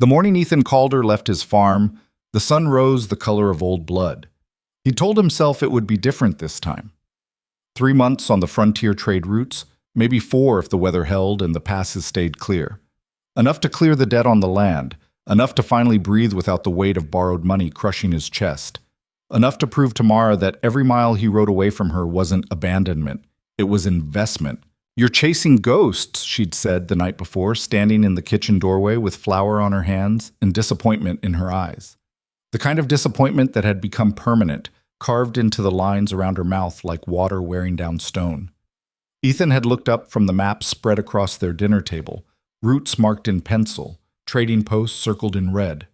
The morning Ethan Calder left his farm, the sun rose the color of old blood. He told himself it would be different this time. 3 months on the frontier trade routes, maybe 4 if the weather held and the passes stayed clear. Enough to clear the debt on the land, enough to finally breathe without the weight of borrowed money crushing his chest. Enough to prove to Mara that every mile he rode away from her wasn't abandonment, it was investment. "You're chasing ghosts," she'd said the night before, standing in the kitchen doorway with flour on her hands and disappointment in her eyes. The kind of disappointment that had become permanent, carved into the lines around her mouth like water wearing down stone. Ethan had looked up from the maps spread across their dinner table, routes marked in pencil, trading posts circled in red.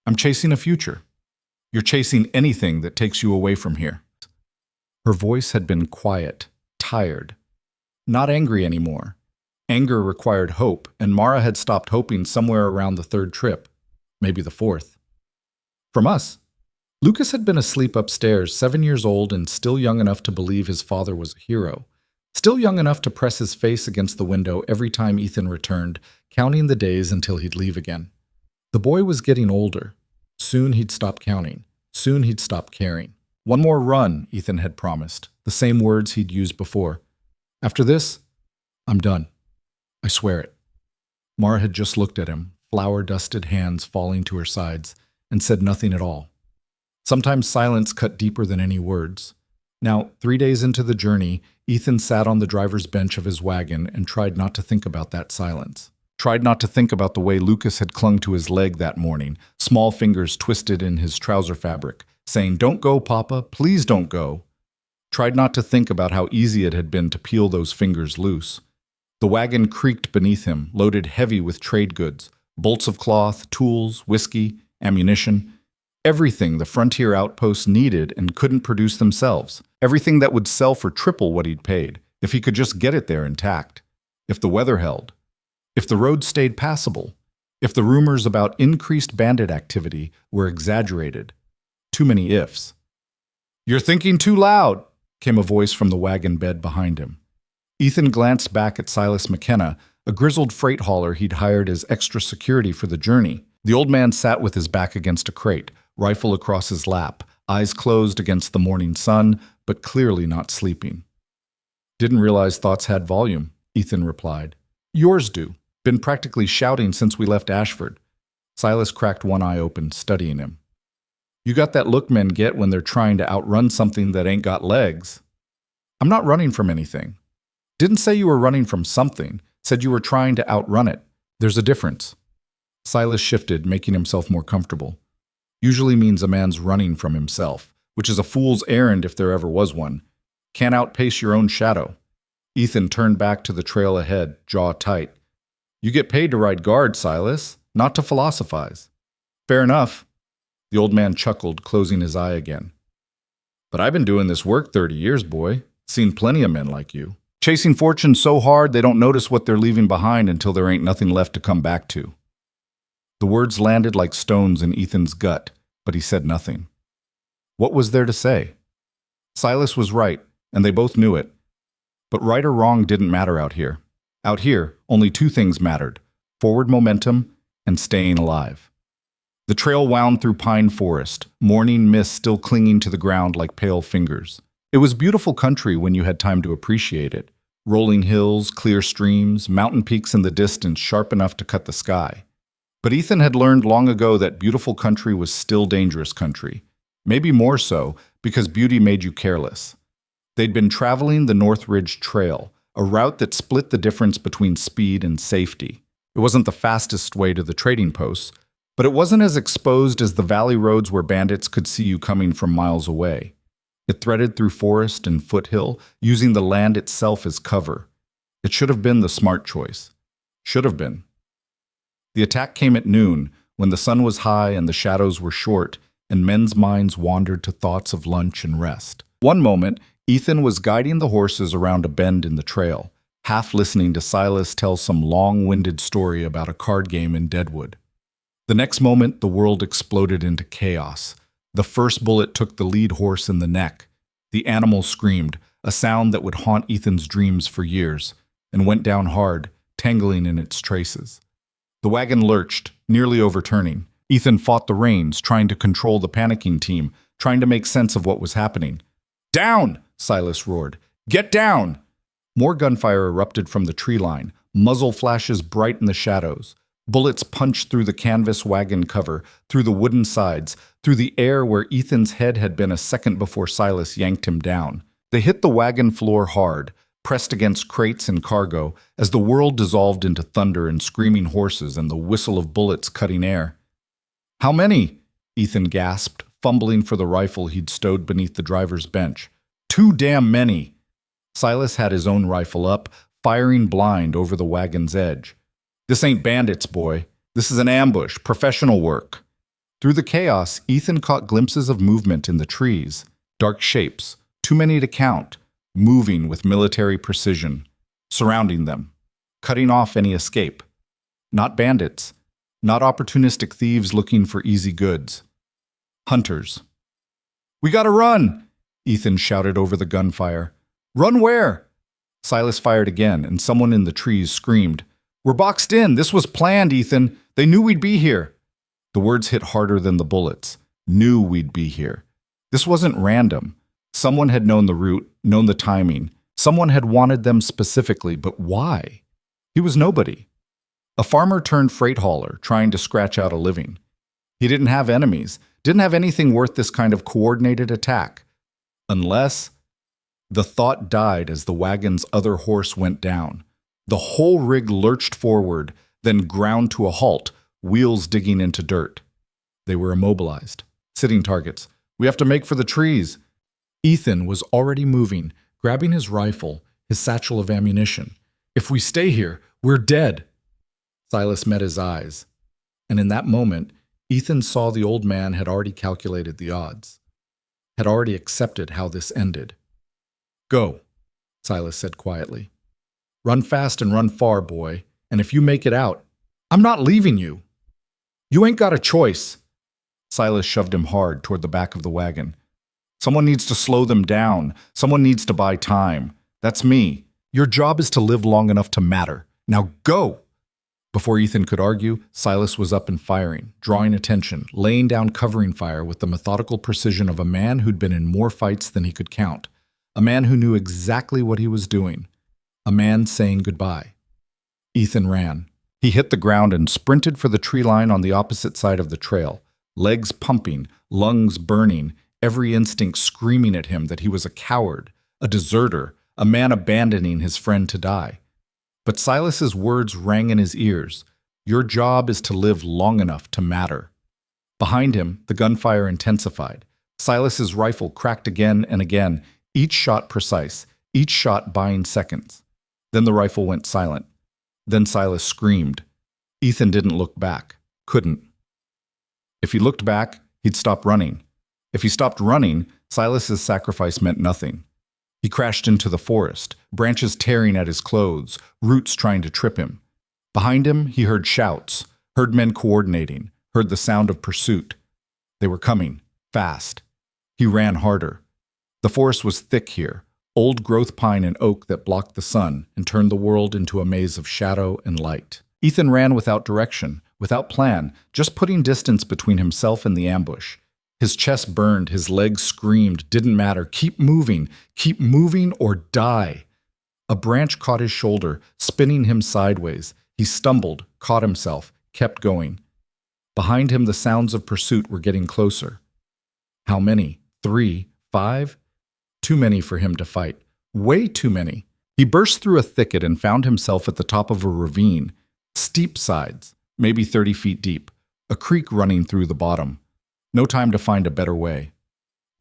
"I'm chasing a future. You're chasing anything that takes you away from here." Her voice had been quiet, tired. Not angry anymore. Anger required hope, and Mara had stopped hoping somewhere around the 3rd trip, maybe the 4th. From us. Lucas had been asleep upstairs, 7 years old and still young enough to believe his father was a hero. Still young enough to press his face against the window every time Ethan returned, counting the days until he'd leave again. The boy was getting older. Soon he'd stop counting. Soon he'd stop caring. "One more run," Ethan had promised, the same words he'd used before. "After this, I'm done. I swear it." Mara had just looked at him, flour-dusted hands falling to her sides, and said nothing at all. Sometimes silence cut deeper than any words. Now, 3 days into the journey, Ethan sat on the driver's bench of his wagon and tried not to think about that silence. Tried not to think about the way Lucas had clung to his leg that morning, small fingers twisted in his trouser fabric, saying, "Don't go, Papa, please don't go." Tried not to think about how easy it had been to peel those fingers loose. The wagon creaked beneath him, loaded heavy with trade goods, bolts of cloth, tools, whiskey, ammunition, everything the frontier outposts needed and couldn't produce themselves, everything that would sell for triple what he'd paid, if he could just get it there intact, if the weather held, if the roads stayed passable, if the rumors about increased bandit activity were exaggerated. Too many ifs. "You're thinking too loud," came a voice from the wagon bed behind him. Ethan glanced back at Silas McKenna, a grizzled freight hauler he'd hired as extra security for the journey. The old man sat with his back against a crate, rifle across his lap, eyes closed against the morning sun, but clearly not sleeping. "Didn't realize thoughts had volume," Ethan replied. "Yours do. Been practically shouting since we left Ashford." Silas cracked one eye open, studying him. "You got that look men get when they're trying to outrun something that ain't got legs." "I'm not running from anything." "Didn't say you were running from something. Said you were trying to outrun it. There's a difference." Silas shifted, making himself more comfortable. Usually means a man's running from himself, which is a fool's errand if there ever was one. Can't outpace your own shadow. Ethan turned back to the trail ahead, jaw tight. "You get paid to ride guard, Silas, not to philosophize." "Fair enough." The old man chuckled, closing his eye again. "But I've been doing this work 30 years, boy. Seen plenty of men like you. Chasing fortune so hard they don't notice what they're leaving behind until there ain't nothing left to come back to." The words landed like stones in Ethan's gut, but he said nothing. What was there to say? Silas was right, and they both knew it. But right or wrong didn't matter out here. Out here, only 2 things mattered: forward momentum and staying alive. The trail wound through pine forest, morning mist still clinging to the ground like pale fingers. It was beautiful country when you had time to appreciate it. Rolling hills, clear streams, mountain peaks in the distance sharp enough to cut the sky. But Ethan had learned long ago that beautiful country was still dangerous country. Maybe more so, because beauty made you careless. They'd been traveling the North Ridge Trail, a route that split the difference between speed and safety. It wasn't the fastest way to the trading posts, but it wasn't as exposed as the valley roads where bandits could see you coming from miles away. It threaded through forest and foothill, using the land itself as cover. It should have been the smart choice. Should have been. The attack came at noon, when the sun was high and the shadows were short, and men's minds wandered to thoughts of lunch and rest. One moment, Ethan was guiding the horses around a bend in the trail, half listening to Silas tell some long-winded story about a card game in Deadwood. The next moment, the world exploded into chaos. The first bullet took the lead horse in the neck. The animal screamed, a sound that would haunt Ethan's dreams for years, and went down hard, tangling in its traces. The wagon lurched, nearly overturning. Ethan fought the reins, trying to control the panicking team, trying to make sense of what was happening. "Down!" Silas roared. "Get down!" More gunfire erupted from the tree line, muzzle flashes bright in the shadows. Bullets punched through the canvas wagon cover, through the wooden sides, through the air where Ethan's head had been a second before Silas yanked him down. They hit the wagon floor hard, pressed against crates and cargo, as the world dissolved into thunder and screaming horses and the whistle of bullets cutting air. "How many?" Ethan gasped, fumbling for the rifle he'd stowed beneath the driver's bench. "Too damn many." Silas had his own rifle up, firing blind over the wagon's edge. "This ain't bandits, boy. This is an ambush, professional work." Through the chaos, Ethan caught glimpses of movement in the trees, dark shapes, too many to count, moving with military precision, surrounding them, cutting off any escape. Not bandits, not opportunistic thieves looking for easy goods. Hunters. "We gotta run!" Ethan shouted over the gunfire. "Run where?" Silas fired again, and someone in the trees screamed, "We're boxed in! This was planned, Ethan! They knew we'd be here!" The words hit harder than the bullets. Knew we'd be here. This wasn't random. Someone had known the route, known the timing. Someone had wanted them specifically, but why? He was nobody. A farmer turned freight hauler, trying to scratch out a living. He didn't have enemies, didn't have anything worth this kind of coordinated attack. Unless... The thought died as the wagon's other horse went down. The whole rig lurched forward, then ground to a halt, wheels digging into dirt. They were immobilized. Sitting targets. "We have to make for the trees." Ethan was already moving, grabbing his rifle, his satchel of ammunition. "If we stay here, we're dead." Silas met his eyes. And in that moment, Ethan saw the old man had already calculated the odds, had already accepted how this ended. "Go," Silas said quietly. "Run fast and run far, boy, and if you make it out, I'm not leaving you. You ain't got a choice." Silas shoved him hard toward the back of the wagon. "Someone needs to slow them down. Someone needs to buy time. That's me. Your job is to live long enough to matter. Now go!" Before Ethan could argue, Silas was up and firing, drawing attention, laying down covering fire with the methodical precision of a man who'd been in more fights than he could count. A man who knew exactly what he was doing. A man saying goodbye. Ethan ran. He hit the ground and sprinted for the tree line on the opposite side of the trail, legs pumping, lungs burning, every instinct screaming at him that he was a coward, a deserter, a man abandoning his friend to die. But Silas's words rang in his ears. Your job is to live long enough to matter. Behind him, the gunfire intensified. Silas's rifle cracked again and again, each shot precise, each shot buying seconds. Then the rifle went silent. Then Silas screamed. Ethan didn't look back. Couldn't. If he looked back, he'd stop running. If he stopped running, Silas's sacrifice meant nothing. He crashed into the forest, branches tearing at his clothes, roots trying to trip him. Behind him, he heard shouts, heard men coordinating, heard the sound of pursuit. They were coming, fast. He ran harder. The forest was thick here, old growth pine and oak that blocked the sun and turned the world into a maze of shadow and light. Ethan ran without direction, without plan, just putting distance between himself and the ambush. His chest burned, his legs screamed, didn't matter, keep moving or die. A branch caught his shoulder, spinning him sideways. He stumbled, caught himself, kept going. Behind him, the sounds of pursuit were getting closer. How many? 3? 5? Too many for him to fight. Way too many. He burst through a thicket and found himself at the top of a ravine. Steep sides, maybe 30 feet deep. A creek running through the bottom. No time to find a better way.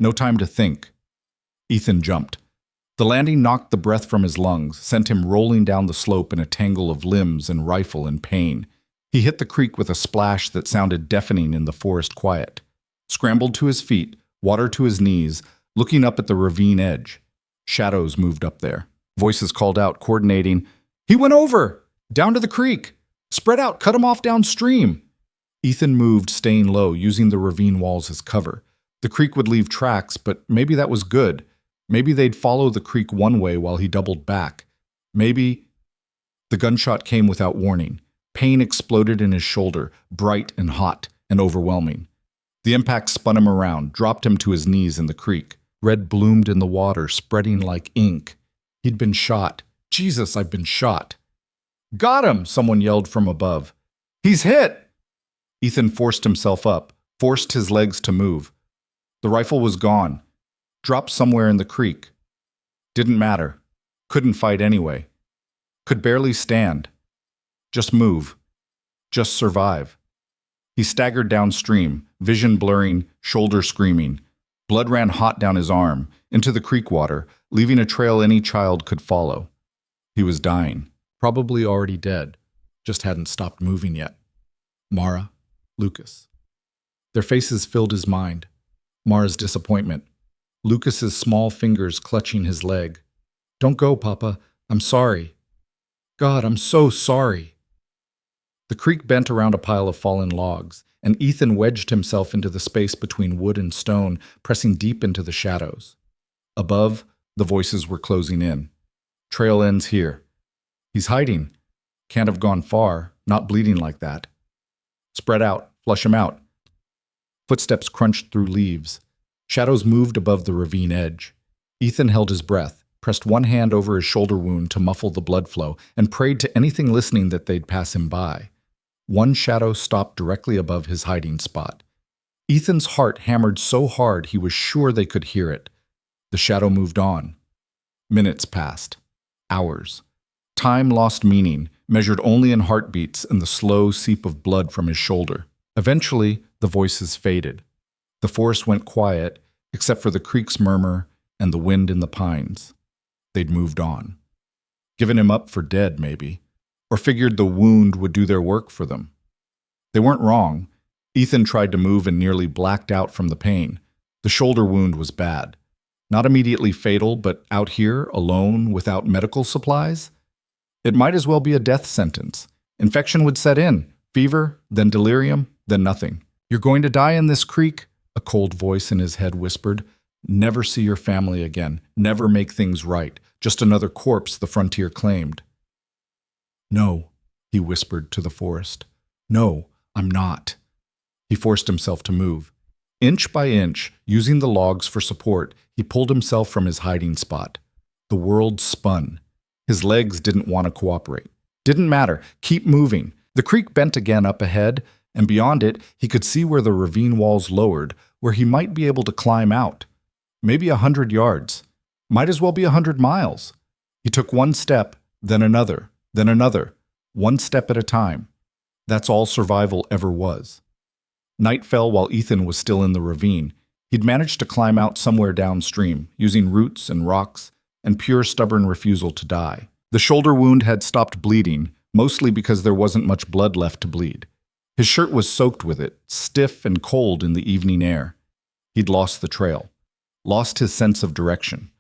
No time to think. Ethan jumped. The landing knocked the breath from his lungs, sent him rolling down the slope in a tangle of limbs and rifle and pain. He hit the creek with a splash that sounded deafening in the forest quiet. Scrambled to his feet, water to his knees, looking up at the ravine edge. Shadows moved up there. Voices called out, coordinating. "He went over! Down to the creek! Spread out, cut him off downstream!" Ethan moved, staying low, using the ravine walls as cover. The creek would leave tracks, but maybe that was good. Maybe they'd follow the creek one way while he doubled back. Maybe... The gunshot came without warning. Pain exploded in his shoulder, bright and hot and overwhelming. The impact spun him around, dropped him to his knees in the creek. Red bloomed in the water, spreading like ink. He'd been shot. Jesus, I've been shot. Got him, someone yelled from above. He's hit! Ethan forced himself up, forced his legs to move. The rifle was gone, dropped somewhere in the creek. Didn't matter. Couldn't fight anyway. Could barely stand. Just move. Just survive. He staggered downstream, vision blurring, shoulder screaming. Blood ran hot down his arm, into the creek water, leaving a trail any child could follow. He was dying, probably already dead, just hadn't stopped moving yet. Mara, Lucas. Their faces filled his mind. Mara's disappointment. Lucas's small fingers clutching his leg. Don't go, Papa. I'm sorry. God, I'm so sorry. The creek bent around a pile of fallen logs, and Ethan wedged himself into the space between wood and stone, pressing deep into the shadows. Above, the voices were closing in. Trail ends here. He's hiding. Can't have gone far, not bleeding like that. Spread out, flush him out. Footsteps crunched through leaves. Shadows moved above the ravine edge. Ethan held his breath, pressed one hand over his shoulder wound to muffle the blood flow, and prayed to anything listening that they'd pass him by. One shadow stopped directly above his hiding spot. Ethan's heart hammered so hard he was sure they could hear it. The shadow moved on. Minutes passed. Hours. Time lost meaning, measured only in heartbeats and the slow seep of blood from his shoulder. Eventually, the voices faded. The forest went quiet, except for the creek's murmur and the wind in the pines. They'd moved on. Given him up for dead, maybe. Or figured the wound would do their work for them. They weren't wrong. Ethan tried to move and nearly blacked out from the pain. The shoulder wound was bad. Not immediately fatal, but out here, alone, without medical supplies? It might as well be a death sentence. Infection would set in. Fever, then delirium, then nothing. You're going to die in this creek, a cold voice in his head whispered. Never see your family again. Never make things right. Just another corpse, the frontier claimed. No, he whispered to the forest. No, I'm not. He forced himself to move. Inch by inch, using the logs for support, he pulled himself from his hiding spot. The world spun. His legs didn't want to cooperate. Didn't matter. Keep moving. The creek bent again up ahead, and beyond it, he could see where the ravine walls lowered, where he might be able to climb out. Maybe 100 yards. Might as well be 100 miles. He took one step, then another, one step at a time. That's all survival ever was. Night fell while Ethan was still in the ravine. He'd managed to climb out somewhere downstream, using roots and rocks and pure stubborn refusal to die. The shoulder wound had stopped bleeding, mostly because there wasn't much blood left to bleed. His shirt was soaked with it, stiff and cold in the evening air. He'd lost the trail, lost his sense of direction.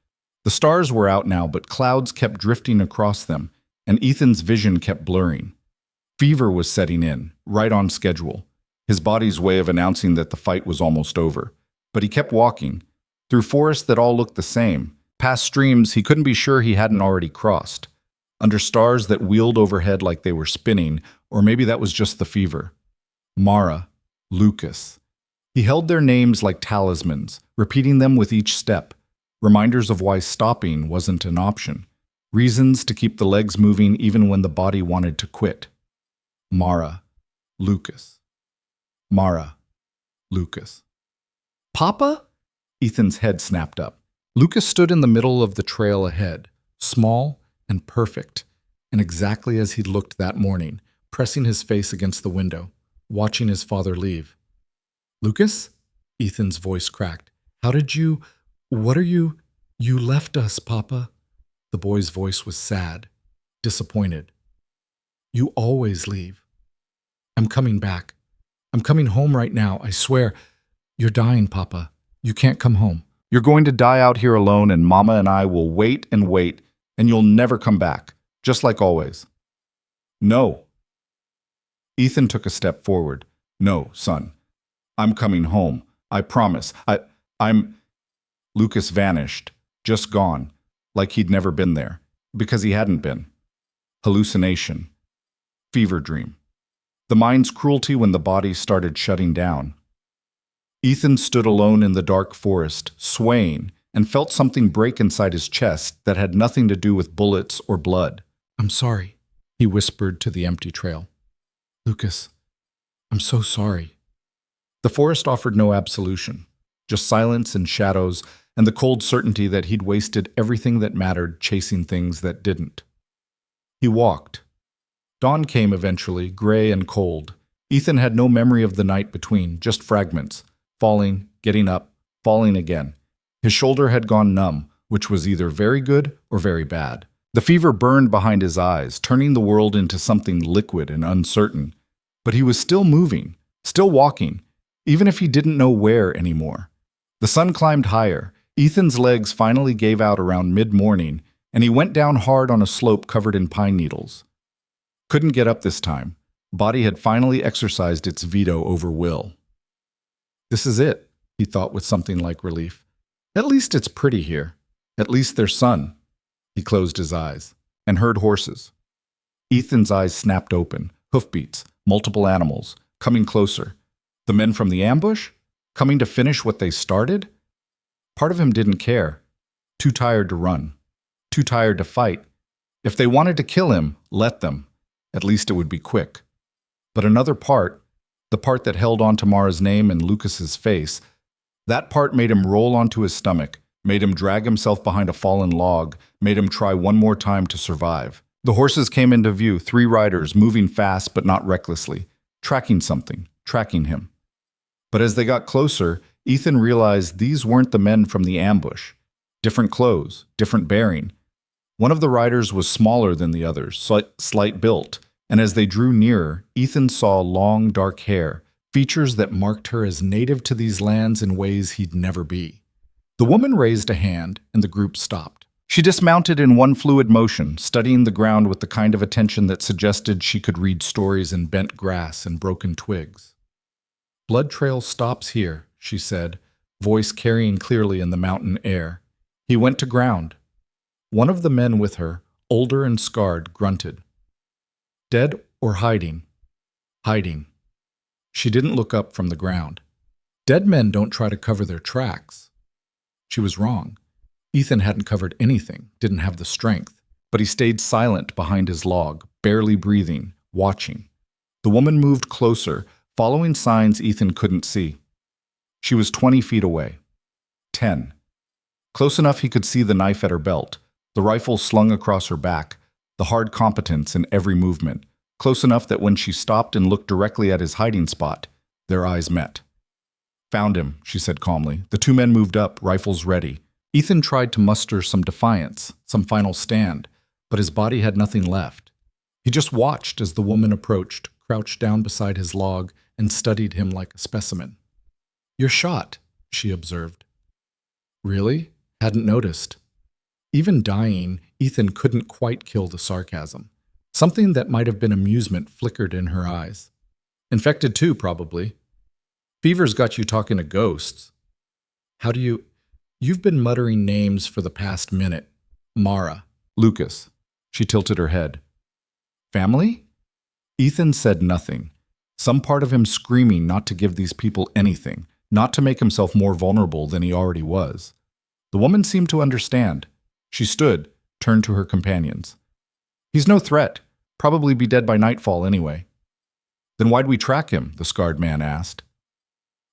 The stars were out now, but clouds kept drifting across them, and Ethan's vision kept blurring. Fever was setting in, right on schedule, his body's way of announcing that the fight was almost over. But he kept walking, through forests that all looked the same, past streams he couldn't be sure he hadn't already crossed, under stars that wheeled overhead like they were spinning, or maybe that was just the fever. Mara, Lucas. He held their names like talismans, repeating them with each step, reminders of why stopping wasn't an option, reasons to keep the legs moving even when the body wanted to quit. Mara, Lucas. Mara, Lucas. Papa? Ethan's head snapped up. Lucas stood in the middle of the trail ahead, small and perfect, and exactly as he'd looked that morning, pressing his face against the window, watching his father leave. Lucas? Ethan's voice cracked. What are you? You left us, Papa. The boy's voice was sad, disappointed. You always leave. I'm coming back. I'm coming home right now, I swear. You're dying, Papa. You can't come home. You're going to die out here alone, and Mama and I will wait, and you'll never come back, just like always. No. Ethan took a step forward. No, son. I'm coming home. I promise. I'm... Lucas vanished, just gone, like he'd never been there, because he hadn't been. Hallucination. Fever dream. the mind's cruelty when the body started shutting down. Ethan stood alone in the dark forest, swaying, and felt something break inside his chest that had nothing to do with bullets or blood. "I'm sorry," he whispered to the empty trail. "Lucas, I'm so sorry." The forest offered no absolution, just silence and shadows and the cold certainty that he'd wasted everything that mattered chasing things that didn't. He walked. Dawn came eventually, gray and cold. Ethan had no memory of the night between, just fragments, falling, getting up, falling again. His shoulder had gone numb, which was either very good or very bad. The fever burned behind his eyes, turning the world into something liquid and uncertain. But he was still moving, still walking, even if he didn't know where anymore. The sun climbed higher. Ethan's legs finally gave out around mid-morning, and he went down hard on a slope covered in pine needles. Couldn't get up this time. Body had finally exercised its veto over will. "This is it," he thought with something like relief. "At least it's pretty here. At least there's sun." He closed his eyes and heard horses. Ethan's eyes snapped open, hoofbeats, multiple animals, coming closer. The men from the ambush? Coming to finish what they started? Part of him didn't care. Too tired to run. Too tired to fight. If they wanted to kill him, let them. At least it would be quick. But another part, the part that held on to Mara's name and Lucas's face, that part made him roll onto his stomach, made him drag himself behind a fallen log, made him try one more time to survive. The horses came into view, 3 riders, moving fast but not recklessly, tracking something, tracking him. But as they got closer, Ethan realized these weren't the men from the ambush. Different clothes, different bearing. One of the riders was smaller than the others, slight built, and as they drew nearer, Ethan saw long, dark hair, features that marked her as native to these lands in ways he'd never be. The woman raised a hand, and the group stopped. She dismounted in one fluid motion, studying the ground with the kind of attention that suggested she could read stories in bent grass and broken twigs. "Blood trail stops here," she said, voice carrying clearly in the mountain air. He went to ground. One of the men with her, older and scarred, grunted. "Dead or hiding?" "Hiding." She didn't look up from the ground. Dead men don't try to cover their tracks. She was wrong. Ethan hadn't covered anything, didn't have the strength, but he stayed silent behind his log, barely breathing, watching. The woman moved closer, following signs Ethan couldn't see. She was 20 feet away. 10. Close enough he could see the knife at her belt, the rifle slung across her back, the hard competence in every movement. Close enough that when she stopped and looked directly at his hiding spot, their eyes met. "Found him," she said calmly. The 2 men moved up, rifles ready. Ethan tried to muster some defiance, some final stand, but his body had nothing left. He just watched as the woman approached, crouched down beside his log, and studied him like a specimen. "You're shot," she observed. "Really? Hadn't noticed." Even dying, Ethan couldn't quite kill the sarcasm. Something that might have been amusement flickered in her eyes. "Infected too, probably. Fever's got you talking to ghosts." "How do you—" "You've been muttering names for the past minute. Mara. Lucas." She tilted her head. "Family?" Ethan said nothing. Some part of him screaming not to give these people anything, not to make himself more vulnerable than he already was. The woman seemed to understand. She stood, turned to her companions. "He's no threat. Probably be dead by nightfall anyway." "Then why'd we track him?" the scarred man asked.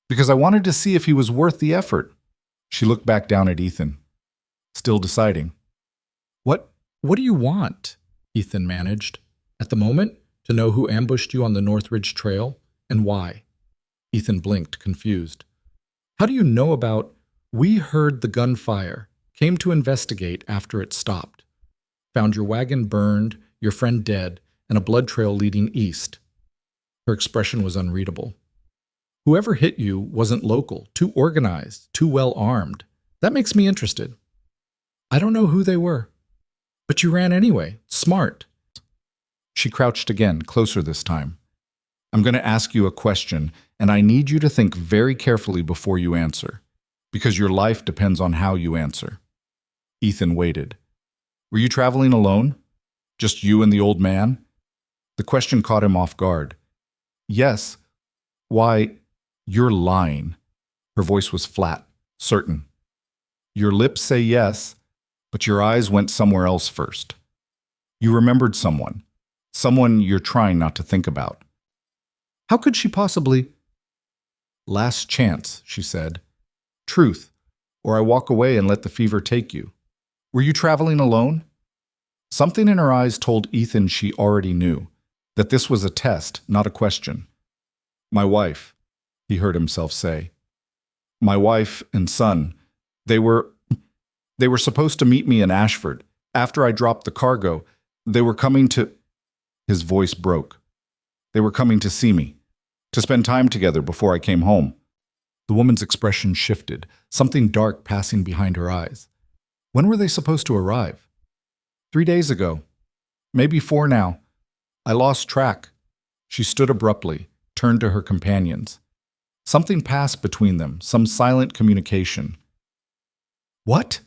"Because I wanted to see if he was worth the effort." She looked back down at Ethan, still deciding. What do you want?" Ethan managed. "At the moment, to know who ambushed you on the Northridge Trail, and why." Ethan blinked, confused. "How do you know about—" "We heard the gunfire, came to investigate after it stopped. Found your wagon burned, your friend dead, and a blood trail leading east." Her expression was unreadable. "Whoever hit you wasn't local, too organized, too well armed. That makes me interested." "I don't know who they were." "But you ran anyway. Smart." She crouched again, closer this time. "I'm going to ask you a question, and I need you to think very carefully before you answer, because your life depends on how you answer." Ethan waited. "Were you traveling alone? Just you and the old man?" The question caught him off guard. Yes. Why, you're lying. Her voice was flat, certain. Your lips say yes, but your eyes went somewhere else first. You remembered someone. Someone you're trying not to think about. How could she possibly? Last chance, she said. Truth, or I walk away and let the fever take you. Were you traveling alone? Something in her eyes told Ethan she already knew, that this was a test, not a question. My wife, he heard himself say. My wife and son, they were supposed to meet me in Ashford. After I dropped the cargo, they were coming to... His voice broke. They were coming to see me, to spend time together before I came home. The woman's expression shifted, something dark passing behind her eyes. When were they supposed to arrive? 3 days ago. Maybe 4 now. I lost track. She stood abruptly, turned to her companions. Something passed between them, some silent communication. What?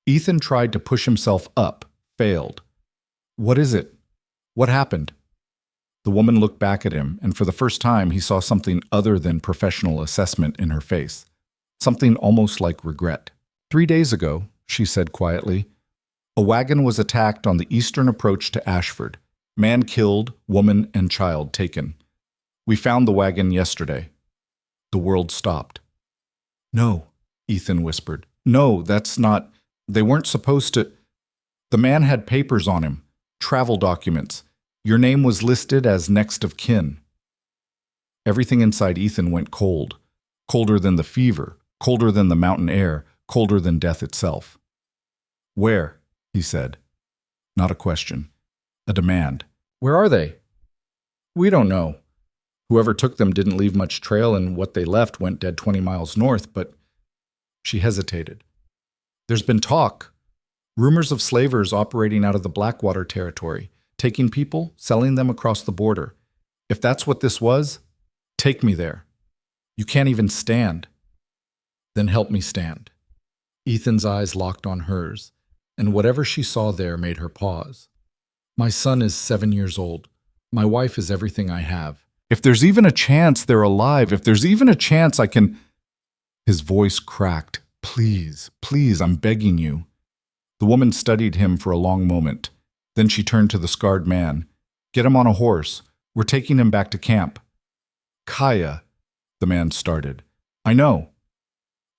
Ethan tried to push himself up, failed. What is it? What happened? The woman looked back at him, and for the first time he saw something other than professional assessment in her face. Something almost like regret. 3 days ago, she said quietly, a wagon was attacked on the eastern approach to Ashford. Man killed, woman and child taken. We found the wagon yesterday. The world stopped. No, Ethan whispered. No, that's not... They weren't supposed to... The man had papers on him, travel documents. Your name was listed as next of kin. Everything inside Ethan went cold. Colder than the fever, colder than the mountain air, colder than death itself. Where? He said. Not a question. A demand. Where are they? We don't know. Whoever took them didn't leave much trail, and what they left went dead 20 miles north, but... She hesitated. There's been talk. Rumors of slavers operating out of the Blackwater territory, taking people, selling them across the border. If that's what this was, take me there. You can't even stand. Then help me stand. Ethan's eyes locked on hers, and whatever she saw there made her pause. My son is 7 years old. My wife is everything I have. If there's even a chance they're alive, if there's even a chance I can... His voice cracked. Please, please, I'm begging you. The woman studied him for a long moment. Then she turned to the scarred man. Get him on a horse. We're taking him back to camp. Kaya, the man started. I know.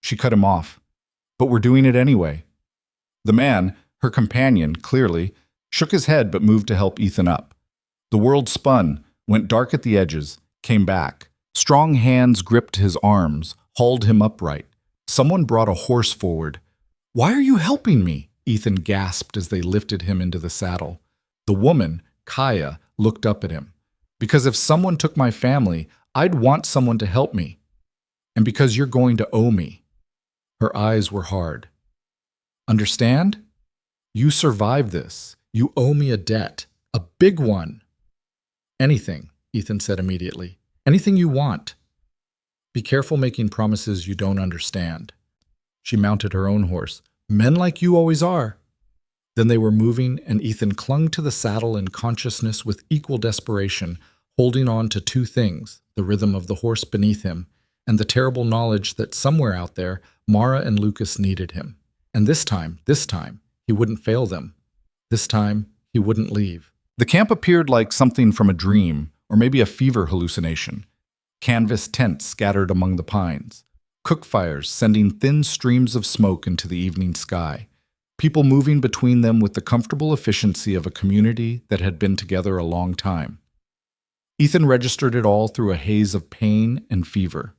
She cut him off. But we're doing it anyway. The man, her companion, clearly, shook his head but moved to help Ethan up. The world spun, went dark at the edges, came back. Strong hands gripped his arms, hauled him upright. Someone brought a horse forward. Why are you helping me? Ethan gasped as they lifted him into the saddle. The woman, Kaya, looked up at him. Because if someone took my family, I'd want someone to help me. And because you're going to owe me. Her eyes were hard. Understand? You survived this. You owe me a debt. A big one. Anything, Ethan said immediately. Anything you want. Be careful making promises you don't understand. She mounted her own horse. Men like you always are. Then they were moving, and Ethan clung to the saddle in consciousness with equal desperation, holding on to 2 things, the rhythm of the horse beneath him, and the terrible knowledge that somewhere out there, Mara and Lucas needed him. And this time, he wouldn't fail them. This time, he wouldn't leave. The camp appeared like something from a dream, or maybe a fever hallucination. Canvas tents scattered among the pines. Cook fires sending thin streams of smoke into the evening sky. People moving between them with the comfortable efficiency of a community that had been together a long time. Ethan registered it all through a haze of pain and fever.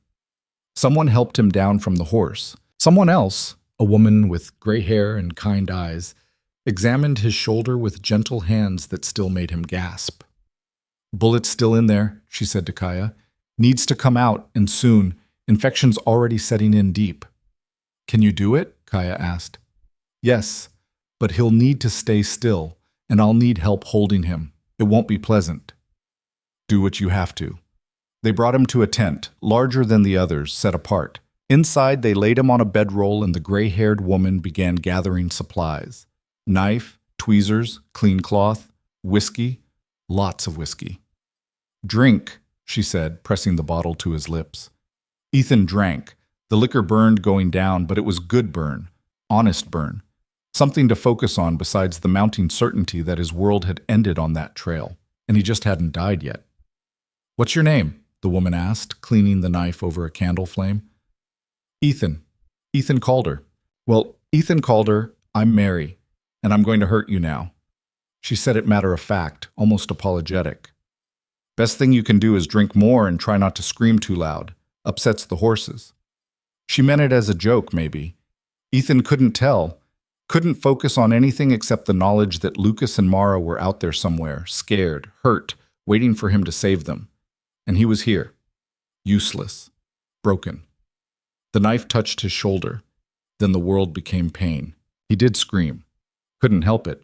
Someone helped him down from the horse. Someone else, a woman with gray hair and kind eyes, examined his shoulder with gentle hands that still made him gasp. Bullet's still in there, she said to Kaya. Needs to come out, and soon. Infection's already setting in deep. Can you do it? Kaya asked. Yes, but he'll need to stay still, and I'll need help holding him. It won't be pleasant. Do what you have to. They brought him to a tent, larger than the others, set apart. Inside, they laid him on a bedroll, and the gray-haired woman began gathering supplies. Knife, tweezers, clean cloth, whiskey, lots of whiskey. Drink, she said, pressing the bottle to his lips. Ethan drank. The liquor burned going down, but it was good burn, honest burn, something to focus on besides the mounting certainty that his world had ended on that trail, and he just hadn't died yet. "What's your name?" the woman asked, cleaning the knife over a candle flame. "Ethan. Ethan Calder." "Well, Ethan Calder, I'm Mary, and I'm going to hurt you now." She said it matter of fact, almost apologetic. "Best thing you can do is drink more and try not to scream too loud. Upsets the horses." She meant it as a joke, maybe. Ethan couldn't tell, couldn't focus on anything except the knowledge that Lucas and Mara were out there somewhere, scared, hurt, waiting for him to save them. And he was here, useless, broken. The knife touched his shoulder. Then the world became pain. He did scream. Couldn't help it.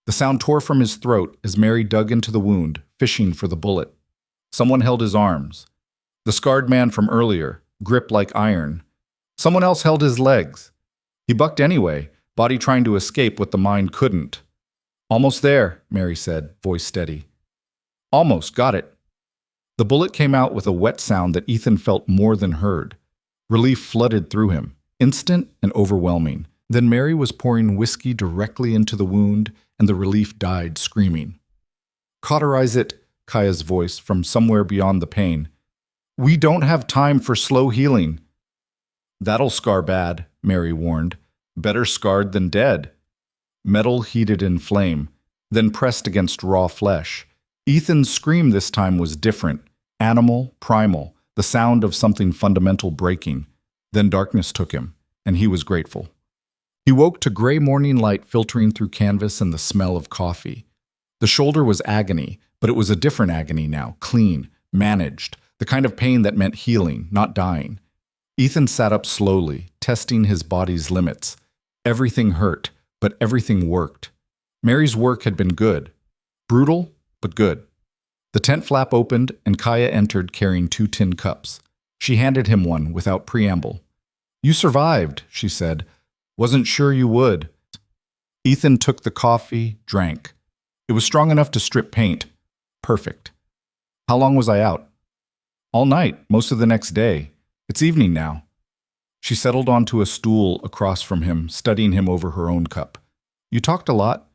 The sound tore from his throat as Mary dug into the wound, fishing for the bullet. Someone held his arms. The scarred man from earlier, grip like iron. Someone else held his legs. He bucked anyway, body trying to escape what the mind couldn't. "Almost there," Mary said, voice steady. "Almost, got it." The bullet came out with a wet sound that Ethan felt more than heard. Relief flooded through him, instant and overwhelming. Then Mary was pouring whiskey directly into the wound, and the relief died screaming. "Cauterize it," Kaya's voice from somewhere beyond the pain. "We don't have time for slow healing." "That'll scar bad," Mary warned. "Better scarred than dead." Metal heated in flame, then pressed against raw flesh. Ethan's scream this time was different, animal, primal, the sound of something fundamental breaking. Then darkness took him, and he was grateful. He woke to gray morning light filtering through canvas and the smell of coffee. The shoulder was agony, but it was a different agony now, clean, managed, the kind of pain that meant healing, not dying. Ethan sat up slowly, testing his body's limits. Everything hurt, but everything worked. Mary's work had been good. Brutal, but good. The tent flap opened, and Kaya entered carrying 2 tin cups. She handed him one without preamble. "You survived," she said. "Wasn't sure you would." Ethan took the coffee, drank. It was strong enough to strip paint. Perfect. "How long was I out?" "All night, most of the next day. It's evening now." She settled onto a stool across from him, studying him over her own cup. "You talked a lot.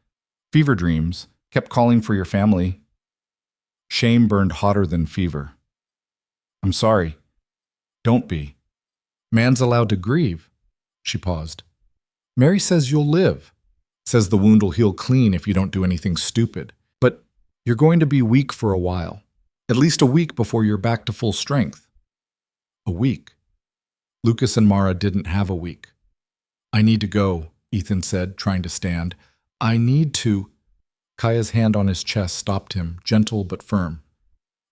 Fever dreams. Kept calling for your family." Shame burned hotter than fever. "I'm sorry." "Don't be. Man's allowed to grieve." She paused. "Mary says you'll live. Says the wound will heal clean if you don't do anything stupid. But you're going to be weak for a while. At least a week before you're back to full strength." A week. Lucas and Mara didn't have a week. "I need to go," Ethan said, trying to stand. "I need to—" Kaya's hand on his chest stopped him, gentle but firm.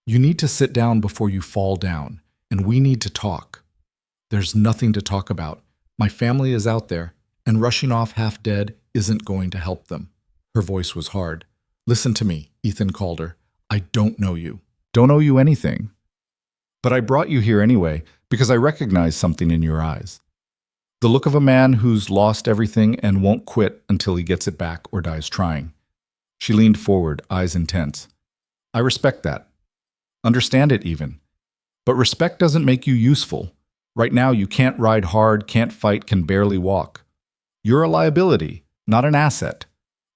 "You need to sit down before you fall down, and we need to talk. There's nothing to talk about. My family is out there, and rushing off half dead isn't going to help them." Her voice was hard. "Listen to me, Ethan Calder. I don't know you. Don't owe you anything. But I brought you here anyway because I recognize something in your eyes. The look of a man who's lost everything and won't quit until he gets it back or dies trying." She leaned forward, eyes intense. "I respect that. Understand it even. But respect doesn't make you useful. Right now you can't ride hard, can't fight, can barely walk. You're a liability, not an asset.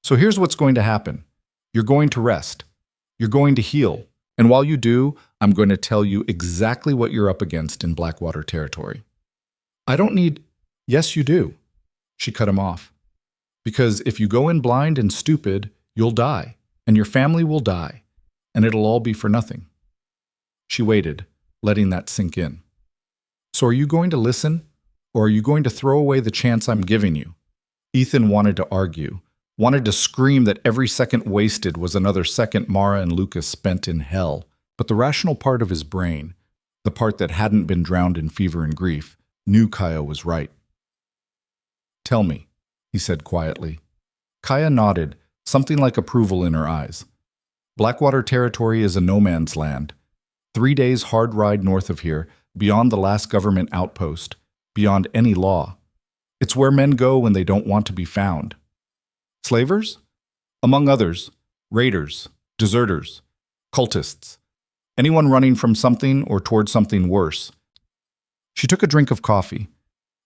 So here's what's going to happen. You're going to rest. You're going to heal. And while you do, I'm going to tell you exactly what you're up against in Blackwater territory." "I don't need—" "Yes, you do." She cut him off. "Because if you go in blind and stupid, you'll die, and your family will die, and it'll all be for nothing." She waited, letting that sink in. "So are you going to listen, or are you going to throw away the chance I'm giving you?" Ethan wanted to argue, wanted to scream that every second wasted was another second Mara and Lucas spent in hell, but the rational part of his brain, the part that hadn't been drowned in fever and grief, knew Kaya was right. "Tell me," he said quietly. Kaya nodded, something like approval in her eyes. "Blackwater territory is a no-man's land. 3 days hard ride north of here, beyond the last government outpost, beyond any law. It's where men go when they don't want to be found. Slavers? Among others, raiders, deserters, cultists. Anyone running from something or towards something worse. She took a drink of coffee.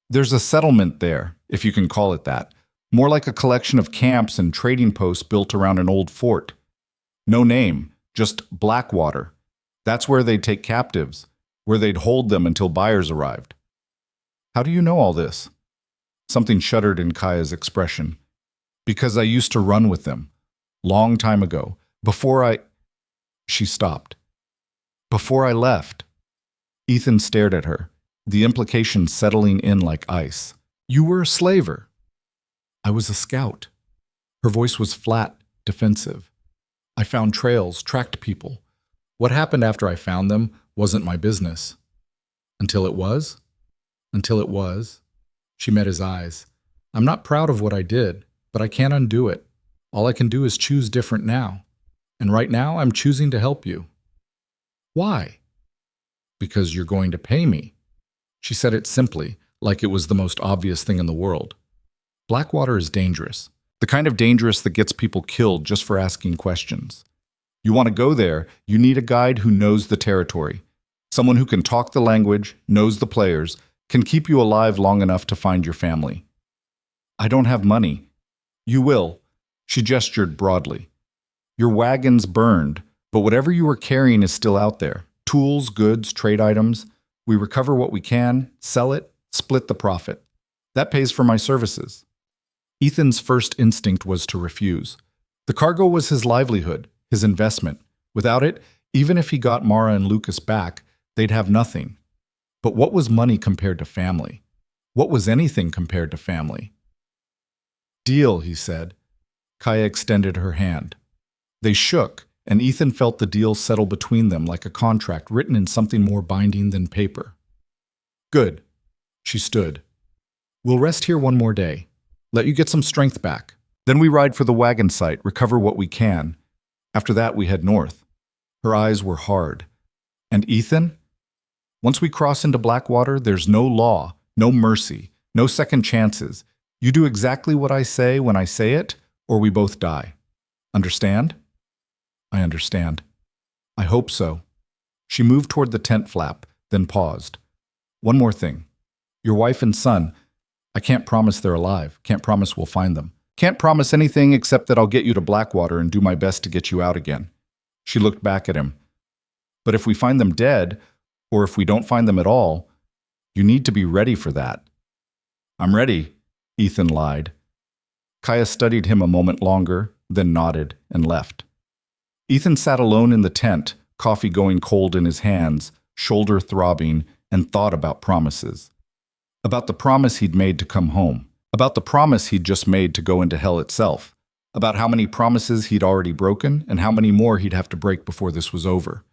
There's a settlement there, if you can call it that. More like a collection of camps and trading posts built around an old fort. No name, just Blackwater. That's where they'd take captives, where they'd hold them until buyers arrived. How do you know all this? Something shuddered in Kaya's expression. Because I used to run with them. Long time ago. She stopped. Before I left. Ethan stared at her, the implication settling in like ice. You were a slaver. I was a scout. Her voice was flat, defensive. I found trails, tracked people. What happened after I found them wasn't my business. Until it was? Until it was. She met his eyes. I'm not proud of what I did, but I can't undo it. All I can do is choose different now. And right now, I'm choosing to help you. Why? Because you're going to pay me. She said it simply, like it was the most obvious thing in the world. Blackwater is dangerous. The kind of dangerous that gets people killed just for asking questions. You want to go there, you need a guide who knows the territory. Someone who can talk the language, knows the players, can keep you alive long enough to find your family. I don't have money. You will. She gestured broadly. Your wagon's burned, but whatever you were carrying is still out there. Tools, goods, trade items. We recover what we can, sell it, split the profit. That pays for my services. Ethan's first instinct was to refuse. The cargo was his livelihood, his investment. Without it, even if he got Mara and Lucas back, they'd have nothing. But what was money compared to family? What was anything compared to family? Deal, he said. Kaya extended her hand. They shook, and Ethan felt the deal settle between them like a contract written in something more binding than paper. Good. She stood. We'll rest here one more day. Let you get some strength back. Then we ride for the wagon site, recover what we can. After that, we head north. Her eyes were hard. And Ethan? Once we cross into Blackwater, there's no law, no mercy, no second chances. You do exactly what I say when I say it, or we both die. Understand? I understand. I hope so. She moved toward the tent flap, then paused. One more thing. Your wife and son, I can't promise they're alive. Can't promise we'll find them. Can't promise anything except that I'll get you to Blackwater and do my best to get you out again. She looked back at him. But if we find them dead, or if we don't find them at all, you need to be ready for that. I'm ready, Ethan lied. Kaya studied him a moment longer, then nodded and left. Ethan sat alone in the tent, coffee going cold in his hands, shoulder throbbing, and thought about promises. About the promise he'd made to come home. About the promise he'd just made to go into hell itself. About how many promises he'd already broken and how many more he'd have to break before this was over.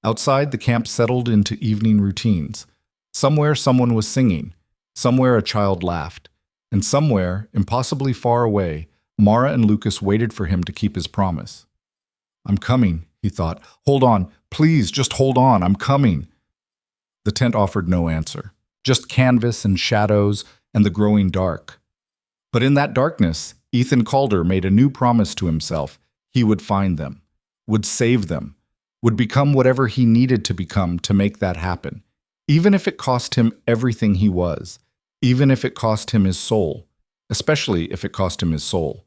Outside, the camp settled into evening routines. Somewhere someone was singing. Somewhere a child laughed. And somewhere, impossibly far away, Mara and Lucas waited for him to keep his promise. I'm coming, he thought. Hold on. Please, just hold on. I'm coming. The tent offered no answer. Just canvas and shadows and the growing dark. But in that darkness, Ethan Calder made a new promise to himself. He would find them, would save them, would become whatever he needed to become to make that happen, even if it cost him everything he was, even if it cost him his soul, especially if it cost him his soul.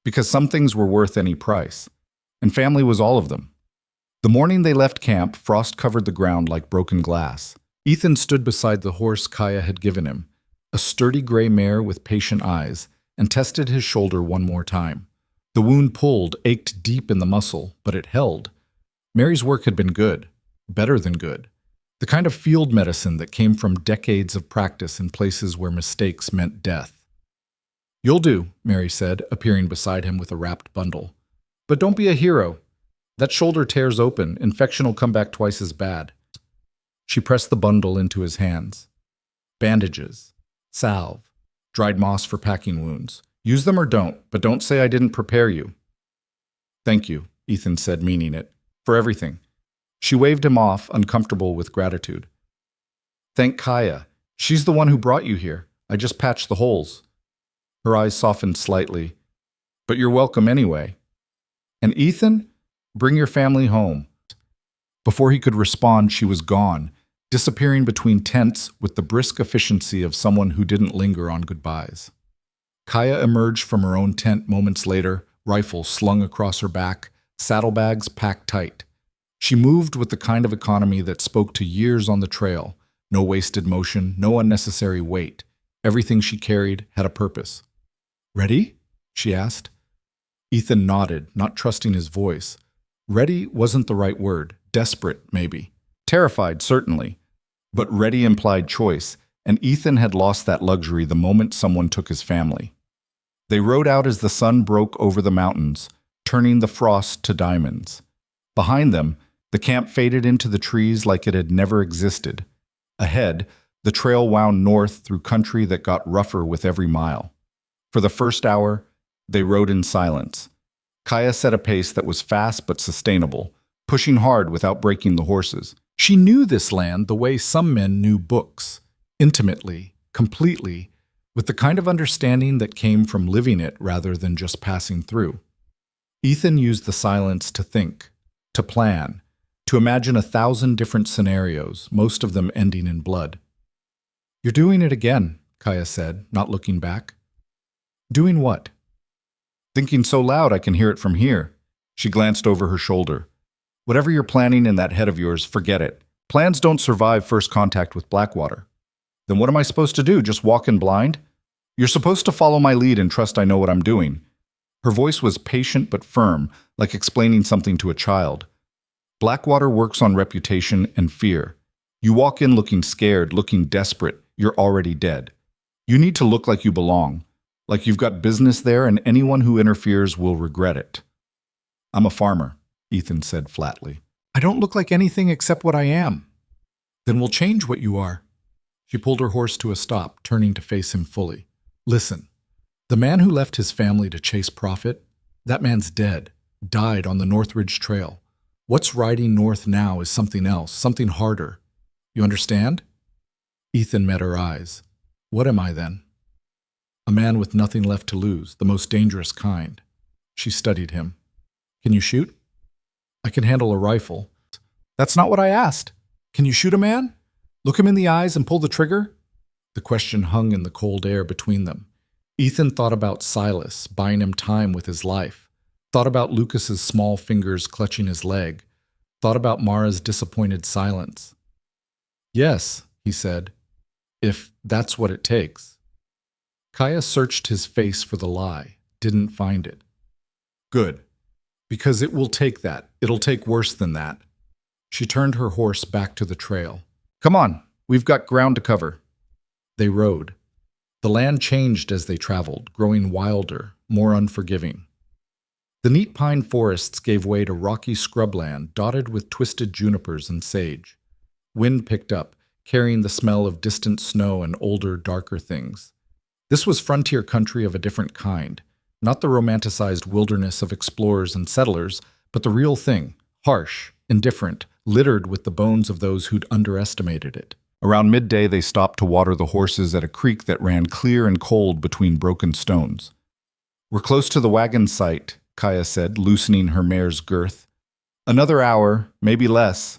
Because some things were worth any price, and family was all of them. The morning they left camp, frost covered the ground like broken glass. Ethan stood beside the horse Kaya had given him, a sturdy gray mare with patient eyes, and tested his shoulder one more time. The wound pulled, ached deep in the muscle, but it held. Mary's work had been good, better than good. The kind of field medicine that came from decades of practice in places where mistakes meant death. You'll do, Mary said, appearing beside him with a wrapped bundle. But don't be a hero. That shoulder tears open, infection will come back twice as bad. She pressed the bundle into his hands. Bandages, salve, dried moss for packing wounds. Use them or don't, but don't say I didn't prepare you. Thank you, Ethan said, meaning it, for everything. She waved him off, uncomfortable with gratitude. Thank Kaya. She's the one who brought you here. I just patched the holes. Her eyes softened slightly. But you're welcome anyway. And Ethan, bring your family home. Before he could respond, she was gone, disappearing between tents with the brisk efficiency of someone who didn't linger on goodbyes. Kaya emerged from her own tent moments later, rifle slung across her back, saddlebags packed tight. She moved with the kind of economy that spoke to years on the trail. No wasted motion, no unnecessary weight. Everything she carried had a purpose. "Ready?" she asked. Ethan nodded, not trusting his voice. Ready wasn't the right word. Desperate, maybe. Terrified, certainly. But ready implied choice, and Ethan had lost that luxury the moment someone took his family. They rode out as the sun broke over the mountains, turning the frost to diamonds. Behind them, the camp faded into the trees like it had never existed. Ahead, the trail wound north through country that got rougher with every mile. For the first hour, they rode in silence. Kaya set a pace that was fast but sustainable, pushing hard without breaking the horses. She knew this land the way some men knew books, intimately, completely, with the kind of understanding that came from living it rather than just passing through. Ethan used the silence to think, to plan, to imagine 1,000 different scenarios, most of them ending in blood. "You're doing it again," Kaya said, not looking back. "Doing what?" "Thinking so loud I can hear it from here." She glanced over her shoulder. "Whatever you're planning in that head of yours, forget it. Plans don't survive first contact with Blackwater." "Then what am I supposed to do, just walk in blind?" "You're supposed to follow my lead and trust I know what I'm doing." Her voice was patient but firm, like explaining something to a child. Blackwater works on reputation and fear. You walk in looking scared, looking desperate, you're already dead. You need to look like you belong, like you've got business there and anyone who interferes will regret it. "I'm a farmer," Ethan said flatly. "I don't look like anything except what I am." "Then we'll change what you are." She pulled her horse to a stop, turning to face him fully. "Listen, the man who left his family to chase profit, that man's dead, died on the Northridge Trail. What's riding north now is something else, something harder. You understand?" Ethan met her eyes. "What am I then?" "A man with nothing left to lose, the most dangerous kind." She studied him. "Can you shoot?" "I can handle a rifle." "That's not what I asked. Can you shoot a man? Look him in the eyes and pull the trigger?" The question hung in the cold air between them. Ethan thought about Silas, buying him time with his life. Thought about Lucas's small fingers clutching his leg. Thought about Mara's disappointed silence. "Yes," he said, "if that's what it takes." Kaya searched his face for the lie, didn't find it. "Good. Because it will take that. It'll take worse than that." She turned her horse back to the trail. "Come on, we've got ground to cover." They rode. The land changed as they traveled, growing wilder, more unforgiving. The neat pine forests gave way to rocky scrubland dotted with twisted junipers and sage. Wind picked up, carrying the smell of distant snow and older, darker things. This was frontier country of a different kind, not the romanticized wilderness of explorers and settlers, but the real thing, harsh, indifferent, littered with the bones of those who'd underestimated it. Around midday, they stopped to water the horses at a creek that ran clear and cold between broken stones. "We're close to the wagon site," Kaya said, loosening her mare's girth. "Another hour, maybe less."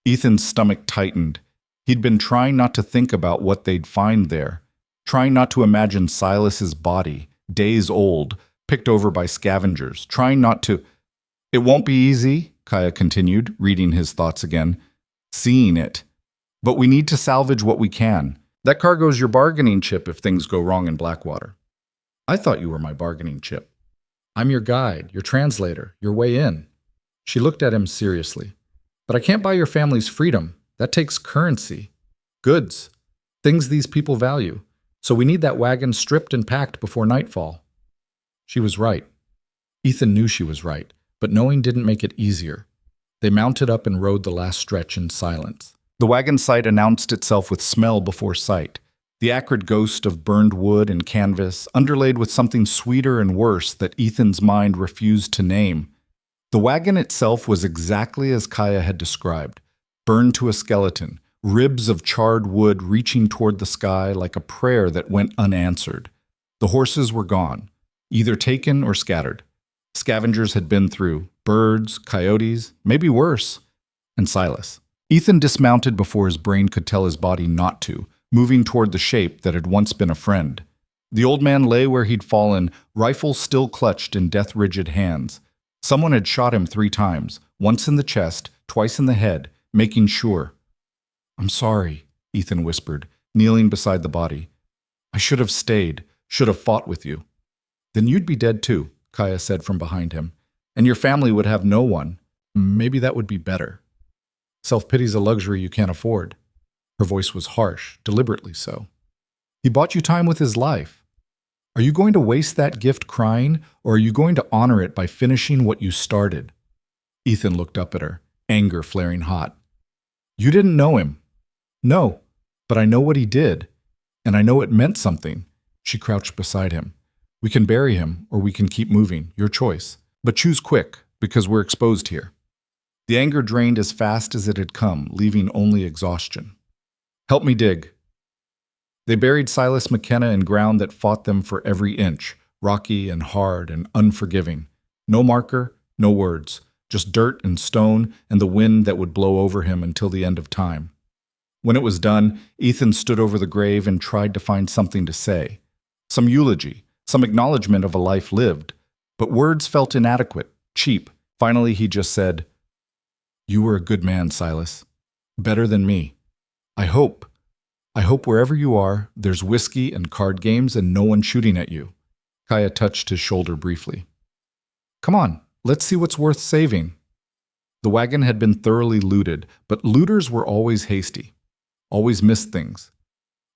Ethan's stomach tightened. He'd been trying not to think about what they'd find there, trying not to imagine Silas's body, days old, picked over by scavengers, trying not to... "It won't be easy," Kaya continued, reading his thoughts again. "Seeing it. But we need to salvage what we can. That cargo's your bargaining chip if things go wrong in Blackwater." "I thought you were my bargaining chip." "I'm your guide, your translator, your way in." She looked at him seriously. "But I can't buy your family's freedom. That takes currency. Goods. Things these people value. So we need that wagon stripped and packed before nightfall." She was right. Ethan knew she was right, but knowing didn't make it easier. They mounted up and rode the last stretch in silence. The wagon site announced itself with smell before sight, the acrid ghost of burned wood and canvas, underlaid with something sweeter and worse that Ethan's mind refused to name. The wagon itself was exactly as Kaya had described, burned to a skeleton, ribs of charred wood reaching toward the sky like a prayer that went unanswered. The horses were gone, either taken or scattered. Scavengers had been through, birds, coyotes, maybe worse. and Silas. Ethan dismounted before his brain could tell his body not to, moving toward the shape that had once been a friend. The old man lay where he'd fallen, rifle still clutched in death-rigid hands. Someone had shot him 3 times, once in the chest, twice in the head, making sure. "I'm sorry," Ethan whispered, kneeling beside the body. "I should have stayed, should have fought with you." "Then you'd be dead too," Kaya said from behind him. "And your family would have no one. Maybe that would be better. Self-pity's a luxury you can't afford." Her voice was harsh, deliberately so. "He bought you time with his life. Are you going to waste that gift crying, or are you going to honor it by finishing what you started?" Ethan looked up at her, anger flaring hot. "You didn't know him." "No, but I know what he did, and I know it meant something." She crouched beside him. "We can bury him, or we can keep moving, your choice. But choose quick, because we're exposed here." The anger drained as fast as it had come, leaving only exhaustion. "Help me dig." They buried Silas McKenna in ground that fought them for every inch, rocky and hard and unforgiving. No marker, no words, just dirt and stone and the wind that would blow over him until the end of time. When it was done, Ethan stood over the grave and tried to find something to say. Some eulogy, some acknowledgement of a life lived. But words felt inadequate, cheap. Finally, he just said, "You were a good man, Silas. Better than me. I hope wherever you are, there's whiskey and card games and no one shooting at you." Kaya touched his shoulder briefly. "Come on, let's see what's worth saving." The wagon had been thoroughly looted, but looters were always hasty, always missed things.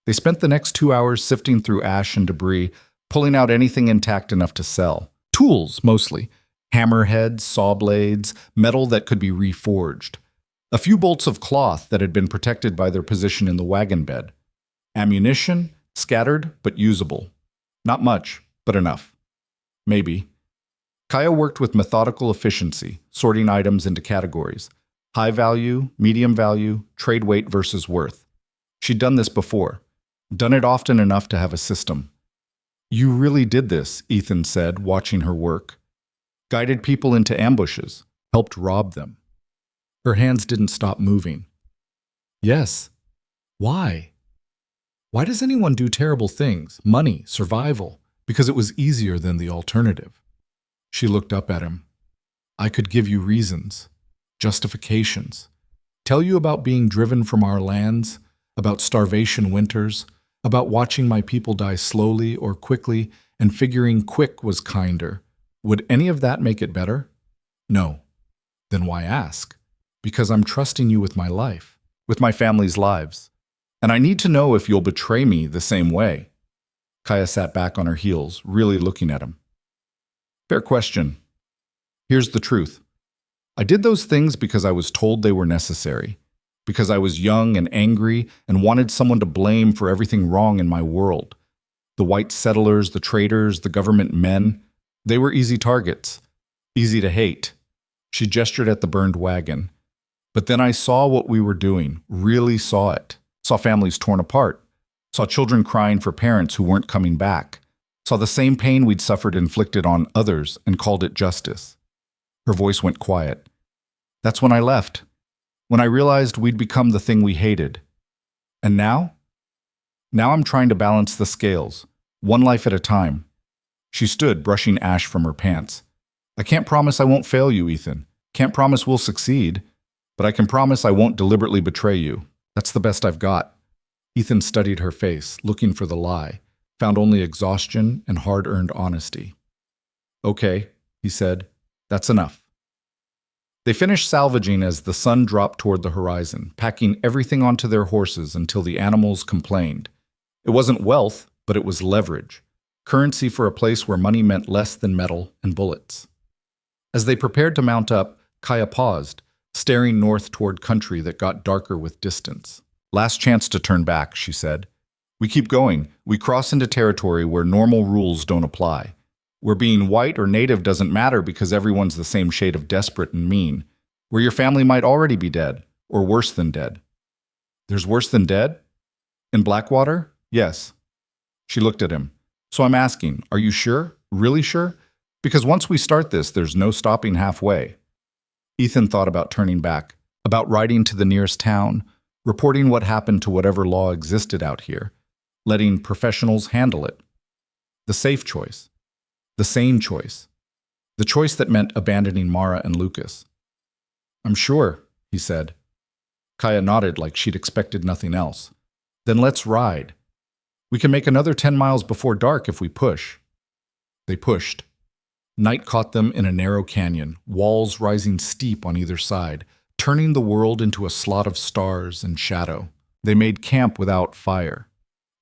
They spent the next 2 hours sifting through ash and debris, pulling out anything intact enough to sell. Tools, mostly. Hammerheads, saw blades, metal that could be reforged. A few bolts of cloth that had been protected by their position in the wagon bed. Ammunition, scattered but usable. Not much, but enough. Maybe. Kaya worked with methodical efficiency, sorting items into categories. High value, medium value, trade weight versus worth. She'd done this before. Done it often enough to have a system. "You really did this," Ethan said, watching her work. "Guided people into ambushes, helped rob them." Her hands didn't stop moving. "Yes. Why? Why does anyone do terrible things? Money, survival, because it was easier than the alternative." She looked up at him. "I could give you reasons, justifications, tell you about being driven from our lands, about starvation winters, about watching my people die slowly or quickly and figuring quick was kinder. Would any of that make it better? No. Then why ask? Because I'm trusting you with my life, with my family's lives. And I need to know if you'll betray me the same way." Kaya sat back on her heels, really looking at him. "Fair question. Here's the truth. I did those things because I was told they were necessary, because I was young and angry and wanted someone to blame for everything wrong in my world. The white settlers, the traders, the government men, they were easy targets, easy to hate." She gestured at the burned wagon. "But then I saw what we were doing, really saw it. Saw families torn apart. Saw children crying for parents who weren't coming back. Saw the same pain we'd suffered inflicted on others and called it justice." Her voice went quiet. "That's when I left. When I realized we'd become the thing we hated. And now? Now I'm trying to balance the scales, one life at a time." She stood, brushing ash from her pants. "I can't promise I won't fail you, Ethan. Can't promise we'll succeed. But I can promise I won't deliberately betray you. That's the best I've got." Ethan studied her face, looking for the lie, found only exhaustion and hard-earned honesty. "Okay," he said. "That's enough." They finished salvaging as the sun dropped toward the horizon, packing everything onto their horses until the animals complained. It wasn't wealth, but it was leverage. Currency for a place where money meant less than metal and bullets. As they prepared to mount up, Kaya paused, staring north toward country that got darker with distance. "Last chance to turn back," she said. "We keep going. We cross into territory where normal rules don't apply. Where being white or native doesn't matter because everyone's the same shade of desperate and mean. Where your family might already be dead, or worse than dead." "There's worse than dead? In Blackwater?" "Yes." She looked at him. "So I'm asking, are you sure? Really sure? Because once we start this, there's no stopping halfway." Ethan thought about turning back. about riding to the nearest town, reporting what happened to whatever law existed out here, letting professionals handle it. The safe choice. The sane choice. The choice that meant abandoning Mara and Lucas. "I'm sure," he said. Kaya nodded like she'd expected nothing else. "Then let's ride. We can make another 10 miles before dark if we push." They pushed. Night caught them in a narrow canyon, walls rising steep on either side, turning the world into a slot of stars and shadow. They made camp without fire.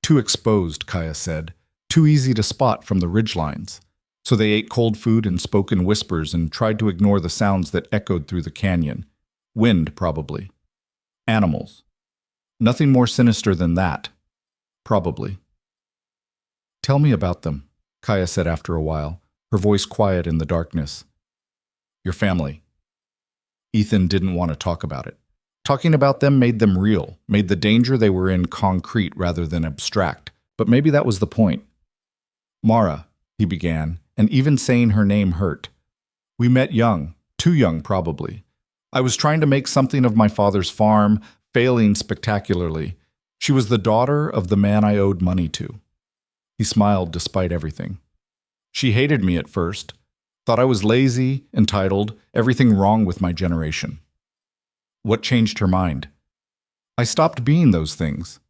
Too exposed, Kaya said. Too easy to spot from the ridgelines. So they ate cold food and spoke in whispers and tried to ignore the sounds that echoed through the canyon. Wind, probably. Animals. Nothing more sinister than that. Probably. "Tell me about them," Kaya said after a while, her voice quiet in the darkness. "Your family." Ethan didn't want to talk about it. Talking about them made them real, made the danger they were in concrete rather than abstract, but maybe that was the point. "Mara," he began, and even saying her name hurt. "We met young, too young probably. I was trying to make something of my father's farm, failing spectacularly. She was the daughter of the man I owed money to." He smiled despite everything. "She hated me at first, thought I was lazy, entitled, everything wrong with my generation." What changed her mind? "I stopped being those things,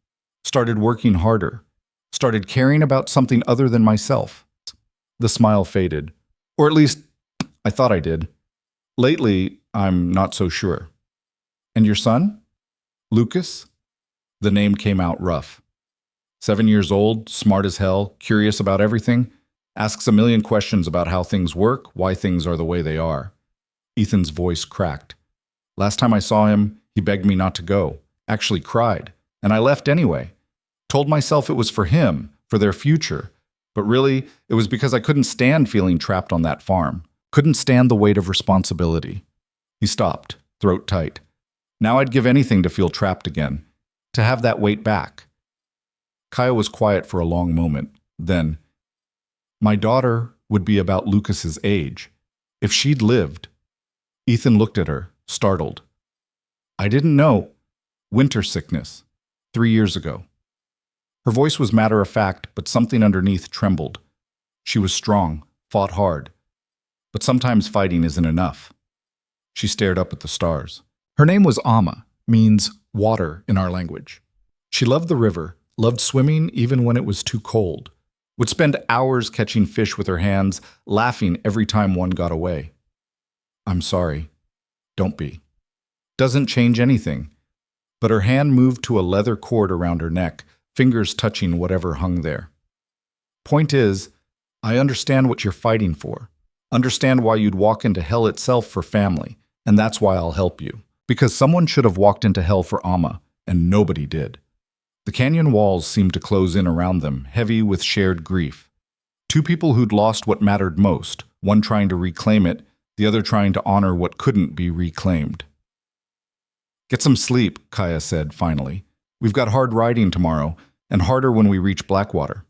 started working harder, started caring about something other than myself." The smile faded. "Or at least, I thought I did. Lately, I'm not so sure." "And your son? Lucas?" The name came out rough. 7 years old, smart as hell, curious about everything, asks a million questions about how things work, why things are the way they are. Ethan's voice cracked. "Last time I saw him, he begged me not to go, actually cried, and I left anyway. Told myself it was for him, for their future, but really, it was because I couldn't stand feeling trapped on that farm, couldn't stand the weight of responsibility." He stopped, throat tight. Now I'd give anything to feel trapped again, to have that weight back. Kaya was quiet for a long moment. Then, "My daughter would be about Lucas's age. If she'd lived." Ethan looked at her, startled. "I didn't know. Winter sickness. 3 years ago." Her voice was matter-of-fact, but something underneath trembled. She was strong, fought hard. But sometimes fighting isn't enough. She stared up at the stars. Her name was Amma, means water in our language. She loved the river, loved swimming even when it was too cold. Would spend hours catching fish with her hands, laughing every time one got away. "I'm sorry. Don't be." Doesn't change anything. But her hand moved to a leather cord around her neck, fingers touching whatever hung there. "Point is, I understand what you're fighting for. Understand why you'd walk into hell itself for family, and that's why I'll help you. Because someone should have walked into hell for Amma, and nobody did." The canyon walls seemed to close in around them, heavy with shared grief. Two people who'd lost what mattered most, one trying to reclaim it, the other trying to honor what couldn't be reclaimed. "Get some sleep," Kaya said finally. "We've got hard riding tomorrow, and harder when we reach Blackwater."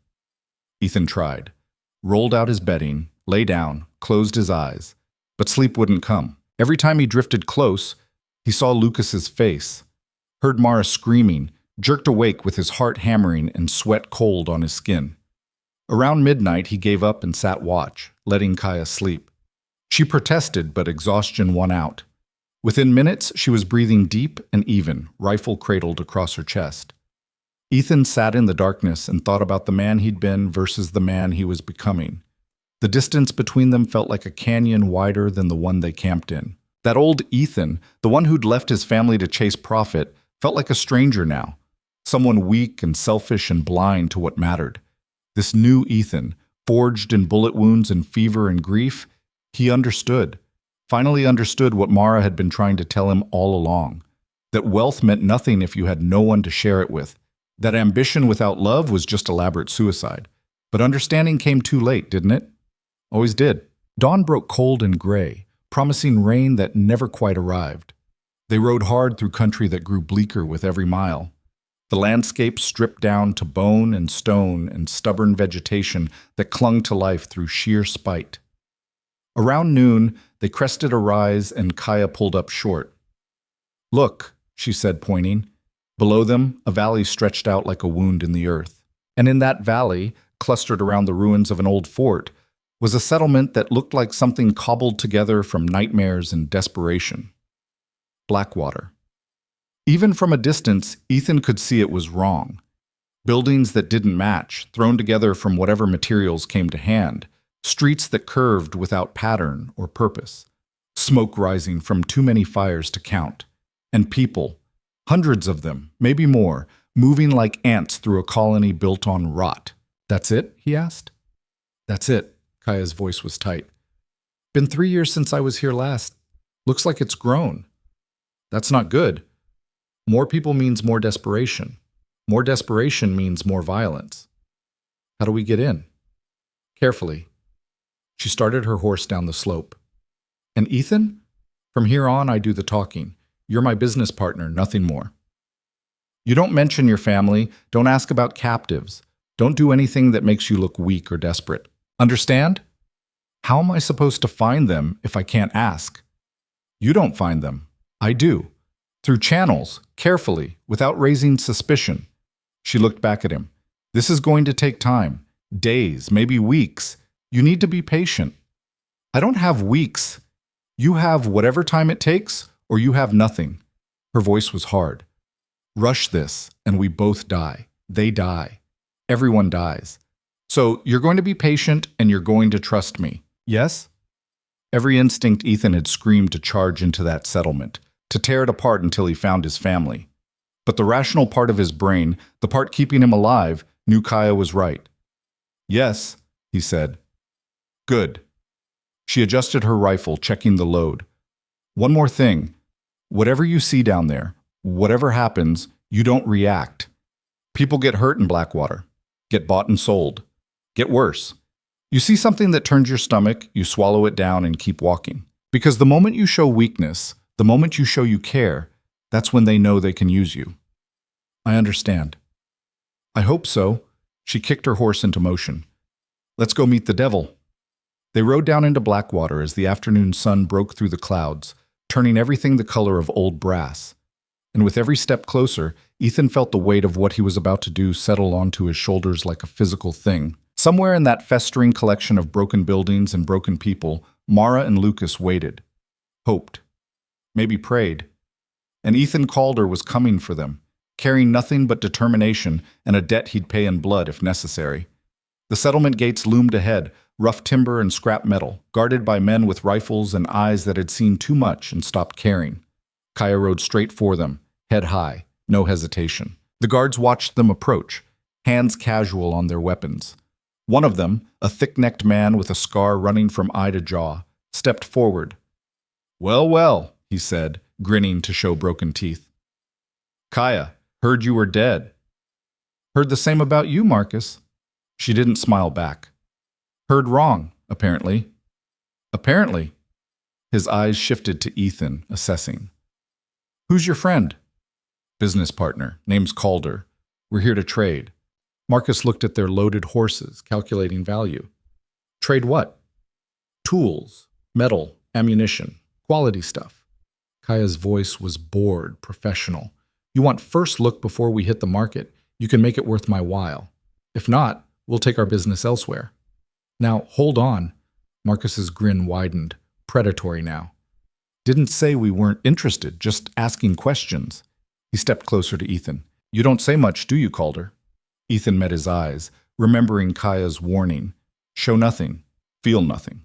Ethan tried. Rolled out his bedding, lay down, closed his eyes. But sleep wouldn't come. Every time he drifted close, he saw Lucas's face, heard Mara screaming, jerked awake with his heart hammering and sweat cold on his skin. Around midnight, he gave up and sat watch, letting Kaya sleep. She protested, but exhaustion won out. Within minutes, she was breathing deep and even, rifle cradled across her chest. Ethan sat in the darkness and thought about the man he'd been versus the man he was becoming. The distance between them felt like a canyon wider than the one they camped in. That old Ethan, the one who'd left his family to chase profit, felt like a stranger now. Someone weak and selfish and blind to what mattered. This new Ethan, forged in bullet wounds and fever and grief, he understood. Finally understood what Mara had been trying to tell him all along. That wealth meant nothing if you had no one to share it with. That ambition without love was just elaborate suicide. But understanding came too late, didn't it? Always did. Dawn broke cold and gray, promising rain that never quite arrived. They rode hard through country that grew bleaker with every mile. The landscape stripped down to bone and stone and stubborn vegetation that clung to life through sheer spite. Around noon, they crested a rise and Kaya pulled up short. Look, she said, pointing. Below them, a valley stretched out like a wound in the earth. And in that valley, clustered around the ruins of an old fort, was a settlement that looked like something cobbled together from nightmares and desperation. Blackwater. Even from a distance, Ethan could see it was wrong. Buildings that didn't match, thrown together from whatever materials came to hand, streets that curved without pattern or purpose, smoke rising from too many fires to count, and people, hundreds of them, maybe more, moving like ants through a colony built on rot. That's it? He asked. That's it. Kaya's voice was tight. Been 3 years since I was here last. Looks like it's grown. That's not good. More people means more desperation. More desperation means more violence. How do we get in? Carefully. She started her horse down the slope. And Ethan? From here on, I do the talking. You're my business partner, nothing more. You don't mention your family, don't ask about captives, don't do anything that makes you look weak or desperate. Understand? How am I supposed to find them if I can't ask? You don't find them. I do. Through channels, carefully, without raising suspicion. She looked back at him. This is going to take time. Days, maybe weeks. You need to be patient. I don't have weeks. You have whatever time it takes, or you have nothing. Her voice was hard. Rush this, and we both die. They die. Everyone dies. So you're going to be patient, and you're going to trust me. Yes? Every instinct Ethan had screamed to charge into that settlement, to tear it apart until he found his family. But the rational part of his brain, the part keeping him alive, knew Kaya was right. Yes, he said. Good. She adjusted her rifle, checking the load. One more thing. Whatever you see down there, whatever happens, you don't react. People get hurt in Blackwater, get bought and sold, get worse. You see something that turns your stomach, you swallow it down and keep walking. Because the moment you show weakness, the moment you show you care, that's when they know they can use you. I understand. I hope so. She kicked her horse into motion. Let's go meet the devil. They rode down into Blackwater as the afternoon sun broke through the clouds, turning everything the color of old brass. And with every step closer, Ethan felt the weight of what he was about to do settle onto his shoulders like a physical thing. Somewhere in that festering collection of broken buildings and broken people, Mara and Lucas waited, hoped, maybe prayed. And Ethan Calder was coming for them, carrying nothing but determination and a debt he'd pay in blood if necessary. The settlement gates loomed ahead, rough timber and scrap metal, guarded by men with rifles and eyes that had seen too much and stopped caring. Kaya rode straight for them, head high, no hesitation. The guards watched them approach, hands casual on their weapons. One of them, a thick-necked man with a scar running from eye to jaw, stepped forward. Well, well, he said, grinning to show broken teeth. Kaya, heard you were dead. Heard the same about you, Marcus. She didn't smile back. Heard wrong, apparently. Apparently. His eyes shifted to Ethan, assessing. Who's your friend? Business partner, name's Calder. We're here to trade. Marcus looked at their loaded horses, calculating value. Trade what? Tools, metal, ammunition, quality stuff. Kaya's voice was bored, professional. You want first look before we hit the market. You can make it worth my while. If not, we'll take our business elsewhere. Now, hold on. Marcus's grin widened, predatory now. Didn't say we weren't interested, just asking questions. He stepped closer to Ethan. You don't say much, do you, Calder? Ethan met his eyes, remembering Kaya's warning. Show nothing, feel nothing.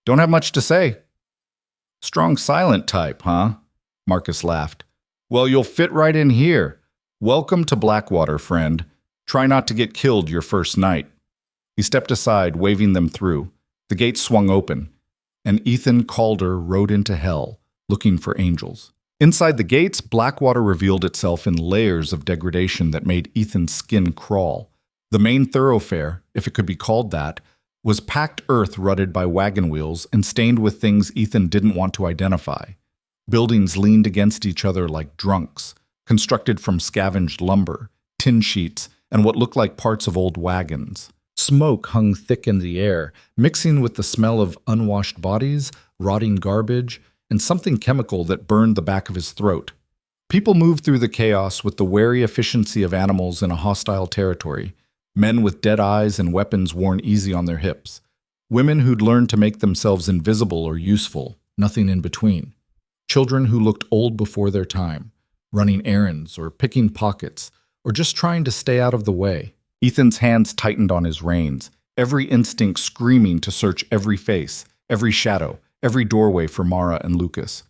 Don't have much to say. Strong silent type, huh? Marcus laughed. Well, you'll fit right in here. Welcome to Blackwater, friend. Try not to get killed your first night. He stepped aside, waving them through. The gates swung open, and Ethan Calder rode into hell, looking for angels. Inside the gates, Blackwater revealed itself in layers of degradation that made Ethan's skin crawl. The main thoroughfare, if it could be called that, was packed earth rutted by wagon wheels and stained with things Ethan didn't want to identify. Buildings leaned against each other like drunks, constructed from scavenged lumber, tin sheets, and what looked like parts of old wagons. Smoke hung thick in the air, mixing with the smell of unwashed bodies, rotting garbage, and something chemical that burned the back of his throat. People moved through the chaos with the wary efficiency of animals in a hostile territory, men with dead eyes and weapons worn easy on their hips, women who'd learned to make themselves invisible or useful, nothing in between, children who looked old before their time, running errands or picking pockets, or just trying to stay out of the way. Ethan's hands tightened on his reins, every instinct screaming to search every face, every shadow, every doorway for Mara and Lucas.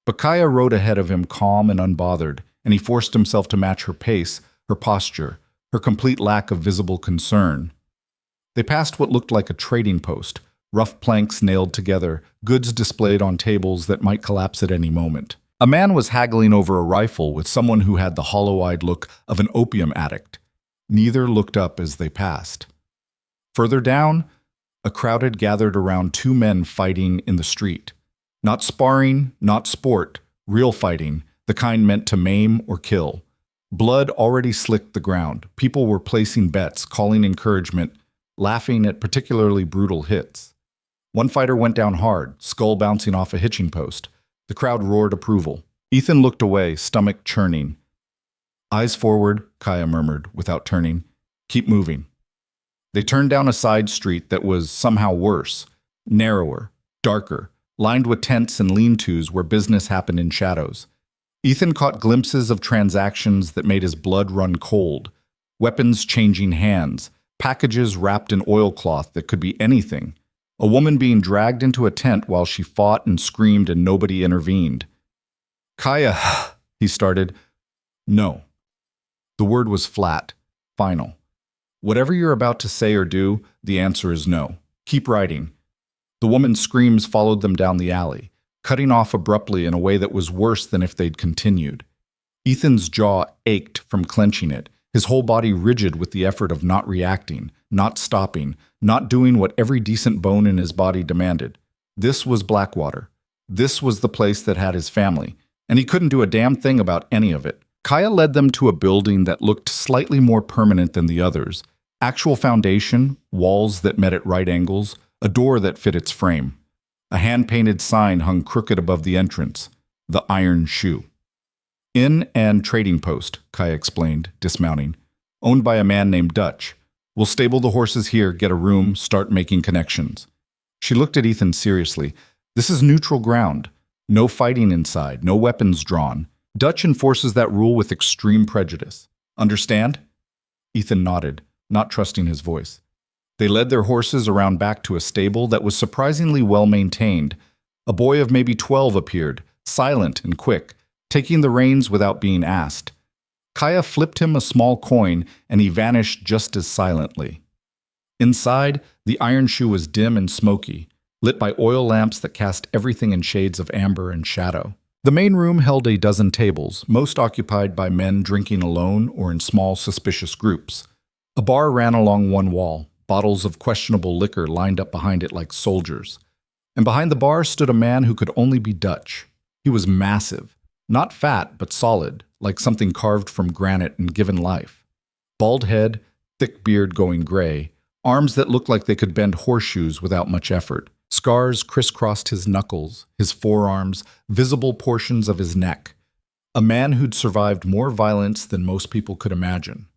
But Kaya rode ahead of him calm and unbothered, and he forced himself to match her pace, her posture, her complete lack of visible concern. They passed what looked like a trading post, rough planks nailed together, goods displayed on tables that might collapse at any moment. A man was haggling over a rifle with someone who had the hollow-eyed look of an opium addict. Neither looked up as they passed. Further down, a crowd had gathered around two men fighting in the street. Not sparring, not sport, real fighting, the kind meant to maim or kill. Blood already slicked the ground. People were placing bets, calling encouragement, laughing at particularly brutal hits. One fighter went down hard, skull bouncing off a hitching post. The crowd roared approval. Ethan looked away, stomach churning. Eyes forward, Kaya murmured, without turning. Keep moving. They turned down a side street that was somehow worse, narrower, darker, lined with tents and lean-tos where business happened in shadows. Ethan caught glimpses of transactions that made his blood run cold, weapons changing hands, packages wrapped in oilcloth that could be anything, a woman being dragged into a tent while she fought and screamed and nobody intervened. Kaya, he started. No. The word was flat, final. Whatever you're about to say or do, the answer is no. Keep riding. The woman's screams followed them down the alley, cutting off abruptly in a way that was worse than if they'd continued. Ethan's jaw ached from clenching it, his whole body rigid with the effort of not reacting, not stopping, not doing what every decent bone in his body demanded. This was Blackwater. This was the place that had his family, and he couldn't do a damn thing about any of it. Kaya led them to a building that looked slightly more permanent than the others. Actual foundation, walls that met at right angles, a door that fit its frame. A hand-painted sign hung crooked above the entrance, the Iron Shoe. Inn and trading post, Kaya explained, dismounting. Owned by a man named Dutch. We'll stable the horses here, get a room, start making connections. She looked at Ethan seriously. This is neutral ground. No fighting inside, no weapons drawn. Dutch enforces that rule with extreme prejudice. Understand? Ethan nodded, not trusting his voice. They led their horses around back to a stable that was surprisingly well maintained. A boy of maybe 12 appeared, silent and quick, taking the reins without being asked. Kaya flipped him a small coin, and he vanished just as silently. Inside, the Iron Shoe was dim and smoky, lit by oil lamps that cast everything in shades of amber and shadow. The main room held a dozen tables, most occupied by men drinking alone or in small, suspicious groups. A bar ran along one wall, bottles of questionable liquor lined up behind it like soldiers. And behind the bar stood a man who could only be Dutch. He was massive, not fat but solid, like something carved from granite and given life. Bald head, thick beard going gray, arms that looked like they could bend horseshoes without much effort. Scars crisscrossed his knuckles, his forearms, visible portions of his neck. A man who'd survived more violence than most people could imagine.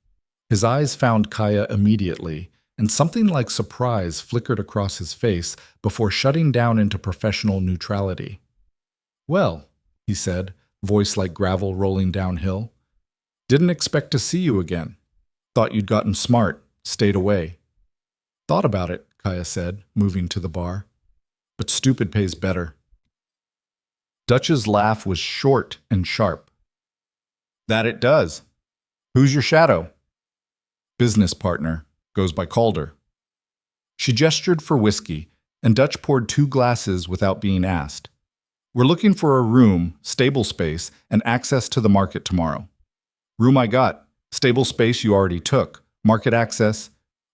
His eyes found Kaya immediately, and something like surprise flickered across his face before shutting down into professional neutrality. "Well," he said, voice like gravel rolling downhill. "Didn't expect to see you again. Thought you'd gotten smart, stayed away." "Thought about it," Kaya said, moving to the bar. "But stupid pays better." Dutch's laugh was short and sharp. "That it does. Who's your shadow?" "Business partner. Goes by Calder." She gestured for whiskey, and Dutch poured 2 glasses without being asked. "We're looking for a room, stable space, and access to the market tomorrow." "Room I got. Stable space you already took. Market access."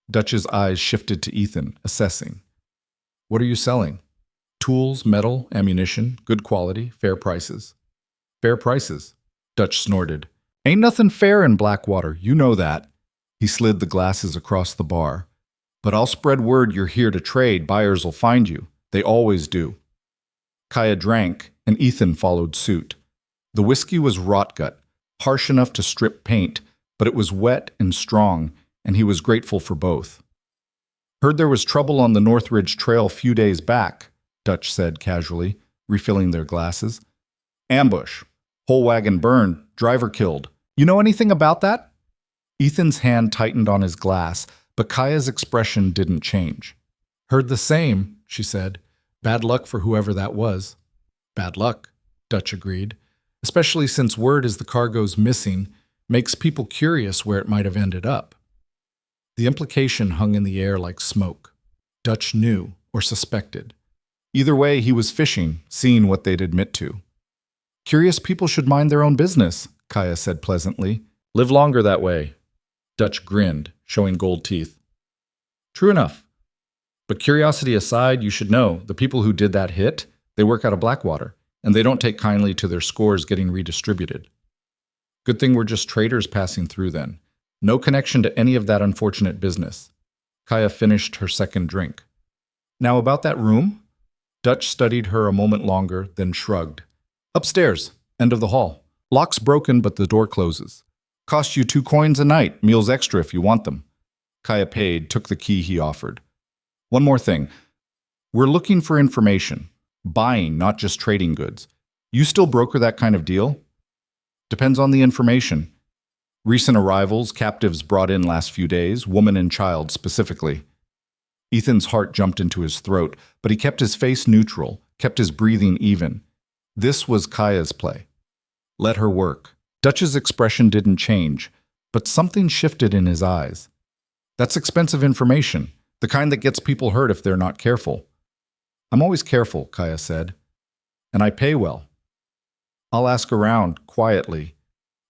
Dutch's eyes shifted to Ethan, assessing. "What are you selling?" "Tools, metal, ammunition, good quality, fair prices." "Fair prices," Dutch snorted. "Ain't nothing fair in Blackwater, you know that." He slid the glasses across the bar. "But I'll spread word you're here to trade, buyers'll find you. They always do." Kaya drank, and Ethan followed suit. The whiskey was rotgut, harsh enough to strip paint, but it was wet and strong, and he was grateful for both. Heard there was trouble on the Northridge Trail a few days back, Dutch said casually, refilling their glasses. Ambush. Whole wagon burned, driver killed. You know anything about that? Ethan's hand tightened on his glass, but Kaya's expression didn't change. Heard the same, she said. Bad luck for whoever that was. Bad luck, Dutch agreed, especially since word is the cargo's missing makes people curious where it might have ended up. The implication hung in the air like smoke. Dutch knew or suspected. Either way, he was fishing, seeing what they'd admit to. Curious people should mind their own business, Kaya said pleasantly. Live longer that way. Dutch grinned, showing gold teeth. True enough. But curiosity aside, you should know, the people who did that hit, they work out of Blackwater, and they don't take kindly to their scores getting redistributed. Good thing we're just traders passing through then. No connection to any of that unfortunate business. Kaya finished her second drink. Now about that room? Dutch studied her a moment longer, then shrugged. Upstairs, end of the hall. Lock's broken, but the door closes. Cost you 2 coins a night, meals extra if you want them. Kaya paid, took the key he offered. One more thing. We're looking for information. Buying, not just trading goods. You still broker that kind of deal? Depends on the information. Recent arrivals, captives brought in last few days, woman and child specifically. Ethan's heart jumped into his throat, but he kept his face neutral, kept his breathing even. This was Kaya's play. Let her work. Dutch's expression didn't change, but something shifted in his eyes. That's expensive information, the kind that gets people hurt if they're not careful. I'm always careful, Kaya said. And I pay well. I'll ask around, quietly.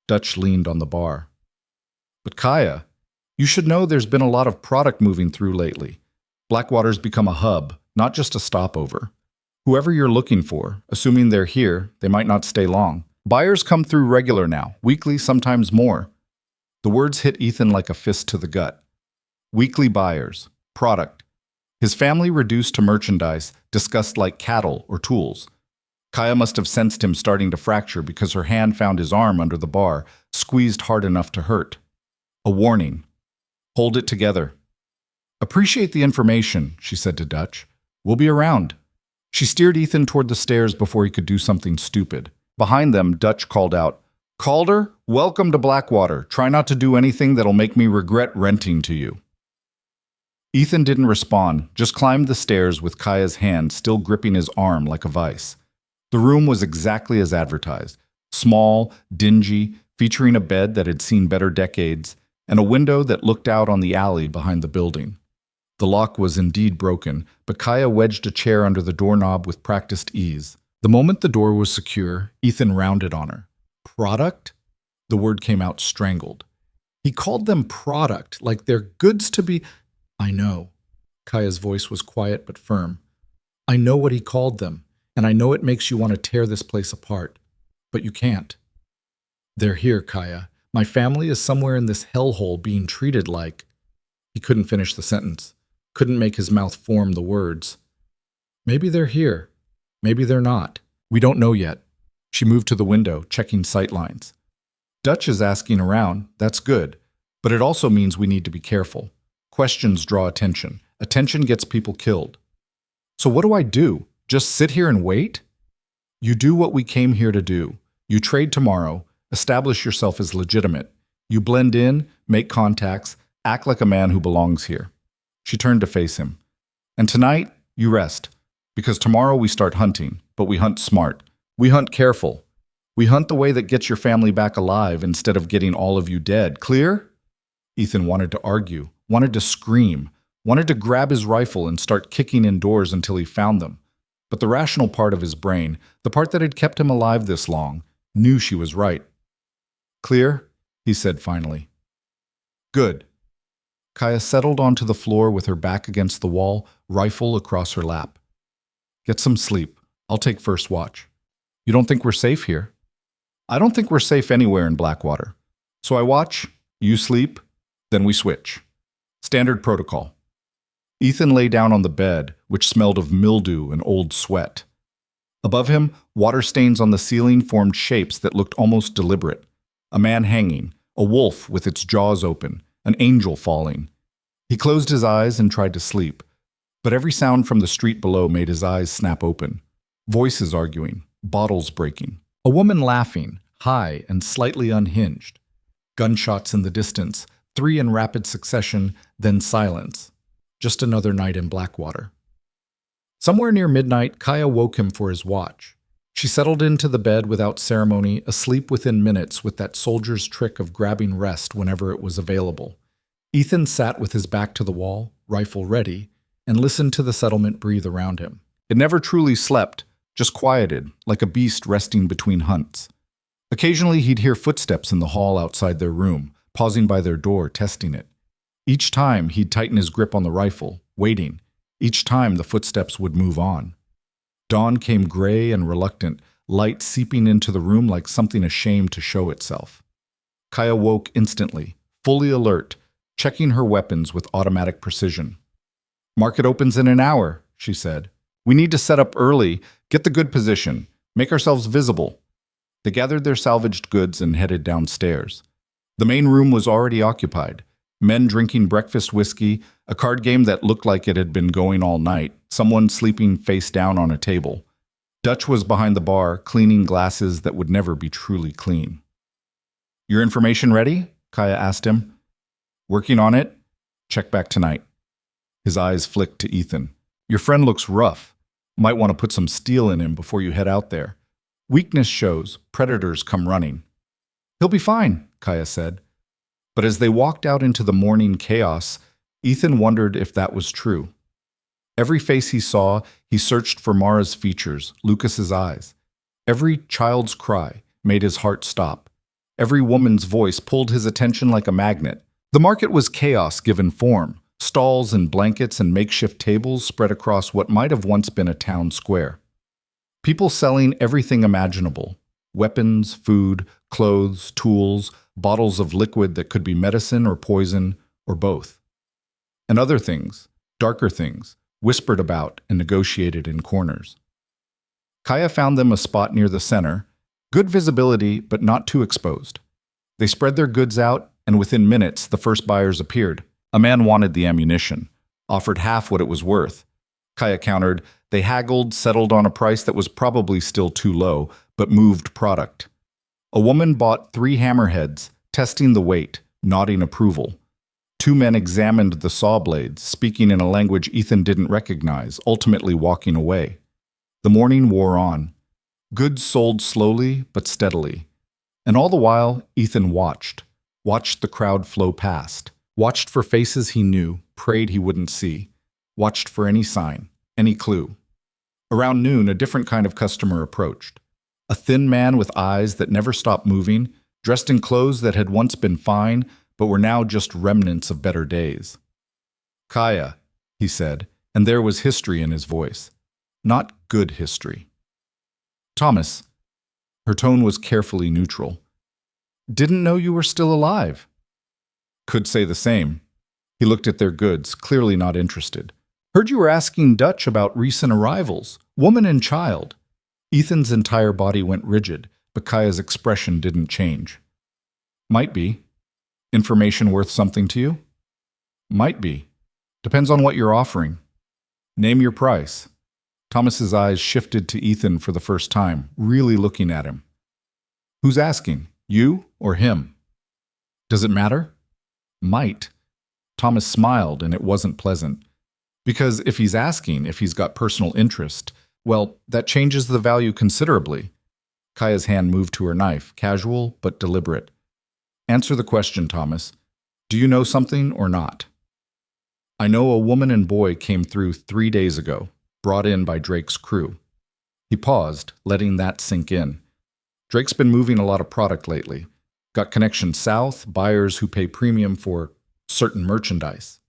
Dutch leaned on the bar. But Kaya, you should know there's been a lot of product moving through lately. Blackwater's become a hub, not just a stopover. Whoever you're looking for, assuming they're here, they might not stay long. Buyers come through regular now, weekly, sometimes more. The words hit Ethan like a fist to the gut. Weekly buyers, product. His family reduced to merchandise, discussed like cattle or tools. Kaya must have sensed him starting to fracture because her hand found his arm under the bar, squeezed hard enough to hurt. A warning. Hold it together. Appreciate the information, she said to Dutch. We'll be around. She steered Ethan toward the stairs before he could do something stupid. Behind them, Dutch called out, Calder, welcome to Blackwater. Try not to do anything that'll make me regret renting to you. Ethan didn't respond, just climbed the stairs with Kaya's hand still gripping his arm like a vice. The room was exactly as advertised. Small, dingy, featuring a bed that had seen better decades, and a window that looked out on the alley behind the building. The lock was indeed broken, but Kaya wedged a chair under the doorknob with practiced ease. The moment the door was secure, Ethan rounded on her. Product? The word came out strangled. He called them product, like they're goods to be... I know. Kaya's voice was quiet but firm. I know what he called them, and I know it makes you want to tear this place apart. But you can't. They're here, Kaya. My family is somewhere in this hellhole being treated like... He couldn't finish the sentence. Couldn't make his mouth form the words. Maybe they're here. Maybe they're not. We don't know yet. She moved to the window, checking sightlines. Dutch is asking around. That's good. But it also means we need to be careful. Questions draw attention. Attention gets people killed. So what do I do? Just sit here and wait? You do what we came here to do. You trade tomorrow, establish yourself as legitimate. You blend in, make contacts, act like a man who belongs here. She turned to face him. And tonight, you rest. Because tomorrow we start hunting, but we hunt smart. We hunt careful. We hunt the way that gets your family back alive instead of getting all of you dead. Clear? Ethan wanted to argue, wanted to scream, wanted to grab his rifle and start kicking in doors until he found them. But the rational part of his brain, the part that had kept him alive this long, knew she was right. Clear? He said finally. Good. Kaya settled onto the floor with her back against the wall, rifle across her lap. Get some sleep. I'll take first watch. You don't think we're safe here? I don't think we're safe anywhere in Blackwater. So I watch, you sleep, then we switch. Standard protocol. Ethan lay down on the bed, which smelled of mildew and old sweat. Above him, water stains on the ceiling formed shapes that looked almost deliberate. A man hanging, a wolf with its jaws open, an angel falling. He closed his eyes and tried to sleep, but every sound from the street below made his eyes snap open. Voices arguing, bottles breaking, a woman laughing, high and slightly unhinged. Gunshots in the distance, 3 in rapid succession, then silence. Just another night in Blackwater. Somewhere near midnight, Kaya woke him for his watch. She settled into the bed without ceremony, asleep within minutes with that soldier's trick of grabbing rest whenever it was available. Ethan sat with his back to the wall, rifle ready, and listened to the settlement breathe around him. It never truly slept, just quieted, like a beast resting between hunts. Occasionally he'd hear footsteps in the hall outside their room, pausing by their door, testing it. Each time he'd tighten his grip on the rifle, waiting. Each time the footsteps would move on. Dawn came gray and reluctant, light seeping into the room like something ashamed to show itself. Kaya woke instantly, fully alert, checking her weapons with automatic precision. "Market opens in an hour," she said. "We need to set up early, get the good position, make ourselves visible." They gathered their salvaged goods and headed downstairs. The main room was already occupied. Men drinking breakfast whiskey, a card game that looked like it had been going all night, someone sleeping face down on a table. Dutch was behind the bar, cleaning glasses that would never be truly clean. "Your information ready?" Kaya asked him. "Working on it. Check back tonight." His eyes flicked to Ethan. "Your friend looks rough. Might want to put some steel in him before you head out there. Weakness shows, predators come running." "He'll be fine," Kaya said. But as they walked out into the morning chaos, Ethan wondered if that was true. Every face he saw, he searched for Mara's features, Lucas's eyes. Every child's cry made his heart stop. Every woman's voice pulled his attention like a magnet. The market was chaos given form. Stalls and blankets and makeshift tables spread across what might have once been a town square. People selling everything imaginable. Weapons, food, clothes, tools, bottles of liquid that could be medicine or poison, or both. And other things, darker things, whispered about and negotiated in corners. Kaya found them a spot near the center, good visibility but not too exposed. They spread their goods out, and within minutes the first buyers appeared. A man wanted the ammunition, offered half what it was worth. Kaya countered. They haggled, settled on a price that was probably still too low, but moved product. A woman bought 3 hammerheads, testing the weight, nodding approval. 2 men examined the saw blades, speaking in a language Ethan didn't recognize, ultimately walking away. The morning wore on. Goods sold slowly but steadily. And all the while, Ethan watched the crowd flow past, watched for faces he knew, prayed he wouldn't see, watched for any sign, any clue. Around noon, a different kind of customer approached. A thin man with eyes that never stopped moving, dressed in clothes that had once been fine, but were now just remnants of better days. "Kaya," he said, and there was history in his voice. Not good history. "Thomas." Her tone was carefully neutral. "Didn't know you were still alive." "Could say the same." He looked at their goods, clearly not interested. "Heard you were asking Dutch about recent arrivals, woman and child." Ethan's entire body went rigid, but Kaya's expression didn't change. "Might be. Information worth something to you?" "Might be. Depends on what you're offering." "Name your price." Thomas's eyes shifted to Ethan for the first time, really looking at him. "Who's asking, you or him?" "Does it matter?" "Might." Thomas smiled, and it wasn't pleasant. Because if he's asking, if he's got personal interest, well, that changes the value considerably. Kaya's hand moved to her knife, casual but deliberate. "Answer the question, Thomas. Do you know something or not?" "I know a woman and boy came through 3 days ago, brought in by Drake's crew." He paused, letting that sink in. Drake's been moving a lot of product lately. Got connections south, buyers who pay premium for certain merchandise.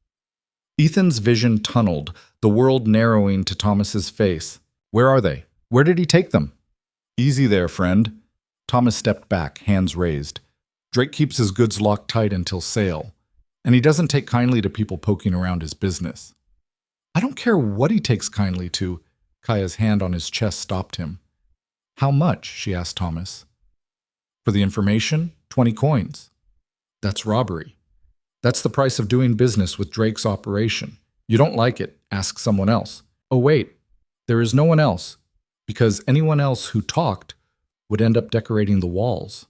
Ethan's vision tunneled, the world narrowing to Thomas's face. "Where are they? Where did he take them?" "Easy there, friend." Thomas stepped back, hands raised. "Drake keeps his goods locked tight until sale, and he doesn't take kindly to people poking around his business." "I don't care what he takes kindly to." Kaya's hand on his chest stopped him. How much? She asked Thomas. For the information, 20 coins. That's robbery. That's the price of doing business with Drake's operation. You don't like it, ask someone else. Oh wait, there is no one else, because anyone else who talked would end up decorating the walls.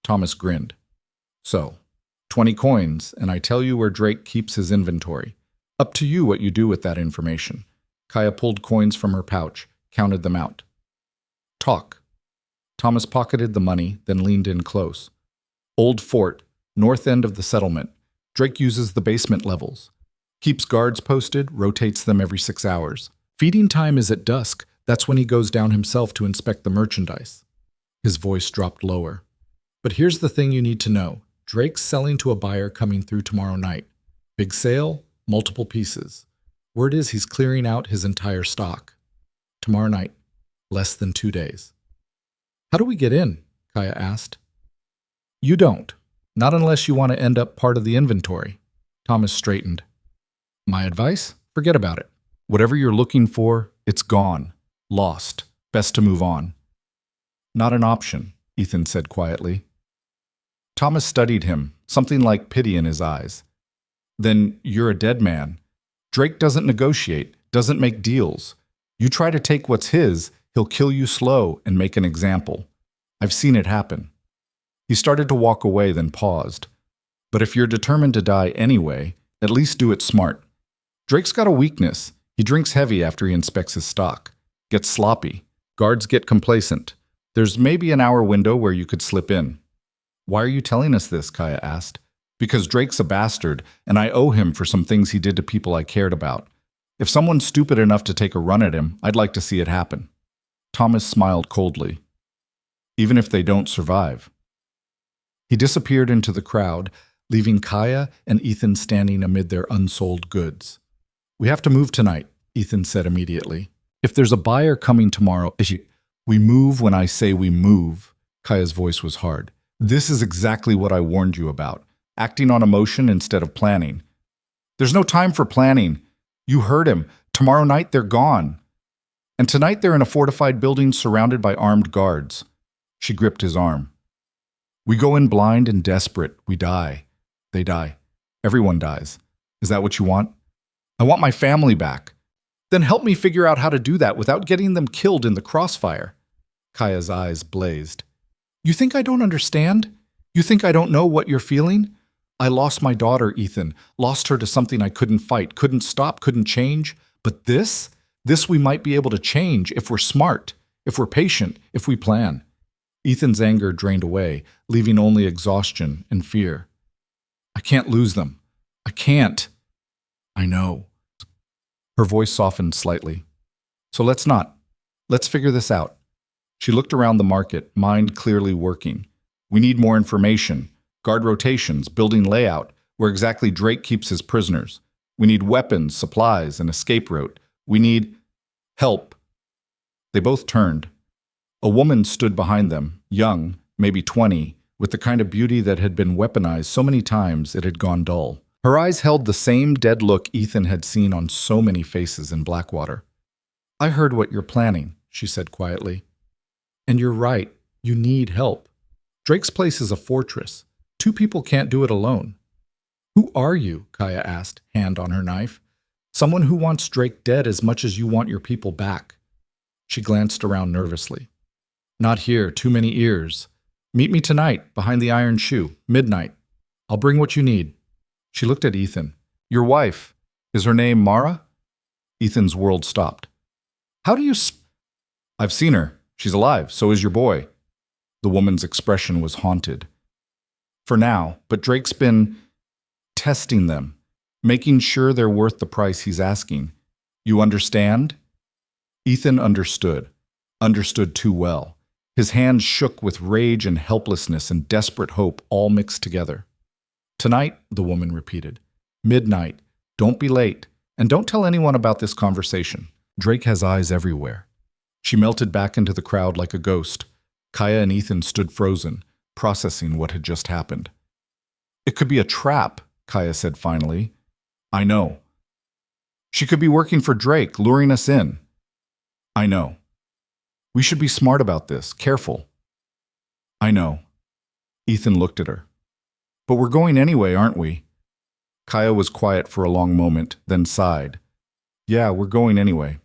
Thomas grinned. So, 20 coins, and I tell you where Drake keeps his inventory. Up to you what you do with that information. Kaya pulled coins from her pouch, counted them out. Talk. Thomas pocketed the money, then leaned in close. Old fort, north end of the settlement. Drake uses the basement levels. Keeps guards posted, rotates them every 6 hours. Feeding time is at dusk. That's when he goes down himself to inspect the merchandise. His voice dropped lower. But here's the thing you need to know. Drake's selling to a buyer coming through tomorrow night. Big sale, multiple pieces. Word is he's clearing out his entire stock. Tomorrow night, less than 2 days. How do we get in? Kaya asked. You don't. Not unless you want to end up part of the inventory. Thomas straightened. My advice? Forget about it. Whatever you're looking for, it's gone. Lost. Best to move on. Not an option, Ethan said quietly. Thomas studied him, something like pity in his eyes. Then you're a dead man. Drake doesn't negotiate, doesn't make deals. You try to take what's his, he'll kill you slow and make an example. I've seen it happen. He started to walk away, then paused. But if you're determined to die anyway, at least do it smart. Drake's got a weakness. He drinks heavy after he inspects his stock. Gets sloppy. Guards get complacent. There's maybe an hour window where you could slip in. Why are you telling us this? Kaya asked. Because Drake's a bastard, and I owe him for some things he did to people I cared about. If someone's stupid enough to take a run at him, I'd like to see it happen. Thomas smiled coldly. Even if they don't survive. He disappeared into the crowd, leaving Kaya and Ethan standing amid their unsold goods. We have to move tonight, Ethan said immediately. If there's a buyer coming tomorrow, we move when I say we move. Kaya's voice was hard. This is exactly what I warned you about. Acting on emotion instead of planning. There's no time for planning. You heard him. Tomorrow night they're gone. And tonight they're in a fortified building surrounded by armed guards. She gripped his arm. We go in blind and desperate. We die. They die. Everyone dies. Is that what you want? I want my family back. Then help me figure out how to do that without getting them killed in the crossfire. Kaya's eyes blazed. You think I don't understand? You think I don't know what you're feeling? I lost my daughter, Ethan. Lost her to something I couldn't fight, couldn't stop, couldn't change. But this we might be able to change if we're smart, if we're patient, if we plan. Ethan's anger drained away, leaving only exhaustion and fear. I can't lose them. I can't. I know. Her voice softened slightly. So let's not. Let's figure this out. She looked around the market, mind clearly working. We need more information. Guard rotations, building layout, where exactly Drake keeps his prisoners. We need weapons, supplies, an escape route. We need help. They both turned. A woman stood behind them, young, maybe 20, with the kind of beauty that had been weaponized so many times it had gone dull. Her eyes held the same dead look Ethan had seen on so many faces in Blackwater. I heard what you're planning, she said quietly. And you're right, you need help. Drake's place is a fortress. 2 people can't do it alone. Who are you? Kaya asked, hand on her knife. Someone who wants Drake dead as much as you want your people back. She glanced around nervously. Not here, too many ears. Meet me tonight, behind the Iron Shoe, midnight. I'll bring what you need. She looked at Ethan. Your wife. Is her name Mara? Ethan's world stopped. How do you I've seen her. She's alive. So is your boy. The woman's expression was haunted. For now, but Drake's been testing them, making sure they're worth the price he's asking. You understand? Ethan understood too well. His hands shook with rage and helplessness and desperate hope all mixed together. Tonight, the woman repeated. Midnight. Don't be late. And don't tell anyone about this conversation. Drake has eyes everywhere. She melted back into the crowd like a ghost. Kaya and Ethan stood frozen, processing what had just happened. It could be a trap, Kaya said finally. I know. She could be working for Drake, luring us in. I know. We should be smart about this, careful. I know. Ethan looked at her. But we're going anyway, aren't we? Kaya was quiet for a long moment, then sighed. Yeah, we're going anyway.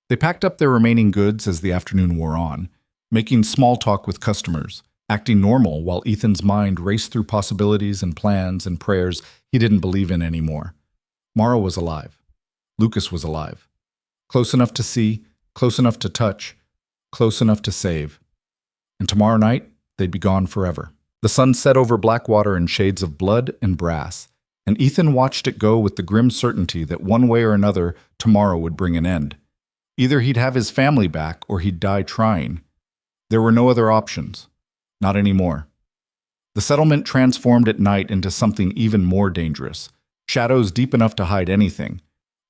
They packed up their remaining goods as the afternoon wore on, making small talk with customers, acting normal while Ethan's mind raced through possibilities and plans and prayers he didn't believe in anymore. Mara was alive. Lucas was alive. Close enough to see, close enough to touch, close enough to save. And tomorrow night, they'd be gone forever. The sun set over Blackwater in shades of blood and brass, and Ethan watched it go with the grim certainty that one way or another, tomorrow would bring an end. Either he'd have his family back or he'd die trying. There were no other options. Not anymore. The settlement transformed at night into something even more dangerous. Shadows deep enough to hide anything.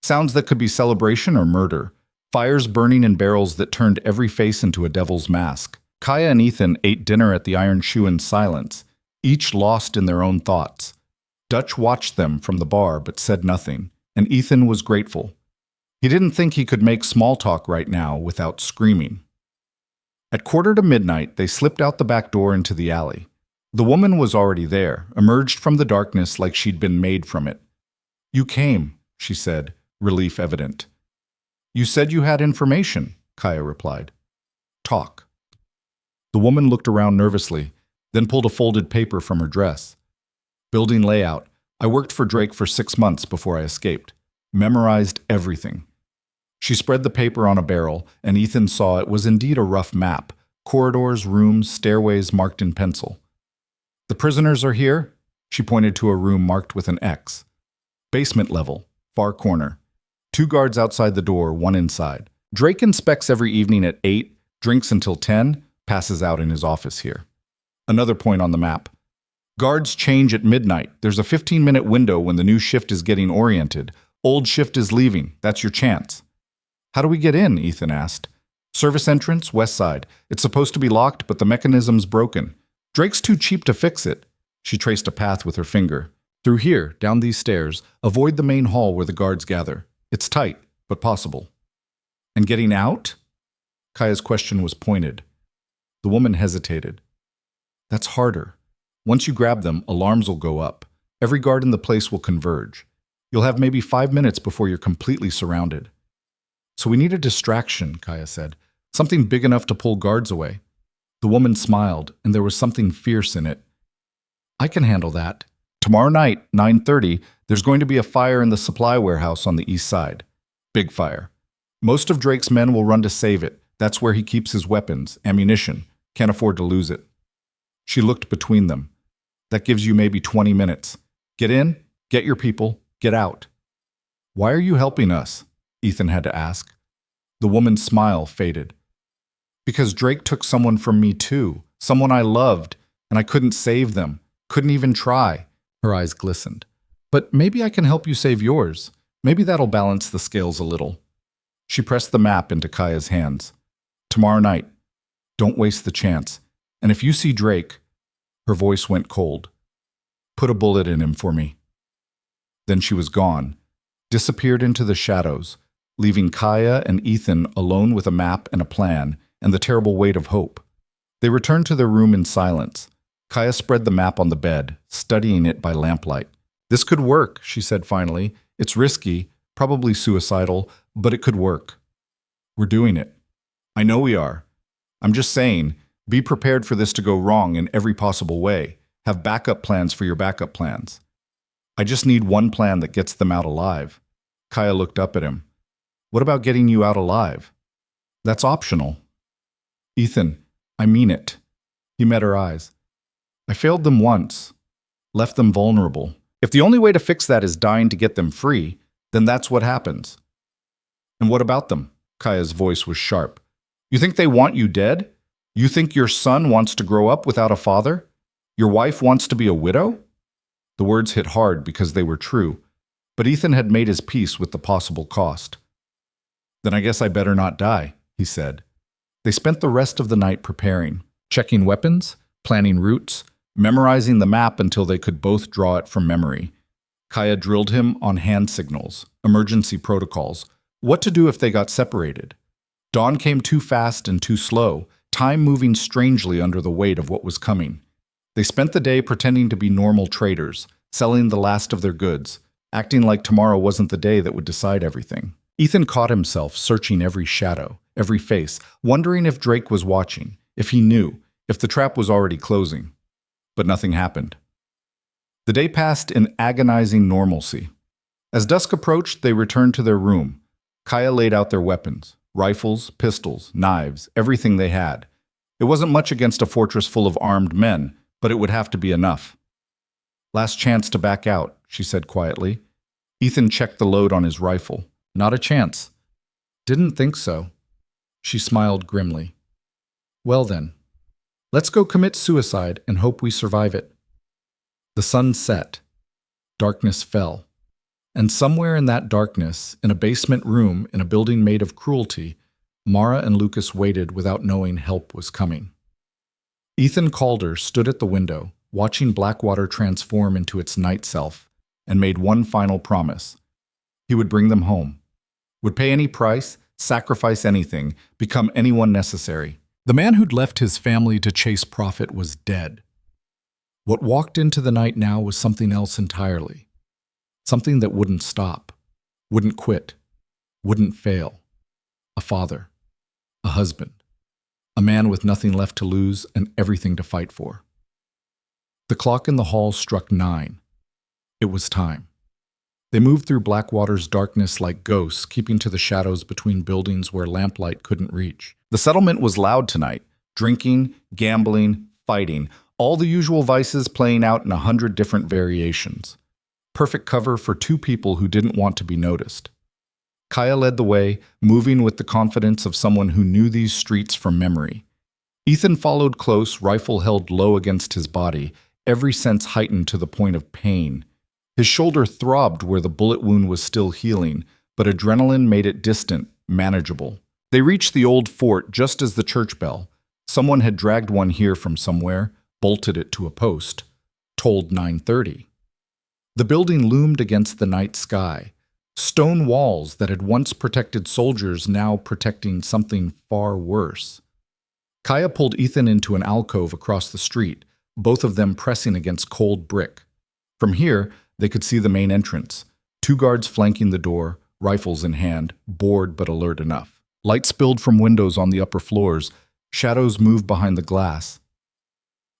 Sounds that could be celebration or murder. Fires burning in barrels that turned every face into a devil's mask. Kaya and Ethan ate dinner at the Iron Shoe in silence, each lost in their own thoughts. Dutch watched them from the bar but said nothing, and Ethan was grateful. He didn't think he could make small talk right now without screaming. At midnight, they slipped out the back door into the alley. The woman was already there, emerged from the darkness like she'd been made from it. You came, she said, relief evident. You said you had information, Kaya replied. Talk. The woman looked around nervously, then pulled a folded paper from her dress. Building layout. I worked for Drake for 6 months before I escaped. Memorized everything. She spread the paper on a barrel, and Ethan saw it was indeed a rough map. Corridors, rooms, stairways marked in pencil. The prisoners are here? She pointed to a room marked with an X. Basement level, far corner. 2 guards outside the door, 1 inside. Drake inspects every evening at 8, drinks until 10, passes out in his office here. Another point on the map. Guards change at midnight. There's a 15-minute window when the new shift is getting oriented. Old shift is leaving. That's your chance. How do we get in? Ethan asked. Service entrance, west side. It's supposed to be locked, but the mechanism's broken. Drake's too cheap to fix it. She traced a path with her finger. Through here, down these stairs, avoid the main hall where the guards gather. It's tight, but possible. And getting out? Kaya's question was pointed. The woman hesitated. That's harder. Once you grab them, alarms will go up. Every guard in the place will converge. You'll have maybe 5 minutes before you're completely surrounded. So we need a distraction, Kaya said. Something big enough to pull guards away. The woman smiled, and there was something fierce in it. I can handle that. Tomorrow night, 9:30, there's going to be a fire in the supply warehouse on the east side. Big fire. Most of Drake's men will run to save it. That's where he keeps his weapons, ammunition. Can't afford to lose it. She looked between them. That gives you maybe 20 minutes. Get in, get your people, get out. Why are you helping us? Ethan had to ask. The woman's smile faded. Because Drake took someone from me too, someone I loved, and I couldn't save them, couldn't even try. Her eyes glistened. But maybe I can help you save yours. Maybe that'll balance the scales a little. She pressed the map into Kaya's hands. Tomorrow night. Don't waste the chance. And if you see Drake, her voice went cold. Put a bullet in him for me. Then she was gone, disappeared into the shadows, leaving Kaya and Ethan alone with a map and a plan and the terrible weight of hope. They returned to their room in silence. Kaya spread the map on the bed, studying it by lamplight. This could work, she said finally. It's risky, probably suicidal, but it could work. We're doing it. I know we are. I'm just saying, be prepared for this to go wrong in every possible way. Have backup plans for your backup plans. I just need one plan that gets them out alive. Kaya looked up at him. What about getting you out alive? That's optional. Ethan, I mean it. He met her eyes. I failed them once. Left them vulnerable. If the only way to fix that is dying to get them free, then that's what happens. And what about them? Kaya's voice was sharp. You think they want you dead? You think your son wants to grow up without a father? Your wife wants to be a widow? The words hit hard because they were true, but Ethan had made his peace with the possible cost. Then I guess I better not die, he said. They spent the rest of the night preparing, checking weapons, planning routes, memorizing the map until they could both draw it from memory. Kaya drilled him on hand signals, emergency protocols, what to do if they got separated. Dawn came too fast and too slow, time moving strangely under the weight of what was coming. They spent the day pretending to be normal traders, selling the last of their goods, acting like tomorrow wasn't the day that would decide everything. Ethan caught himself searching every shadow, every face, wondering if Drake was watching, if he knew, if the trap was already closing. But nothing happened. The day passed in agonizing normalcy. As dusk approached, they returned to their room. Kaya laid out their weapons, rifles, pistols, knives, everything they had. It wasn't much against a fortress full of armed men, but it would have to be enough. "Last chance to back out," she said quietly. Ethan checked the load on his rifle. "Not a chance." "Didn't think so." She smiled grimly. "Well then, let's go commit suicide and hope we survive it." The sun set. Darkness fell. And somewhere in that darkness, in a basement room in a building made of cruelty, Mara and Lucas waited without knowing help was coming. Ethan Calder stood at the window, watching Blackwater transform into its night self, and made one final promise. He would bring them home. Would pay any price, sacrifice anything, become anyone necessary. The man who'd left his family to chase profit was dead. What walked into the night now was something else entirely. Something that wouldn't stop, wouldn't quit, wouldn't fail. A father, a husband, a man with nothing left to lose and everything to fight for. The clock in the hall struck 9. It was time. They moved through Blackwater's darkness like ghosts, keeping to the shadows between buildings where lamplight couldn't reach. The settlement was loud tonight. Drinking, gambling, fighting, all the usual vices playing out in 100 different variations. Perfect cover for two people who didn't want to be noticed. Kaya led the way, moving with the confidence of someone who knew these streets from memory. Ethan followed close, rifle held low against his body, every sense heightened to the point of pain. His shoulder throbbed where the bullet wound was still healing, but adrenaline made it distant, manageable. They reached the old fort just as the church bell. Someone had dragged one here from somewhere, bolted it to a post. Tolled 9:30. The building loomed against the night sky. Stone walls that had once protected soldiers now protecting something far worse. Kaya pulled Ethan into an alcove across the street, both of them pressing against cold brick. From here, they could see the main entrance. 2 guards flanking the door, rifles in hand, bored but alert enough. Light spilled from windows on the upper floors. Shadows moved behind the glass.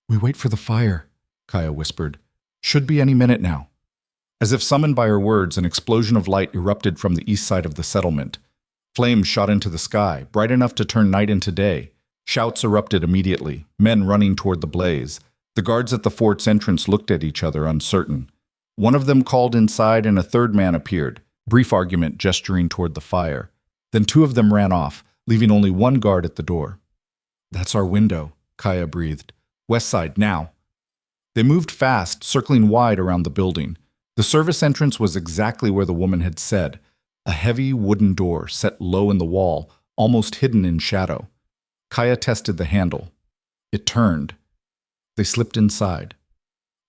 "We wait for the fire," Kaya whispered. "Should be any minute now." As if summoned by her words, an explosion of light erupted from the east side of the settlement. Flames shot into the sky, bright enough to turn night into day. Shouts erupted immediately, men running toward the blaze. The guards at the fort's entrance looked at each other, uncertain. One of them called inside and a third man appeared, brief argument gesturing toward the fire. Then 2 of them ran off, leaving only 1 guard at the door. "That's our window," Kaya breathed. "West side, now." They moved fast, circling wide around the building. The service entrance was exactly where the woman had said, a heavy wooden door set low in the wall, almost hidden in shadow. Kaya tested the handle. It turned. They slipped inside.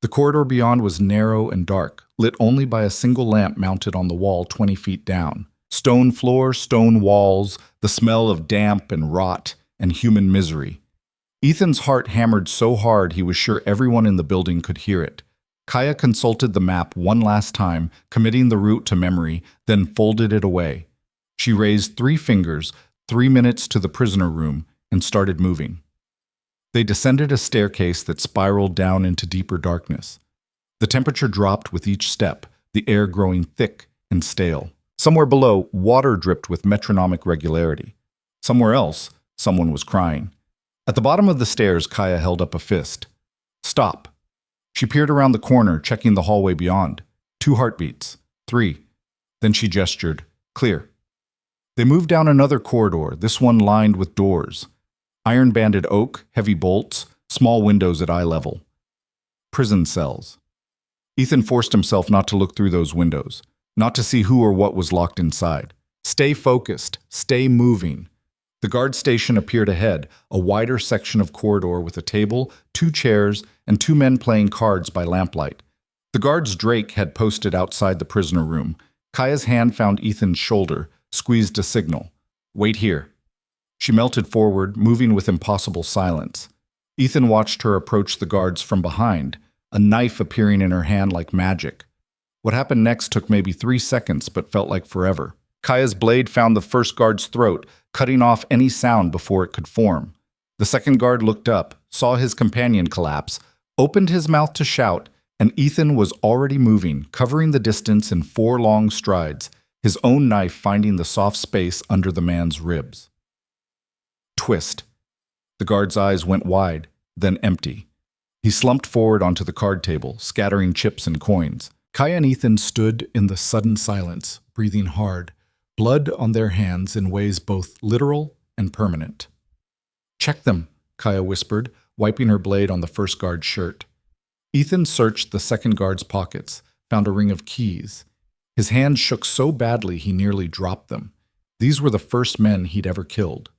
The corridor beyond was narrow and dark, lit only by a single lamp mounted on the wall 20 feet down. Stone floor, stone walls, the smell of damp and rot and human misery. Ethan's heart hammered so hard he was sure everyone in the building could hear it. Kaya consulted the map one last time, committing the route to memory, then folded it away. She raised 3 fingers, 3 minutes to the prisoner room, and started moving. They descended a staircase that spiraled down into deeper darkness. The temperature dropped with each step, the air growing thick and stale. Somewhere below, water dripped with metronomic regularity. Somewhere else, someone was crying. At the bottom of the stairs, Kaya held up a fist. "Stop." She peered around the corner, checking the hallway beyond. 2 heartbeats. 3. Then she gestured. "Clear." They moved down another corridor, this one lined with doors. Iron-banded oak, heavy bolts, small windows at eye level. Prison cells. Ethan forced himself not to look through those windows, not to see who or what was locked inside. Stay focused, stay moving. The guard station appeared ahead, a wider section of corridor with a table, 2 chairs, and 2 men playing cards by lamplight. The guard's Drake had posted outside the prisoner room. Kaya's hand found Ethan's shoulder, squeezed a signal. "Wait here." She melted forward, moving with impossible silence. Ethan watched her approach the guards from behind, a knife appearing in her hand like magic. What happened next took maybe 3 seconds, but felt like forever. Kaya's blade found the first guard's throat, cutting off any sound before it could form. The second guard looked up, saw his companion collapse, opened his mouth to shout, and Ethan was already moving, covering the distance in 4 long strides, his own knife finding the soft space under the man's ribs. Twist. The guard's eyes went wide, then empty. He slumped forward onto the card table, scattering chips and coins. Kaya and Ethan stood in the sudden silence, breathing hard, blood on their hands in ways both literal and permanent. "Check them," Kaya whispered, wiping her blade on the first guard's shirt. Ethan searched the second guard's pockets, found a ring of keys. His hands shook so badly he nearly dropped them. These were the first men he'd ever killed.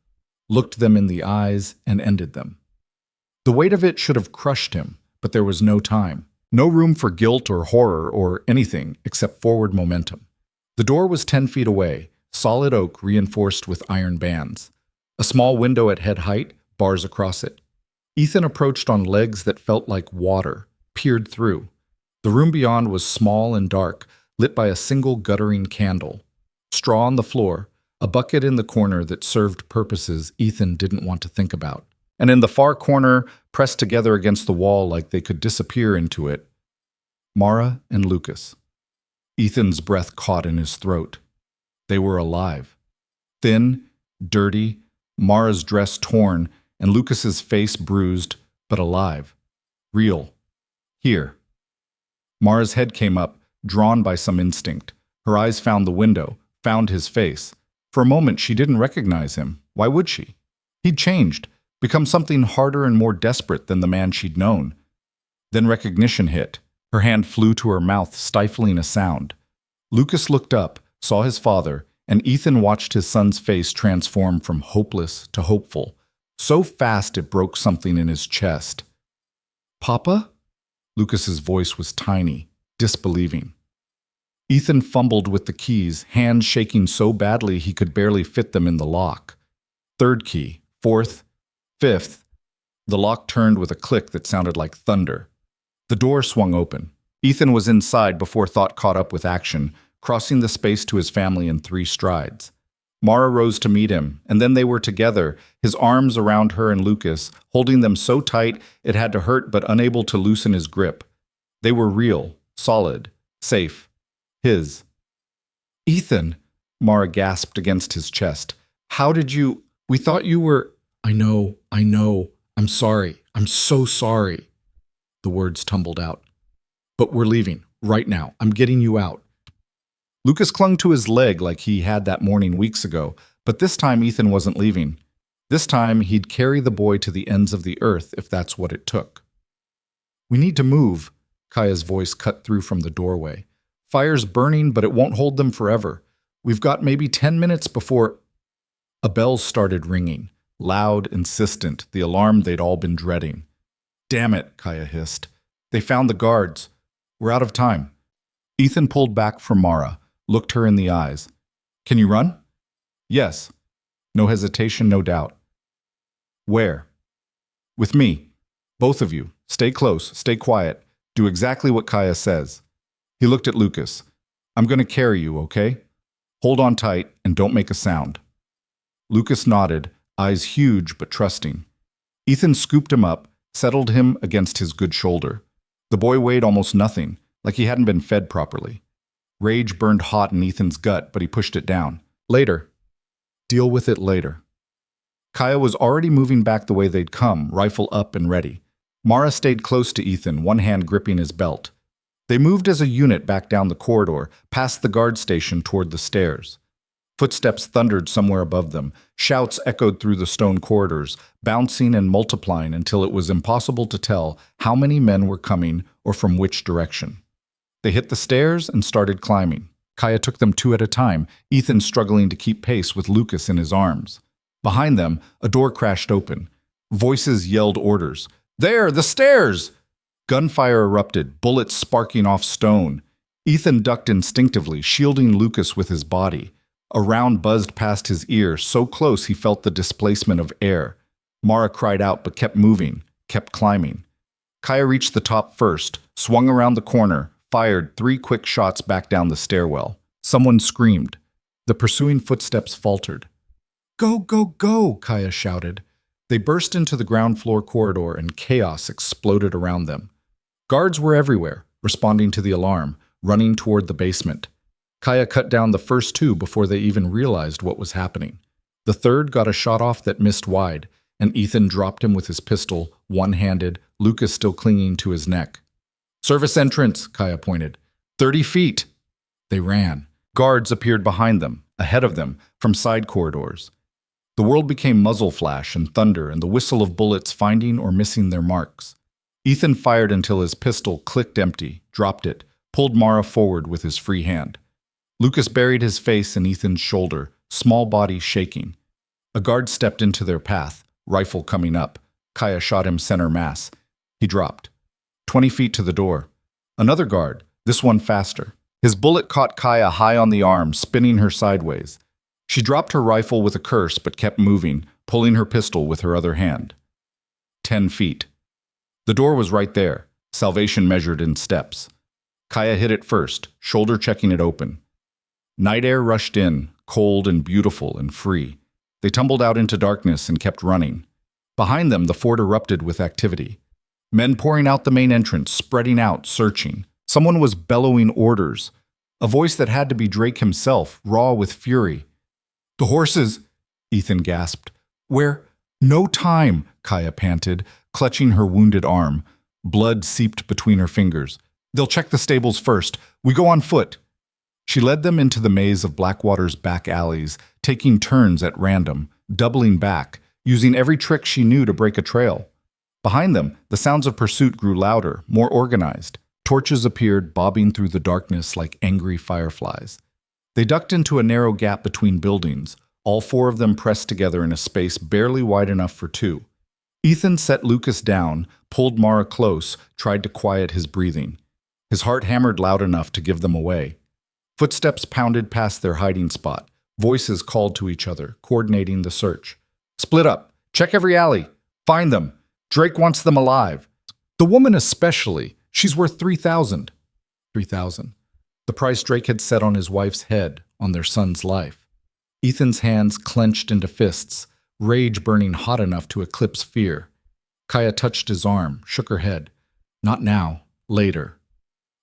Looked them in the eyes and ended them. The weight of it should have crushed him, but there was no time. No room for guilt or horror or anything except forward momentum. The door was 10 feet away, solid oak reinforced with iron bands. A small window at head height, bars across it. Ethan approached on legs that felt like water, peered through. The room beyond was small and dark, lit by a single guttering candle. Straw on the floor, a bucket in the corner that served purposes Ethan didn't want to think about. And in the far corner, pressed together against the wall like they could disappear into it, Mara and Lucas. Ethan's breath caught in his throat. They were alive. Thin, dirty, Mara's dress torn, and Lucas's face bruised, but alive. Real. Here. Mara's head came up, drawn by some instinct. Her eyes found the window, found his face. For a moment, she didn't recognize him. Why would she? He'd changed, become something harder and more desperate than the man she'd known. Then recognition hit. Her hand flew to her mouth, stifling a sound. Lucas looked up, saw his father, and Ethan watched his son's face transform from hopeless to hopeful, so fast it broke something in his chest. "Papa?" Lucas's voice was tiny, disbelieving. Ethan fumbled with the keys, hands shaking so badly he could barely fit them in the lock. Third key, fourth, fifth. The lock turned with a click that sounded like thunder. The door swung open. Ethan was inside before thought caught up with action, crossing the space to his family in 3 strides. Mara rose to meet him, and then they were together, his arms around her and Lucas, holding them so tight it had to hurt but unable to loosen his grip. They were real, solid, safe. His. "Ethan," Mara gasped against his chest. "How did you... We thought you were..." I know. I'm sorry. I'm so sorry." The words tumbled out. "But we're leaving, right now. I'm getting you out." Lucas clung to his leg like he had that morning weeks ago, but this time Ethan wasn't leaving. This time he'd carry the boy to the ends of the earth if that's what it took. "We need to move," Kaya's voice cut through from the doorway. "Fire's burning, but it won't hold them forever. We've got maybe 10 minutes before..." A bell started ringing, loud, insistent, the alarm they'd all been dreading. "Damn it," Kaya hissed. "They found the guards. We're out of time." Ethan pulled back from Mara, looked her in the eyes. "Can you run?" "Yes." No hesitation, no doubt. "Where?" "With me. Both of you. Stay close, stay quiet. Do exactly what Kaya says." He looked at Lucas. "I'm going to carry you, okay? Hold on tight and don't make a sound." Lucas nodded, eyes huge but trusting. Ethan scooped him up, settled him against his good shoulder. The boy weighed almost nothing, like he hadn't been fed properly. Rage burned hot in Ethan's gut, but he pushed it down. "Later. Deal with it later." Kaya was already moving back the way they'd come, rifle up and ready. Mara stayed close to Ethan, one hand gripping his belt. They moved as a unit back down the corridor, past the guard station toward the stairs. Footsteps thundered somewhere above them. Shouts echoed through the stone corridors, bouncing and multiplying until it was impossible to tell how many men were coming or from which direction. They hit the stairs and started climbing. Kaya took them 2 at a time, Ethan struggling to keep pace with Lucas in his arms. Behind them, a door crashed open. Voices yelled orders. "There, the stairs!" Gunfire erupted, bullets sparking off stone. Ethan ducked instinctively, shielding Lucas with his body. A round buzzed past his ear, so close he felt the displacement of air. Mara cried out but kept moving, kept climbing. Kaya reached the top first, swung around the corner, fired 3 quick shots back down the stairwell. Someone screamed. The pursuing footsteps faltered. "Go, go, go!" Kaya shouted. They burst into the ground floor corridor and chaos exploded around them. Guards were everywhere, responding to the alarm, running toward the basement. Kaya cut down the first 2 before they even realized what was happening. The third got a shot off that missed wide, and Ethan dropped him with his pistol, one-handed, Lucas still clinging to his neck. "Service entrance," Kaya pointed. 30 feet. They ran. Guards appeared behind them, ahead of them, from side corridors. The world became muzzle flash and thunder and the whistle of bullets finding or missing their marks. Ethan fired until his pistol clicked empty, dropped it, pulled Mara forward with his free hand. Lucas buried his face in Ethan's shoulder, small body shaking. A guard stepped into their path, rifle coming up. Kaya shot him center mass. He dropped. 20 feet to the door. Another guard, this one faster. His bullet caught Kaya high on the arm, spinning her sideways. She dropped her rifle with a curse but kept moving, pulling her pistol with her other hand. 10 feet. The door was right there, salvation measured in steps. Kaya hit it first, shoulder checking it open. Night air rushed in, cold and beautiful and free. They tumbled out into darkness and kept running. Behind them, the fort erupted with activity. Men pouring out the main entrance, spreading out, searching. Someone was bellowing orders. A voice that had to be Drake himself, raw with fury. "The horses!" Ethan gasped. "Where?" "No time," Kaya panted, clutching her wounded arm. Blood seeped between her fingers. "They'll check the stables first. We go on foot." She led them into the maze of Blackwater's back alleys, taking turns at random, doubling back, using every trick she knew to break a trail. Behind them, the sounds of pursuit grew louder, more organized. Torches appeared, bobbing through the darkness like angry fireflies. They ducked into a narrow gap between buildings, all 4 of them pressed together in a space barely wide enough for 2. Ethan set Lucas down, pulled Mara close, tried to quiet his breathing. His heart hammered loud enough to give them away. Footsteps pounded past their hiding spot. Voices called to each other, coordinating the search. "Split up. Check every alley. Find them. Drake wants them alive. The woman especially. She's worth 3,000. 3,000. The price Drake had set on his wife's head, on their son's life. Ethan's hands clenched into fists, rage burning hot enough to eclipse fear. Kaya touched his arm, shook her head. "Not now. Later."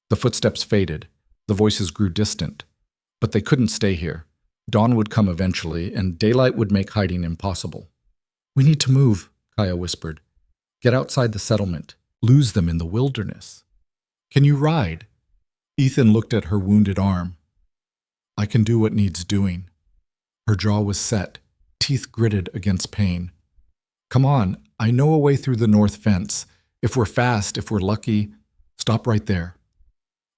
The footsteps faded. The voices grew distant. But they couldn't stay here. Dawn would come eventually, and daylight would make hiding impossible. "We need to move," Kaya whispered. "Get outside the settlement. Lose them in the wilderness." "Can you ride?" Ethan looked at her wounded arm. "I can do what needs doing." Her jaw was set, teeth gritted against pain. "Come on, I know a way through the north fence. If we're fast, if we're lucky, stop right there."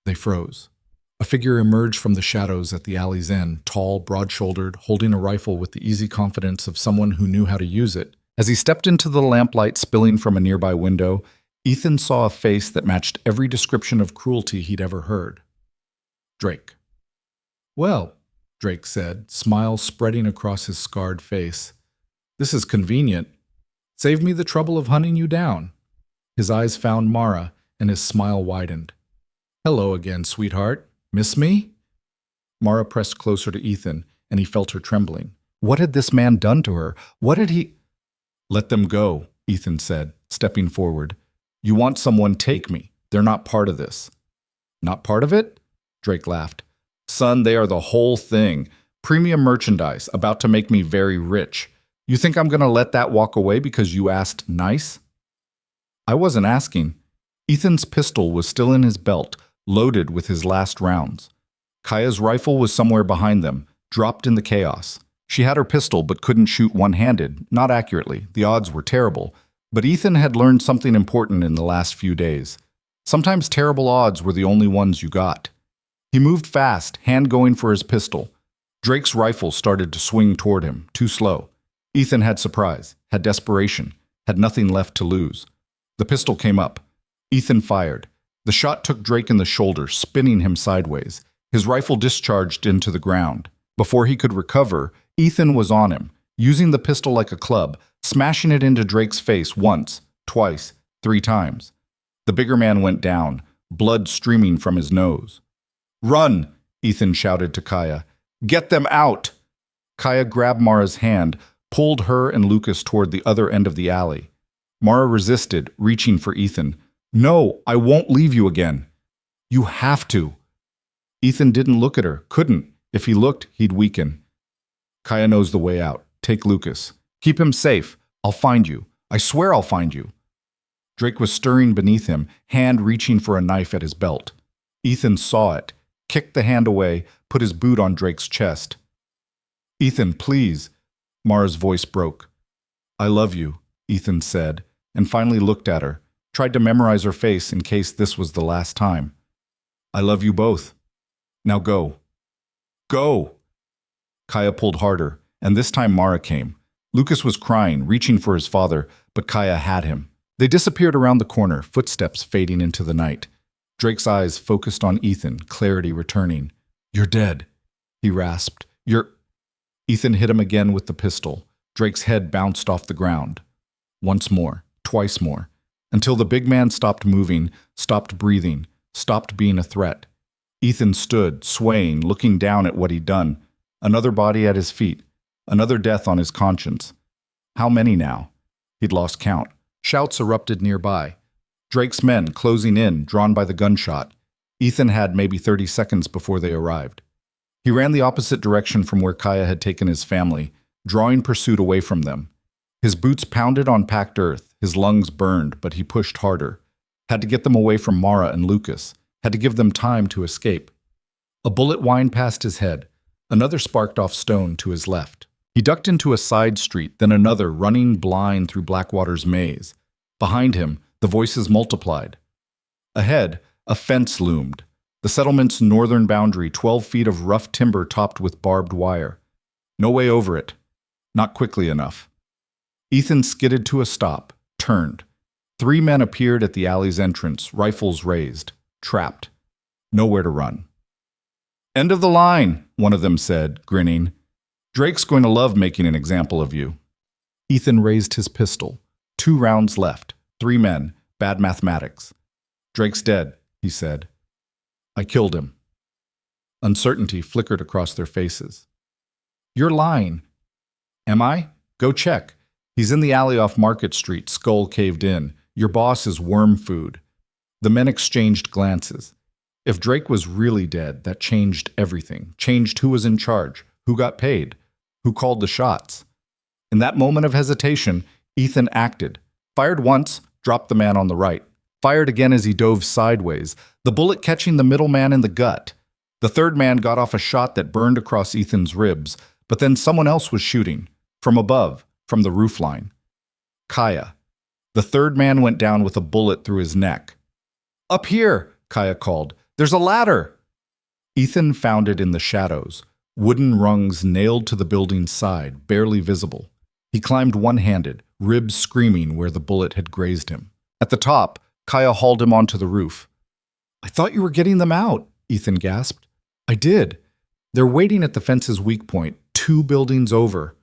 They froze. A figure emerged from the shadows at the alley's end, tall, broad-shouldered, holding a rifle with the easy confidence of someone who knew how to use it. As he stepped into the lamplight spilling from a nearby window, Ethan saw a face that matched every description of cruelty he'd ever heard. Drake. "Well," Drake said, smile spreading across his scarred face. "This is convenient. Save me the trouble of hunting you down." His eyes found Mara, and his smile widened. "Hello again, sweetheart. Miss me?" Mara pressed closer to Ethan, and he felt her trembling. What had this man done to her? What had he— "Let them go," Ethan said, stepping forward. "You want someone, take me. They're not part of this." "Not part of it?" Drake laughed. "Son, they are the whole thing. Premium merchandise, about to make me very rich. You think I'm going to let that walk away because you asked nice?" "I wasn't asking." Ethan's pistol was still in his belt, loaded with his last rounds. Kaya's rifle was somewhere behind them, dropped in the chaos. She had her pistol but couldn't shoot one-handed, not accurately. The odds were terrible. But Ethan had learned something important in the last few days. Sometimes terrible odds were the only ones you got. He moved fast, hand going for his pistol. Drake's rifle started to swing toward him, too slow. Ethan had surprise, had desperation, had nothing left to lose. The pistol came up. Ethan fired. The shot took Drake in the shoulder, spinning him sideways. His rifle discharged into the ground. Before he could recover, Ethan was on him, using the pistol like a club, smashing it into Drake's face once, twice, 3 times. The bigger man went down, blood streaming from his nose. "Run!" Ethan shouted to Kaya. "Get them out!" Kaya grabbed Mara's hand, pulled her and Lucas toward the other end of the alley. Mara resisted, reaching for Ethan. "No, I won't leave you again." "You have to." Ethan didn't look at her, couldn't. If he looked, he'd weaken. "Kaya knows the way out. Take Lucas. Keep him safe. I'll find you. I swear I'll find you." Drake was stirring beneath him, hand reaching for a knife at his belt. Ethan saw it, kicked the hand away, put his boot on Drake's chest. "Ethan, please." Mara's voice broke. "I love you," Ethan said, and finally looked at her, tried to memorize her face in case this was the last time. "I love you both. Now go." "Go!" Kaya pulled harder, and this time Mara came. Lucas was crying, reaching for his father, but Kaya had him. They disappeared around the corner, footsteps fading into the night. Drake's eyes focused on Ethan, clarity returning. "You're dead," he rasped. "You're—" Ethan hit him again with the pistol. Drake's head bounced off the ground. Once more, twice more, until the big man stopped moving, stopped breathing, stopped being a threat. Ethan stood, swaying, looking down at what he'd done. Another body at his feet. Another death on his conscience. How many now? He'd lost count. Shouts erupted nearby. Drake's men closing in, drawn by the gunshot. Ethan had maybe 30 seconds before they arrived. He ran the opposite direction from where Kaya had taken his family, drawing pursuit away from them. His boots pounded on packed earth, his lungs burned, but he pushed harder. Had to get them away from Mara and Lucas. Had to give them time to escape. A bullet whined past his head. Another sparked off stone to his left. He ducked into a side street, then another, running blind through Blackwater's maze. Behind him, the voices multiplied. Ahead, a fence loomed. The settlement's northern boundary, 12 feet of rough timber topped with barbed wire. No way over it. Not quickly enough. Ethan skidded to a stop, turned. 3 men appeared at the alley's entrance, rifles raised. Trapped. Nowhere to run. "End of the line," one of them said, grinning. "Drake's going to love making an example of you." Ethan raised his pistol. 2 rounds left. 3 men. Bad mathematics. "Drake's dead," he said. "I killed him." Uncertainty flickered across their faces. "You're lying." "Am I? Go check. He's in the alley off Market Street, skull caved in. Your boss is worm food." The men exchanged glances. If Drake was really dead, that changed everything. Changed who was in charge, who got paid, who called the shots. In that moment of hesitation, Ethan acted. Fired once, dropped the man on the right. Fired again as he dove sideways, the bullet catching the middle man in the gut. The third man got off a shot that burned across Ethan's ribs, but then someone else was shooting. From above, from the roofline. Kaya. The third man went down with a bullet through his neck. "Up here," Kaya called. "There's a ladder." Ethan found it in the shadows, wooden rungs nailed to the building's side, barely visible. He climbed one-handed, ribs screaming where the bullet had grazed him. At the top, Kaya hauled him onto the roof. "I thought you were getting them out," Ethan gasped. "I did. They're waiting at the fence's weak point, 2 buildings over."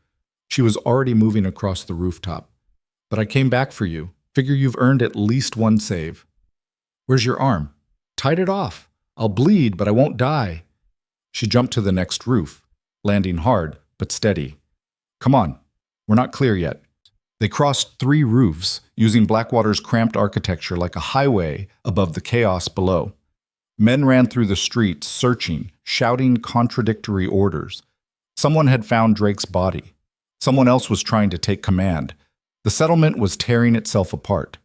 She was already moving across the rooftop. "But I came back for you. Figure you've earned at least 1 save." "Where's your arm?" "Tied it off. I'll bleed, but I won't die." She jumped to the next roof, landing hard, but steady. "Come on. We're not clear yet." They crossed 3 roofs, using Blackwater's cramped architecture like a highway above the chaos below. Men ran through the streets, searching, shouting contradictory orders. Someone had found Drake's body. Someone else was trying to take command. The settlement was tearing itself apart.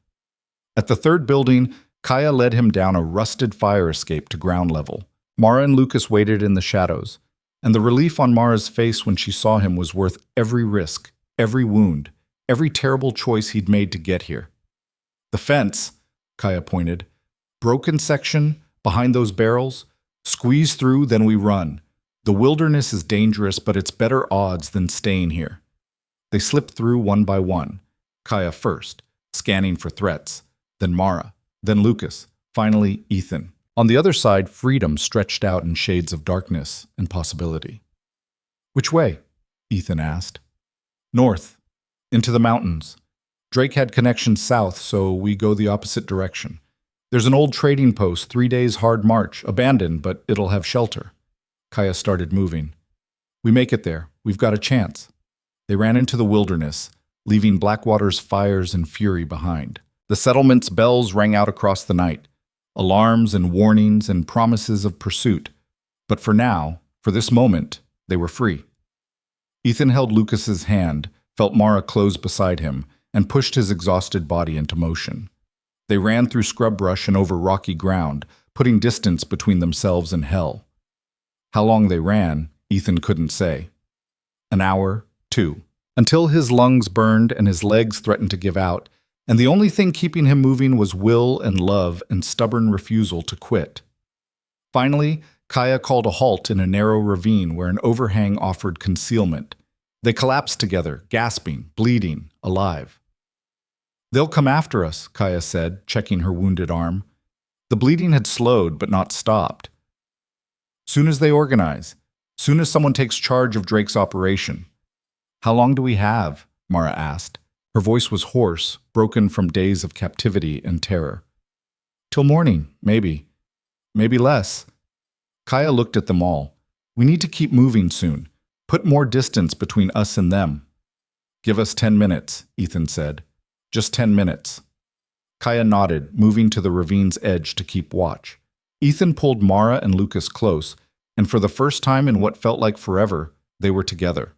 At the 3rd building, Kaya led him down a rusted fire escape to ground level. Mara and Lucas waited in the shadows, and the relief on Mara's face when she saw him was worth every risk, every wound, every terrible choice he'd made to get here. "The fence," Kaya pointed. "Broken section, behind those barrels. Squeeze through, then we run. The wilderness is dangerous, but it's better odds than staying here." They slipped through one by one. Kaya first, scanning for threats, then Mara, then Lucas, finally Ethan. On the other side, freedom stretched out in shades of darkness and possibility. Which way? Ethan asked. North, into the mountains. Drake had connections south, so we go the opposite direction. There's an old trading post, 3 days hard march, abandoned, but it'll have shelter. Kaya started moving. We make it there. We've got a chance. They ran into the wilderness, leaving Blackwater's fires and fury behind. The settlement's bells rang out across the night, alarms and warnings and promises of pursuit. But for now, for this moment, they were free. Ethan held Lucas's hand, felt Mara close beside him, and pushed his exhausted body into motion. They ran through scrub brush and over rocky ground, putting distance between themselves and hell. How long they ran, Ethan couldn't say. An hour, 2, until his lungs burned and his legs threatened to give out, and the only thing keeping him moving was will and love and stubborn refusal to quit. Finally, Kaya called a halt in a narrow ravine where an overhang offered concealment. They collapsed together, gasping, bleeding, alive. They'll come after us, Kaya said, checking her wounded arm. The bleeding had slowed but not stopped. Soon as they organize, soon as someone takes charge of Drake's operation. How long do we have? Mara asked. Her voice was hoarse, broken from days of captivity and terror. Till morning, maybe. Maybe less. Kaya looked at them all. We need to keep moving soon. Put more distance between us and them. Give us 10 minutes, Ethan said. Just 10 minutes. Kaya nodded, moving to the ravine's edge to keep watch. Ethan pulled Mara and Lucas close, and for the first time in what felt like forever, they were together.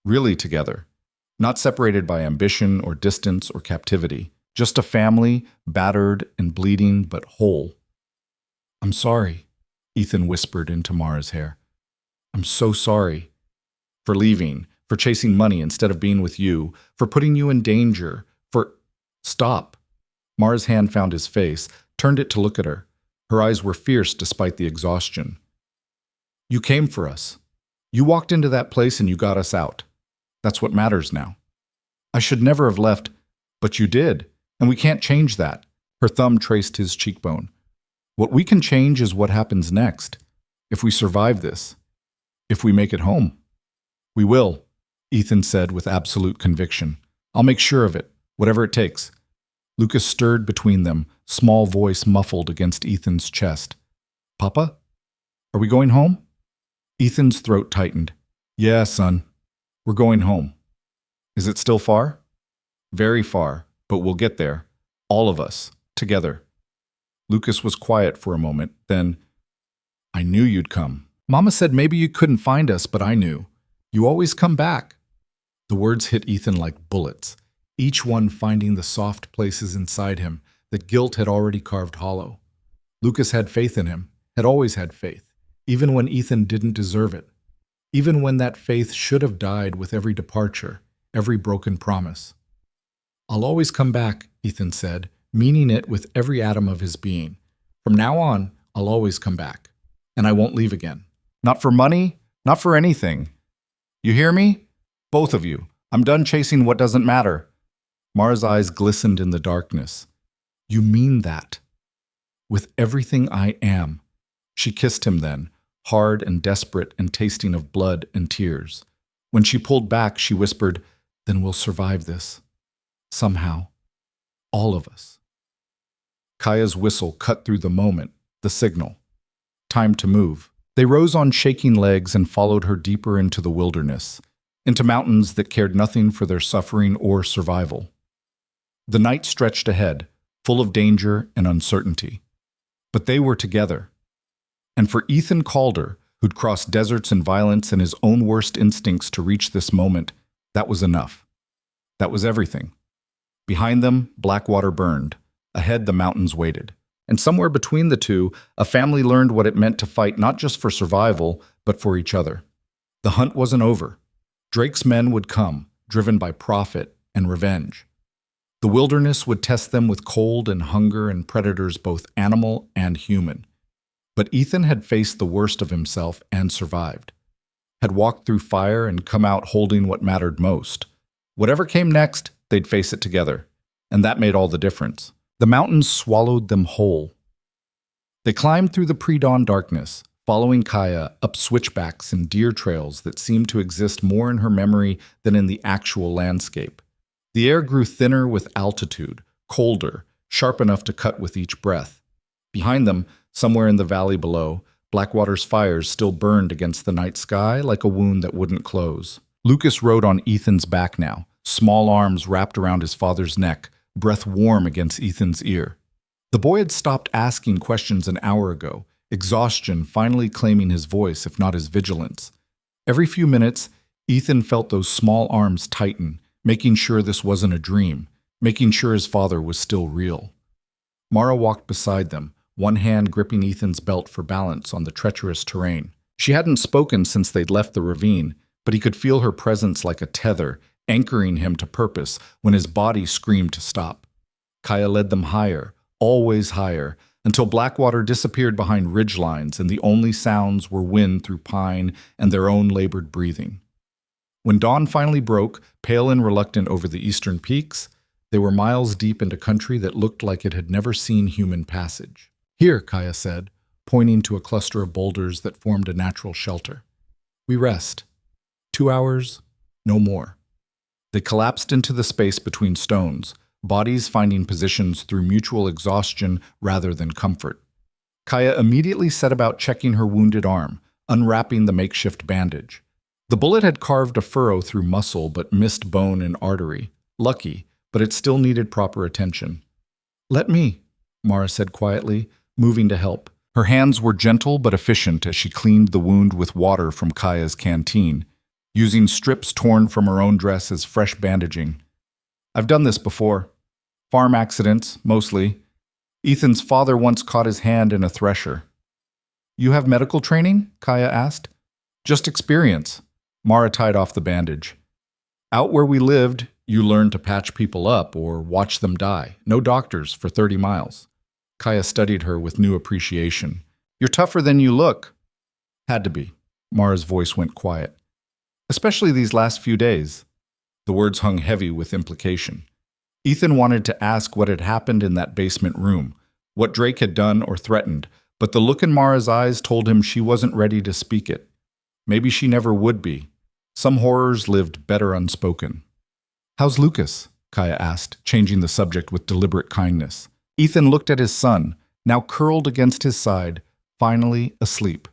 Really together. Not separated by ambition or distance or captivity. Just a family, battered and bleeding but whole. I'm sorry, Ethan whispered into Mara's hair. I'm so sorry. For leaving, for chasing money instead of being with you, for putting you in danger, for... Stop. Mara's hand found his face, turned it to look at her. Her eyes were fierce despite the exhaustion. You came for us. You walked into that place and you got us out. That's what matters now. I should never have left, but you did, and we can't change that. Her thumb traced his cheekbone. What we can change is what happens next. If we survive this. If we make it home. We will, Ethan said with absolute conviction. I'll make sure of it, whatever it takes. Lucas stirred between them, small voice muffled against Ethan's chest. Papa? Are we going home? Ethan's throat tightened. Yeah, son. We're going home. Is it still far? Very far, but we'll get there. All of us, together. Lucas was quiet for a moment, then, I knew you'd come. Mama said maybe you couldn't find us, but I knew. You always come back. The words hit Ethan like bullets, each one finding the soft places inside him that guilt had already carved hollow. Lucas had faith in him, had always had faith, even when Ethan didn't deserve it, even when that faith should have died with every departure, every broken promise. I'll always come back, Ethan said, meaning it with every atom of his being. From now on, I'll always come back, and I won't leave again. Not for money, not for anything. You hear me? Both of you. I'm done chasing what doesn't matter. Mara's eyes glistened in the darkness. You mean that? With everything I am. She kissed him then, hard and desperate and tasting of blood and tears. When she pulled back, she whispered, Then we'll survive this. Somehow. All of us. Kaya's whistle cut through the moment, the signal. Time to move. They rose on shaking legs and followed her deeper into the wilderness, into mountains that cared nothing for their suffering or survival. The night stretched ahead, full of danger and uncertainty. But they were together. And for Ethan Calder, who'd crossed deserts and violence and his own worst instincts to reach this moment, that was enough. That was everything. Behind them, Blackwater burned. Ahead, the mountains waited. And somewhere between the two, a family learned what it meant to fight not just for survival, but for each other. The hunt wasn't over. Drake's men would come, driven by profit and revenge. The wilderness would test them with cold and hunger and predators both animal and human. But Ethan had faced the worst of himself and survived. Had walked through fire and come out holding what mattered most. Whatever came next, they'd face it together. And that made all the difference. The mountains swallowed them whole. They climbed through the pre-dawn darkness, following Kaya up switchbacks and deer trails that seemed to exist more in her memory than in the actual landscape. The air grew thinner with altitude, colder, sharp enough to cut with each breath. Behind them, somewhere in the valley below, Blackwater's fires still burned against the night sky like a wound that wouldn't close. Lucas rode on Ethan's back now, small arms wrapped around his father's neck, breath warm against Ethan's ear. The boy had stopped asking questions an hour ago, exhaustion finally claiming his voice if not his vigilance. Every few minutes, Ethan felt those small arms tighten, making sure this wasn't a dream, making sure his father was still real. Mara walked beside them, one hand gripping Ethan's belt for balance on the treacherous terrain. She hadn't spoken since they'd left the ravine, but he could feel her presence like a tether, anchoring him to purpose when his body screamed to stop. Kaya led them higher, always higher, until Blackwater disappeared behind ridgelines and the only sounds were wind through pine and their own labored breathing. When dawn finally broke, pale and reluctant over the eastern peaks, they were miles deep into country that looked like it had never seen human passage. "Here," Kaya said, pointing to a cluster of boulders that formed a natural shelter. "We rest. 2 hours, no more." They collapsed into the space between stones, bodies finding positions through mutual exhaustion rather than comfort. Kaya immediately set about checking her wounded arm, unwrapping the makeshift bandage. The bullet had carved a furrow through muscle but missed bone and artery. Lucky, but it still needed proper attention. "Let me," Mara said quietly, moving to help. Her hands were gentle but efficient as she cleaned the wound with water from Kaya's canteen, using strips torn from her own dress as fresh bandaging. "I've done this before. Farm accidents, mostly. Ethan's father once caught his hand in a thresher." "You have medical training?" Kaya asked. "Just experience." Mara tied off the bandage. "Out where we lived, you learned to patch people up or watch them die. No doctors for 30 miles. Kaya studied her with new appreciation. "You're tougher than you look." "Had to be." Mara's voice went quiet. "Especially these last few days." The words hung heavy with implication. Ethan wanted to ask what had happened in that basement room, what Drake had done or threatened, but the look in Mara's eyes told him she wasn't ready to speak it. Maybe she never would be. Some horrors lived better unspoken. "How's Lucas?" Kaya asked, changing the subject with deliberate kindness. Ethan looked at his son, now curled against his side, finally asleep.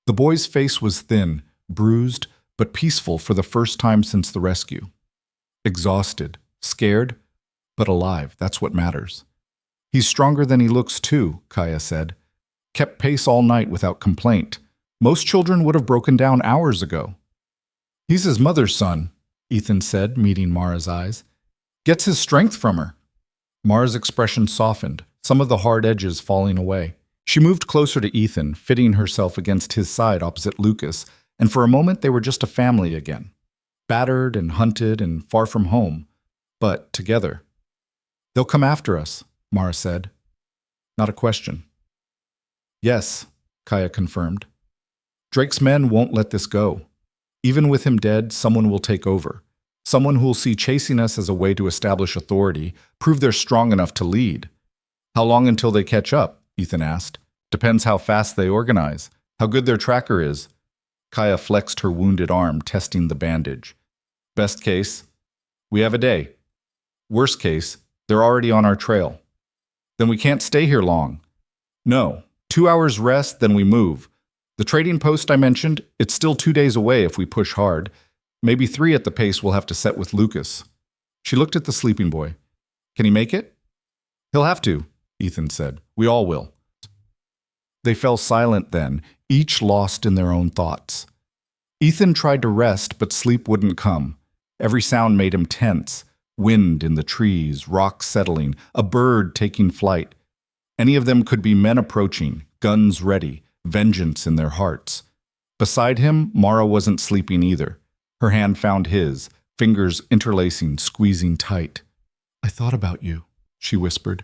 The boy's face was thin, bruised, but peaceful for the first time since the rescue. Exhausted, scared, but alive, that's what matters. "He's stronger than he looks too," Kaya said. "Kept pace all night without complaint. Most children would have broken down hours ago." "He's his mother's son," Ethan said, meeting Mara's eyes. "Gets his strength from her." Mara's expression softened, some of the hard edges falling away. She moved closer to Ethan, fitting herself against his side opposite Lucas, and for a moment they were just a family again. Battered and hunted and far from home, but together. "They'll come after us," Mara said. Not a question. "Yes," Kaya confirmed. "Drake's men won't let this go. Even with him dead, someone will take over. Someone who will see chasing us as a way to establish authority, prove they're strong enough to lead." "How long until they catch up?" Ethan asked. "Depends how fast they organize, how good their tracker is." Kaya flexed her wounded arm, testing the bandage. "Best case, we have a day. Worst case, they're already on our trail. Then we can't stay here long." "No, 2 hours rest, then we move. The trading post I mentioned, it's still 2 days away if we push hard. Maybe 3 at the pace we'll have to set with Lucas." She looked at the sleeping boy. "Can he make it?" "He'll have to," Ethan said. "We all will." They fell silent then, each lost in their own thoughts. Ethan tried to rest, but sleep wouldn't come. Every sound made him tense. Wind in the trees, rocks settling, a bird taking flight. Any of them could be men approaching, guns ready, vengeance in their hearts. Beside him, Mara wasn't sleeping either. Her hand found his, fingers interlacing, squeezing tight. "I thought about you," she whispered.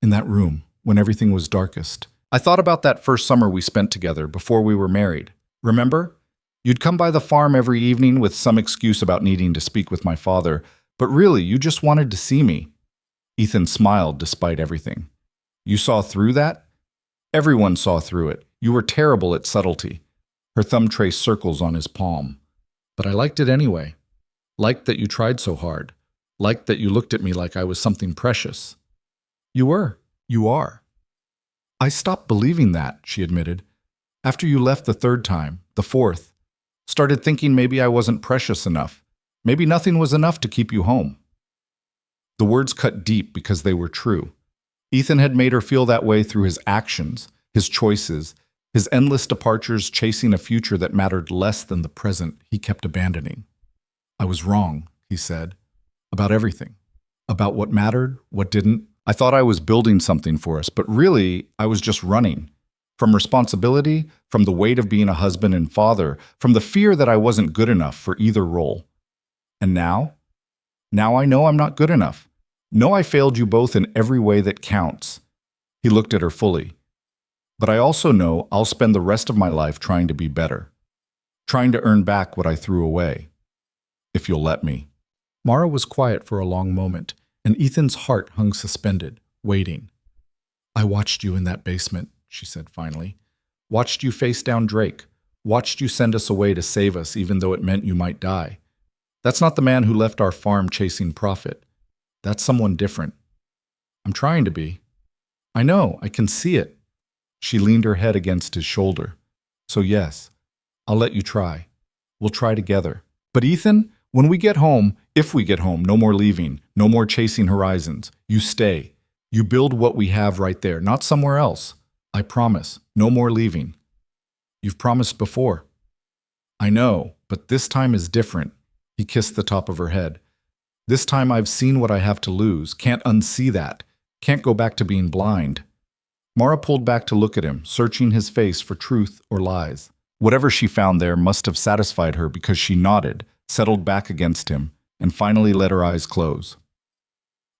"In that room, when everything was darkest. I thought about that first summer we spent together before we were married. Remember? You'd come by the farm every evening with some excuse about needing to speak with my father, but really, you just wanted to see me." Ethan smiled despite everything. "You saw through that?" "Everyone saw through it. You were terrible at subtlety. Her thumb traced circles on his palm. But I liked it anyway. Liked that you tried so hard. Liked that you looked at me like I was something precious. You were. You are. I stopped believing that, she admitted. After you left the third time, the fourth, started thinking maybe I wasn't precious enough. Maybe nothing was enough to keep you home. The words cut deep because they were true. Ethan had made her feel that way through his actions, his choices, his endless departures chasing a future that mattered less than the present he kept abandoning. I was wrong, he said, about everything. About what mattered, what didn't. I thought I was building something for us, but really, I was just running. From responsibility, from the weight of being a husband and father, from the fear that I wasn't good enough for either role. And now? Now I know I'm not good enough. Know I failed you both in every way that counts. He looked at her fully. But I also know I'll spend the rest of my life trying to be better. Trying to earn back what I threw away. If you'll let me. Mara was quiet for a long moment, and Ethan's heart hung suspended, waiting. I watched you in that basement, she said finally. Watched you face down Drake. Watched you send us away to save us even though it meant you might die. That's not the man who left our farm chasing profit. That's someone different. I'm trying to be. I know, I can see it. She leaned her head against his shoulder. So yes, I'll let you try. We'll try together. But Ethan, when we get home, if we get home, no more leaving, no more chasing horizons. You stay. You build what we have right there, not somewhere else. I promise, no more leaving. You've promised before. I know, but this time is different. He kissed the top of her head. This time I've seen what I have to lose, can't unsee that, can't go back to being blind. Mara pulled back to look at him, searching his face for truth or lies. Whatever she found there must have satisfied her because she nodded, settled back against him, and finally let her eyes close.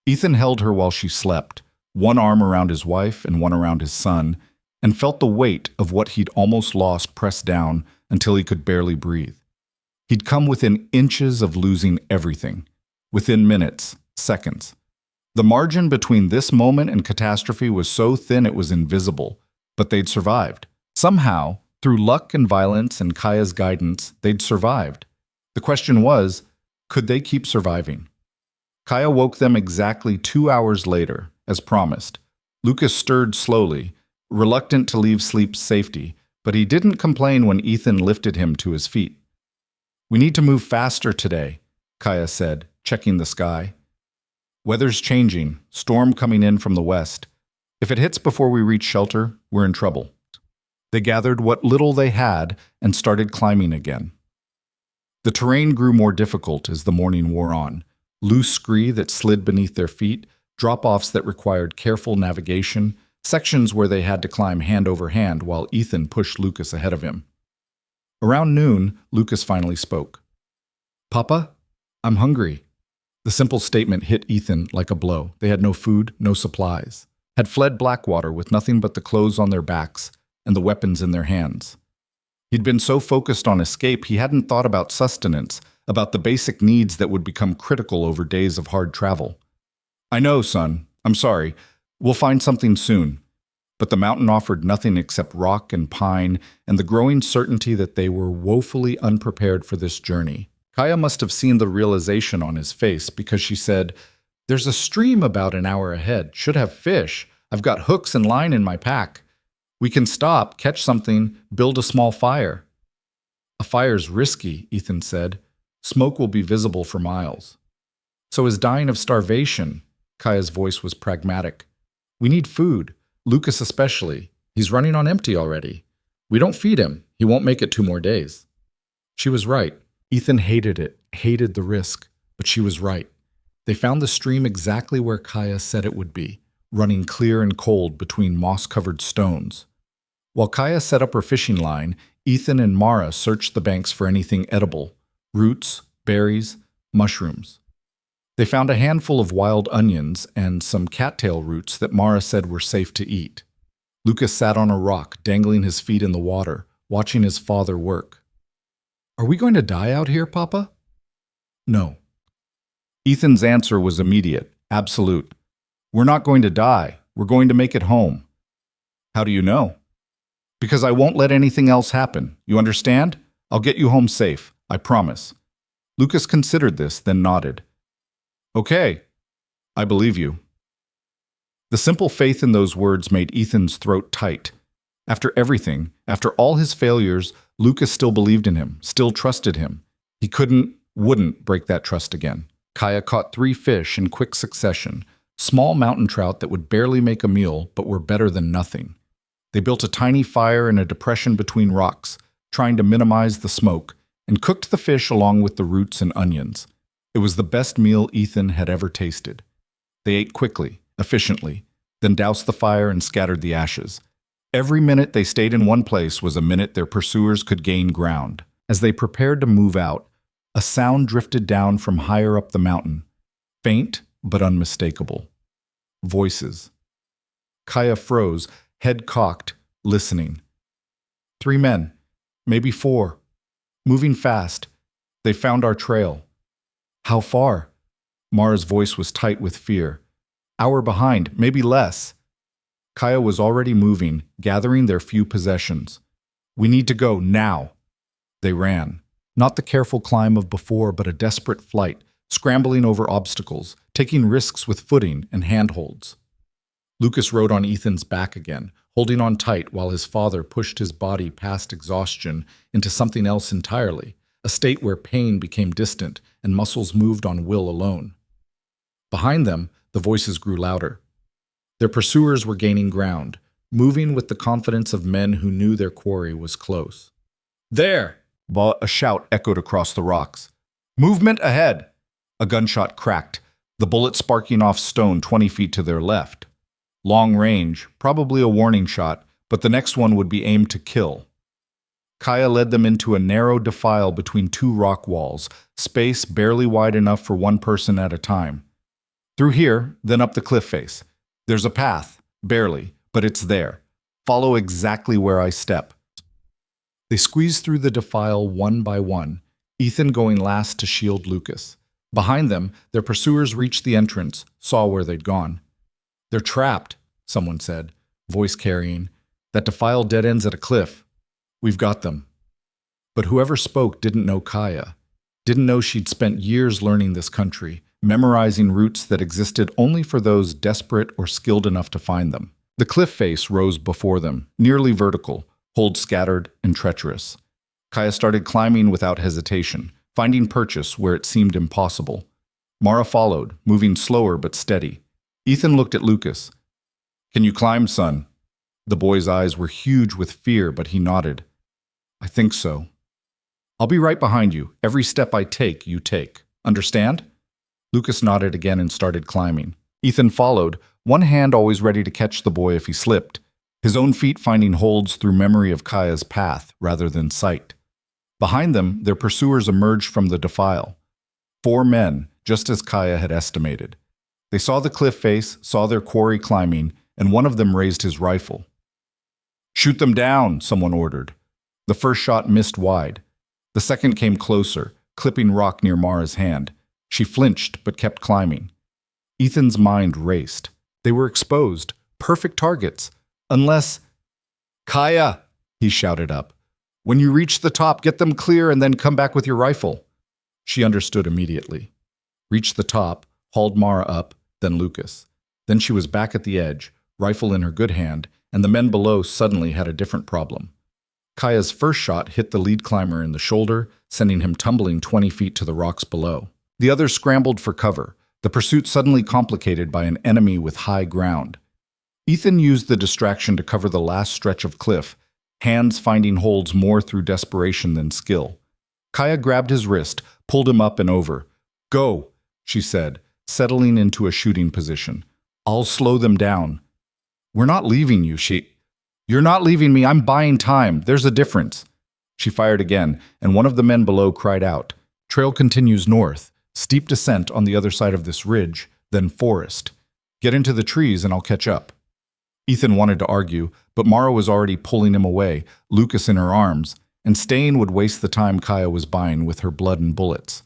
Ethan held her while she slept, one arm around his wife and one around his son, and felt the weight of what he'd almost lost pressed down until he could barely breathe. He'd come within inches of losing everything, within minutes, seconds. The margin between this moment and catastrophe was so thin it was invisible, but they'd survived. Somehow, through luck and violence and Kaya's guidance, they'd survived. The question was, could they keep surviving? Kaya woke them exactly 2 hours later, as promised. Lucas stirred slowly, reluctant to leave Sleep's safety, but he didn't complain when Ethan lifted him to his feet. We need to move faster today, Kaya said, checking the sky. Weather's changing, storm coming in from the west. If it hits before we reach shelter, we're in trouble. They gathered what little they had and started climbing again. The terrain grew more difficult as the morning wore on. Loose scree that slid beneath their feet, drop-offs that required careful navigation, sections where they had to climb hand over hand while Ethan pushed Lucas ahead of him. Around noon, Lucas finally spoke. Papa, I'm hungry. The simple statement hit Ethan like a blow. They had no food, no supplies. Had fled Blackwater with nothing but the clothes on their backs and the weapons in their hands. He'd been so focused on escape he hadn't thought about sustenance, about the basic needs that would become critical over days of hard travel. I know, son. I'm sorry. We'll find something soon. But the mountain offered nothing except rock and pine and the growing certainty that they were woefully unprepared for this journey. Kaya must have seen the realization on his face because she said, There's a stream about an hour ahead. Should have fish. I've got hooks and line in my pack. We can stop, catch something, build a small fire. A fire's risky, Ethan said. Smoke will be visible for miles. So is dying of starvation. Kaya's voice was pragmatic. We need food, Lucas especially. He's running on empty already. We don't feed him. He won't make it 2 more days. She was right. Ethan hated it, hated the risk, but she was right. They found the stream exactly where Kaya said it would be, running clear and cold between moss-covered stones. While Kaya set up her fishing line, Ethan and Mara searched the banks for anything edible, roots, berries, mushrooms. They found a handful of wild onions and some cattail roots that Mara said were safe to eat. Lucas sat on a rock, dangling his feet in the water, watching his father work. Are we going to die out here, Papa? No. Ethan's answer was immediate, absolute. We're not going to die. We're going to make it home. How do you know? Because I won't let anything else happen. You understand? I'll get you home safe. I promise. Lucas considered this, then nodded. Okay. I believe you. The simple faith in those words made Ethan's throat tight. After everything, after all his failures, Lucas still believed in him, still trusted him. He wouldn't break that trust again. Kaya caught 3 fish in quick succession, small mountain trout that would barely make a meal but were better than nothing. They built a tiny fire in a depression between rocks, trying to minimize the smoke, and cooked the fish along with the roots and onions. It was the best meal Ethan had ever tasted. They ate quickly, efficiently, then doused the fire and scattered the ashes. Every minute they stayed in one place was a minute their pursuers could gain ground. As they prepared to move out, a sound drifted down from higher up the mountain, faint but unmistakable. Voices. Kaya froze, head cocked, listening. 3 men, maybe 4, moving fast. They found our trail. How far? Mara's voice was tight with fear. Hour behind, maybe less. Kaya was already moving, gathering their few possessions. We need to go, now. They ran. Not the careful climb of before, but a desperate flight, scrambling over obstacles, taking risks with footing and handholds. Lucas rode on Ethan's back again, holding on tight while his father pushed his body past exhaustion into something else entirely, a state where pain became distant and muscles moved on will alone. Behind them, the voices grew louder. Their pursuers were gaining ground, moving with the confidence of men who knew their quarry was close. There! A shout echoed across the rocks. Movement ahead! A gunshot cracked, the bullet sparking off stone 20 feet to their left. Long range, probably a warning shot, but the next one would be aimed to kill. Kaya led them into a narrow defile between 2 rock walls, space barely wide enough for one person at a time. Through here, then up the cliff face. There's a path, barely, but it's there. Follow exactly where I step. They squeezed through the defile one by one, Ethan going last to shield Lucas. Behind them, their pursuers reached the entrance, saw where they'd gone. They're trapped, someone said, voice carrying. That defile dead ends at a cliff. We've got them. But whoever spoke didn't know Kaya, didn't know she'd spent years learning this country, memorizing routes that existed only for those desperate or skilled enough to find them. The cliff face rose before them, nearly vertical, hold scattered and treacherous. Kaya started climbing without hesitation, finding purchase where it seemed impossible. Mara followed, moving slower but steady. Ethan looked at Lucas. Can you climb, son? The boy's eyes were huge with fear, but he nodded. I think so. I'll be right behind you. Every step I take, you take. Understand? Lucas nodded again and started climbing. Ethan followed, one hand always ready to catch the boy if he slipped, his own feet finding holds through memory of Kaya's path rather than sight. Behind them, their pursuers emerged from the defile. 4 men, just as Kaya had estimated. They saw the cliff face, saw their quarry climbing, and one of them raised his rifle. Shoot them down, someone ordered. The first shot missed wide. The second came closer, clipping rock near Mara's hand. She flinched but kept climbing. Ethan's mind raced. They were exposed, perfect targets. Unless... Kaya, he shouted up. When you reach the top, get them clear and then come back with your rifle. She understood immediately. Reached the top, hauled Mara up, then Lucas. Then she was back at the edge, rifle in her good hand, and the men below suddenly had a different problem. Kaya's first shot hit the lead climber in the shoulder, sending him tumbling 20 feet to the rocks below. The others scrambled for cover, the pursuit suddenly complicated by an enemy with high ground. Ethan used the distraction to cover the last stretch of cliff, hands finding holds more through desperation than skill. Kaya grabbed his wrist, pulled him up and over. Go, she said, settling into a shooting position. I'll slow them down. We're not leaving you, You're not leaving me, I'm buying time, there's a difference. She fired again, and one of the men below cried out. Trail continues north, steep descent on the other side of this ridge, then forest. Get into the trees and I'll catch up. Ethan wanted to argue, but Mara was already pulling him away, Lucas in her arms, and staying would waste the time Kaya was buying with her blood and bullets.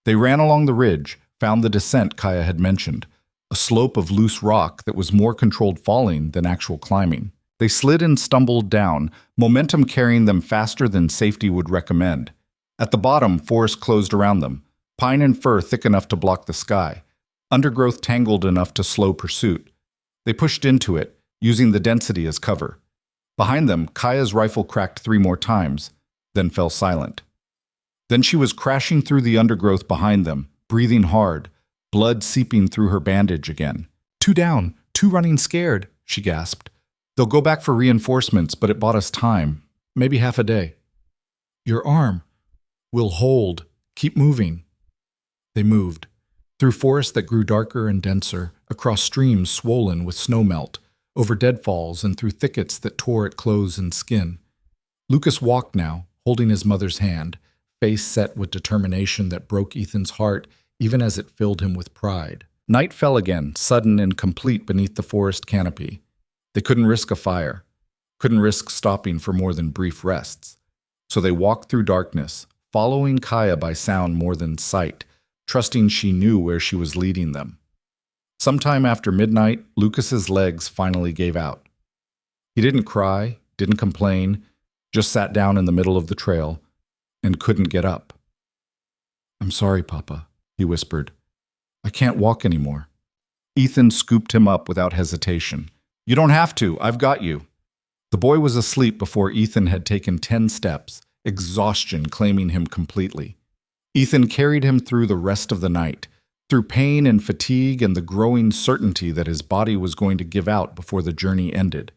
They ran along the ridge, found the descent Kaya had mentioned, a slope of loose rock that was more controlled falling than actual climbing. They slid and stumbled down, momentum carrying them faster than safety would recommend. At the bottom, forest closed around them, pine and fir thick enough to block the sky, undergrowth tangled enough to slow pursuit. They pushed into it, using the density as cover. Behind them, Kaya's rifle cracked 3 more times, then fell silent. Then she was crashing through the undergrowth behind them, breathing hard, blood seeping through her bandage again. 2 down, 2 running scared, she gasped. They'll go back for reinforcements, but it bought us time, maybe half a day. Your arm. We'll hold. Keep moving. They moved, through forests that grew darker and denser, across streams swollen with snowmelt, over deadfalls and through thickets that tore at clothes and skin. Lucas walked now, holding his mother's hand, face set with determination that broke Ethan's heart even as it filled him with pride. Night fell again, sudden and complete beneath the forest canopy. They couldn't risk a fire, couldn't risk stopping for more than brief rests. So they walked through darkness, following Kaya by sound more than sight, trusting she knew where she was leading them. Sometime after midnight, Lucas's legs finally gave out. He didn't cry, didn't complain, just sat down in the middle of the trail and couldn't get up. I'm sorry, Papa, he whispered. I can't walk anymore. Ethan scooped him up without hesitation. You don't have to, I've got you. The boy was asleep before Ethan had taken 10 steps, exhaustion claiming him completely. Ethan carried him through the rest of the night, through pain and fatigue and the growing certainty that his body was going to give out before the journey ended.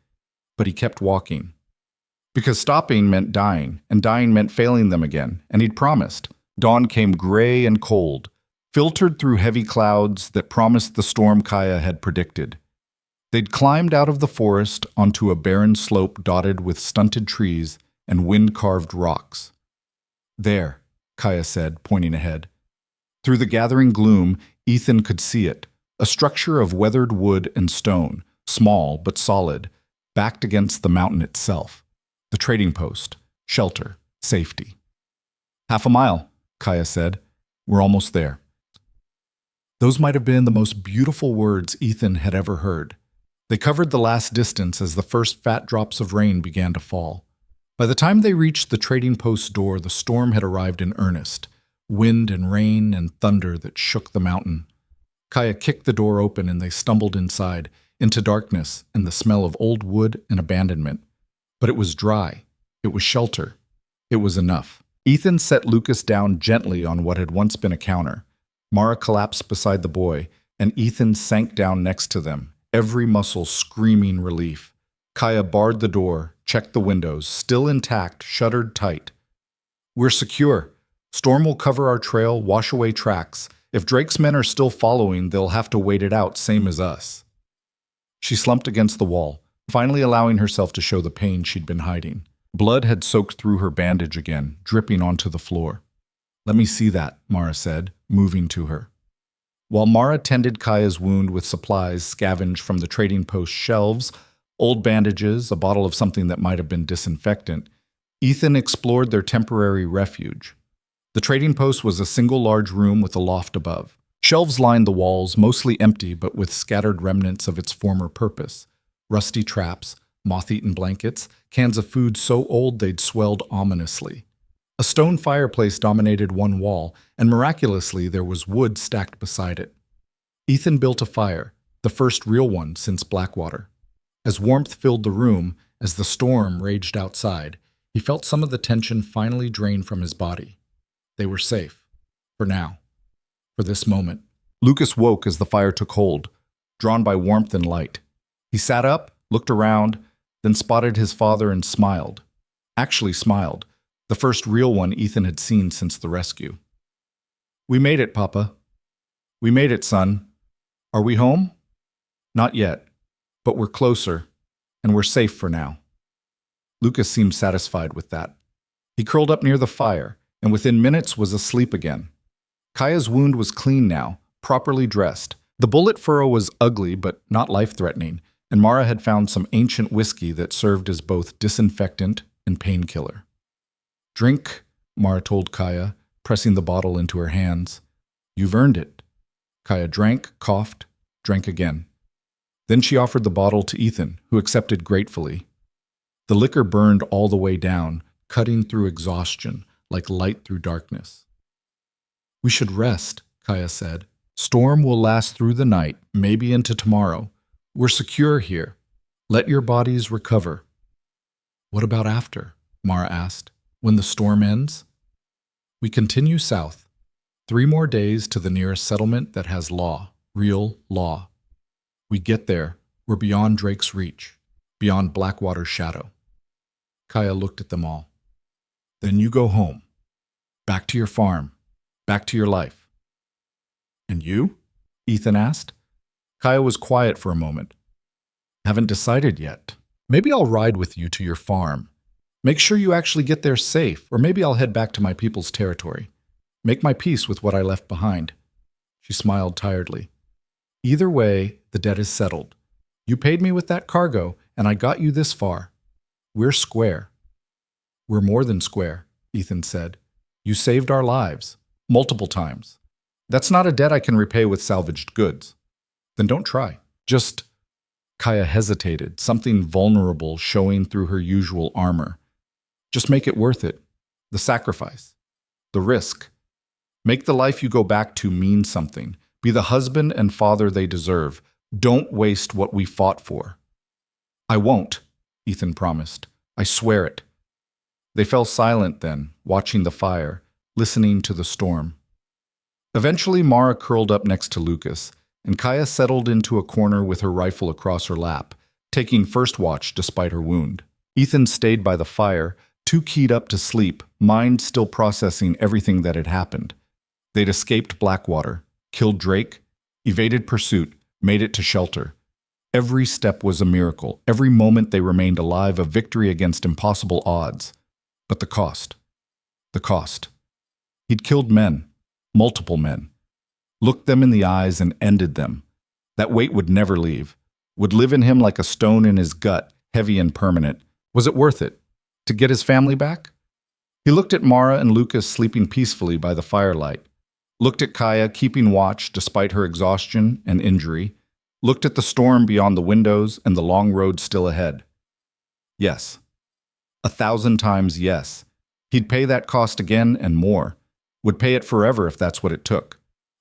But he kept walking. Because stopping meant dying, and dying meant failing them again, and he'd promised. Dawn came gray and cold, filtered through heavy clouds that promised the storm Kaya had predicted. They'd climbed out of the forest onto a barren slope dotted with stunted trees and wind-carved rocks. There, Kaya said, pointing ahead. Through the gathering gloom, Ethan could see it, a structure of weathered wood and stone, small but solid, backed against the mountain itself. The trading post, shelter, safety. 1/2 mile, Kaya said. We're almost there. Those might have been the most beautiful words Ethan had ever heard. They covered the last distance as the first fat drops of rain began to fall. By the time they reached the trading post's door, the storm had arrived in earnest, wind and rain and thunder that shook the mountain. Kaya kicked the door open and they stumbled inside, into darkness and the smell of old wood and abandonment. But it was dry. It was shelter. It was enough. Ethan set Lucas down gently on what had once been a counter. Mara collapsed beside the boy, and Ethan sank down next to them, every muscle screaming relief. Kaya barred the door, checked the windows, still intact, shuttered tight. We're secure. Storm will cover our trail, wash away tracks. If Drake's men are still following, they'll have to wait it out, same as us. She slumped against the wall, finally allowing herself to show the pain she'd been hiding. Blood had soaked through her bandage again, dripping onto the floor. Let me see that, Mara said, moving to her. While Mara tended Kaya's wound with supplies scavenged from the trading post shelves, old bandages, a bottle of something that might have been disinfectant, Ethan explored their temporary refuge. The trading post was a single large room with a loft above. Shelves lined the walls, mostly empty but with scattered remnants of its former purpose. Rusty traps, moth-eaten blankets, cans of food so old they'd swelled ominously. A stone fireplace dominated one wall, and miraculously there was wood stacked beside it. Ethan built a fire, the first real one since Blackwater. As warmth filled the room, as the storm raged outside, he felt some of the tension finally drain from his body. They were safe. For now. For this moment. Lucas woke as the fire took hold, drawn by warmth and light. He sat up, looked around, then spotted his father and smiled. Actually smiled. The first real one Ethan had seen since the rescue. We made it, Papa. We made it, son. Are we home? Not yet, but we're closer, and we're safe for now. Lucas seemed satisfied with that. He curled up near the fire, and within minutes was asleep again. Kaya's wound was clean now, properly dressed. The bullet furrow was ugly but not life-threatening, and Mara had found some ancient whiskey that served as both disinfectant and painkiller. Drink, Mara told Kaya, pressing the bottle into her hands. You've earned it. Kaya drank, coughed, drank again. Then she offered the bottle to Ethan, who accepted gratefully, The liquor burned all the way down, cutting through exhaustion like light through darkness. "We should rest," Kaya said. "Storm will last through the night, maybe into tomorrow. We're secure here. Let your bodies recover." "What about after?" Mara asked. "When the storm ends?" "We continue south. 3 more days to the nearest settlement that has law, real law. We get there, we're beyond Drake's reach, beyond Blackwater's shadow." Kaya looked at them all. "Then you go home. Back to your farm. Back to your life." "And you?" Ethan asked. Kaya was quiet for a moment. "Haven't decided yet. Maybe I'll ride with you to your farm. Make sure you actually get there safe, or maybe I'll head back to my people's territory. Make my peace with what I left behind." She smiled tiredly. "Either way, the debt is settled. You paid me with that cargo, and I got you this far. We're square." "We're more than square," Ethan said. "You saved our lives. Multiple times. That's not a debt I can repay with salvaged goods." "Then don't try. Just—" Kaya hesitated, something vulnerable showing through her usual armor. "Just make it worth it. The sacrifice. The risk. Make the life you go back to mean something. Be the husband and father they deserve. Don't waste what we fought for." "I won't," Ethan promised. "I swear it." They fell silent then, watching the fire, listening to the storm. Eventually, Mara curled up next to Lucas, and Kaya settled into a corner with her rifle across her lap, taking first watch despite her wound. Ethan stayed by the fire, too keyed up to sleep, mind still processing everything that had happened. They'd escaped Blackwater, killed Drake, evaded pursuit, made it to shelter. Every step was a miracle. Every moment they remained alive, a victory against impossible odds. But the cost. The cost. He'd killed men, multiple men, looked them in the eyes and ended them. That weight would never leave, would live in him like a stone in his gut, heavy and permanent. Was it worth it? To get his family back? He looked at Mara and Lucas sleeping peacefully by the firelight, looked at Kaya keeping watch despite her exhaustion and injury, looked at the storm beyond the windows and the long road still ahead. Yes. 1,000 times yes. He'd pay that cost again and more. Would pay it forever if that's what it took.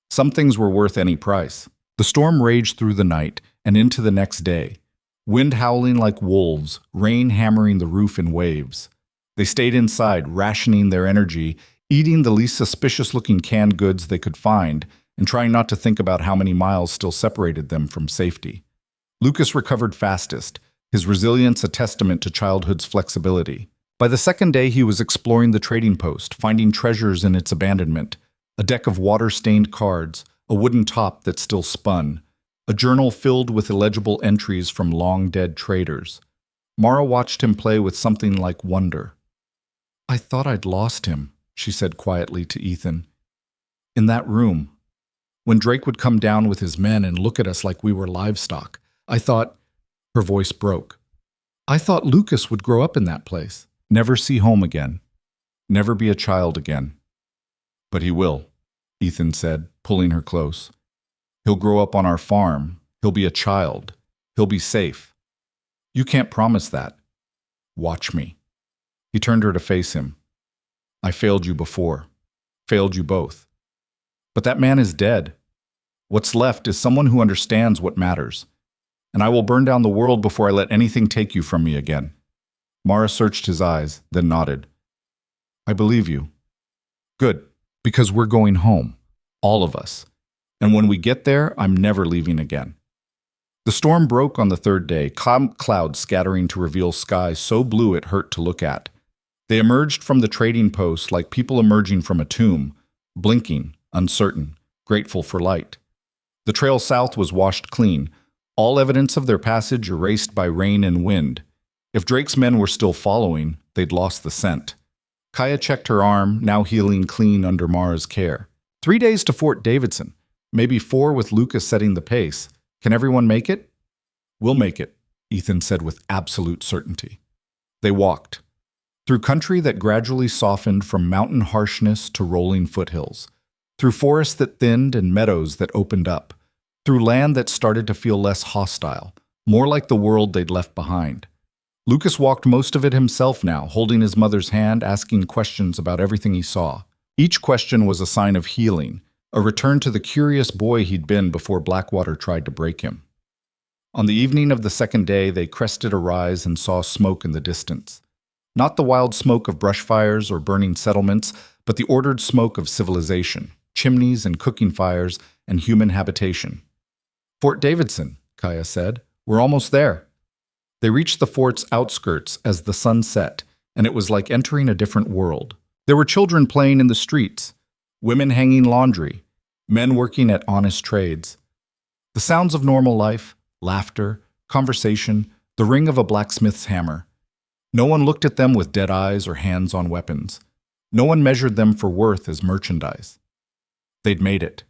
Some things were worth any price. The storm raged through the night and into the next day. Wind howling like wolves, rain hammering the roof in waves. They stayed inside, rationing their energy, eating the least suspicious-looking canned goods they could find, and trying not to think about how many miles still separated them from safety. Lucas recovered fastest, his resilience a testament to childhood's flexibility. By the second day, he was exploring the trading post, finding treasures in its abandonment, a deck of water-stained cards, a wooden top that still spun, a journal filled with illegible entries from long-dead traders. Mara watched him play with something like wonder. "I thought I'd lost him," she said quietly to Ethan. "In that room. When Drake would come down with his men and look at us like we were livestock, I thought—" Her voice broke. "I thought Lucas would grow up in that place, never see home again, never be a child again." "But he will," Ethan said, pulling her close. "He'll grow up on our farm. He'll be a child. He'll be safe. You can't promise that. Watch me." He turned her to face him. "I failed you before. Failed you both. But that man is dead. What's left is someone who understands what matters. And I will burn down the world before I let anything take you from me again." Mara searched his eyes, then nodded. "I believe you." "Good, because we're going home. All of us. And when we get there, I'm never leaving again." The storm broke on the third day, clouds scattering to reveal skies so blue it hurt to look at. They emerged from the trading post like people emerging from a tomb, blinking, uncertain, grateful for light. The trail south was washed clean, all evidence of their passage erased by rain and wind. If Drake's men were still following, they'd lost the scent. Kaya checked her arm, now healing clean under Mara's care. 3 days to Fort Davidson, maybe 4 with Lucas setting the pace. Can everyone make it? "We'll make it," Ethan said with absolute certainty. They walked. Through country that gradually softened from mountain harshness to rolling foothills. Through forests that thinned and meadows that opened up. Through land that started to feel less hostile, more like the world they'd left behind. Lucas walked most of it himself now, holding his mother's hand, asking questions about everything he saw. Each question was a sign of healing, a return to the curious boy he'd been before Blackwater tried to break him. On the evening of the second day, they crested a rise and saw smoke in the distance. Not the wild smoke of brush fires or burning settlements, but the ordered smoke of civilization, chimneys and cooking fires and human habitation. "Fort Davidson," Kaya said. "We're almost there." They reached the fort's outskirts as the sun set, and it was like entering a different world. There were children playing in the streets, women hanging laundry, men working at honest trades. The sounds of normal life, laughter, conversation, the ring of a blacksmith's hammer. No one looked at them with dead eyes or hands on weapons. No one measured them for worth as merchandise. They'd made it.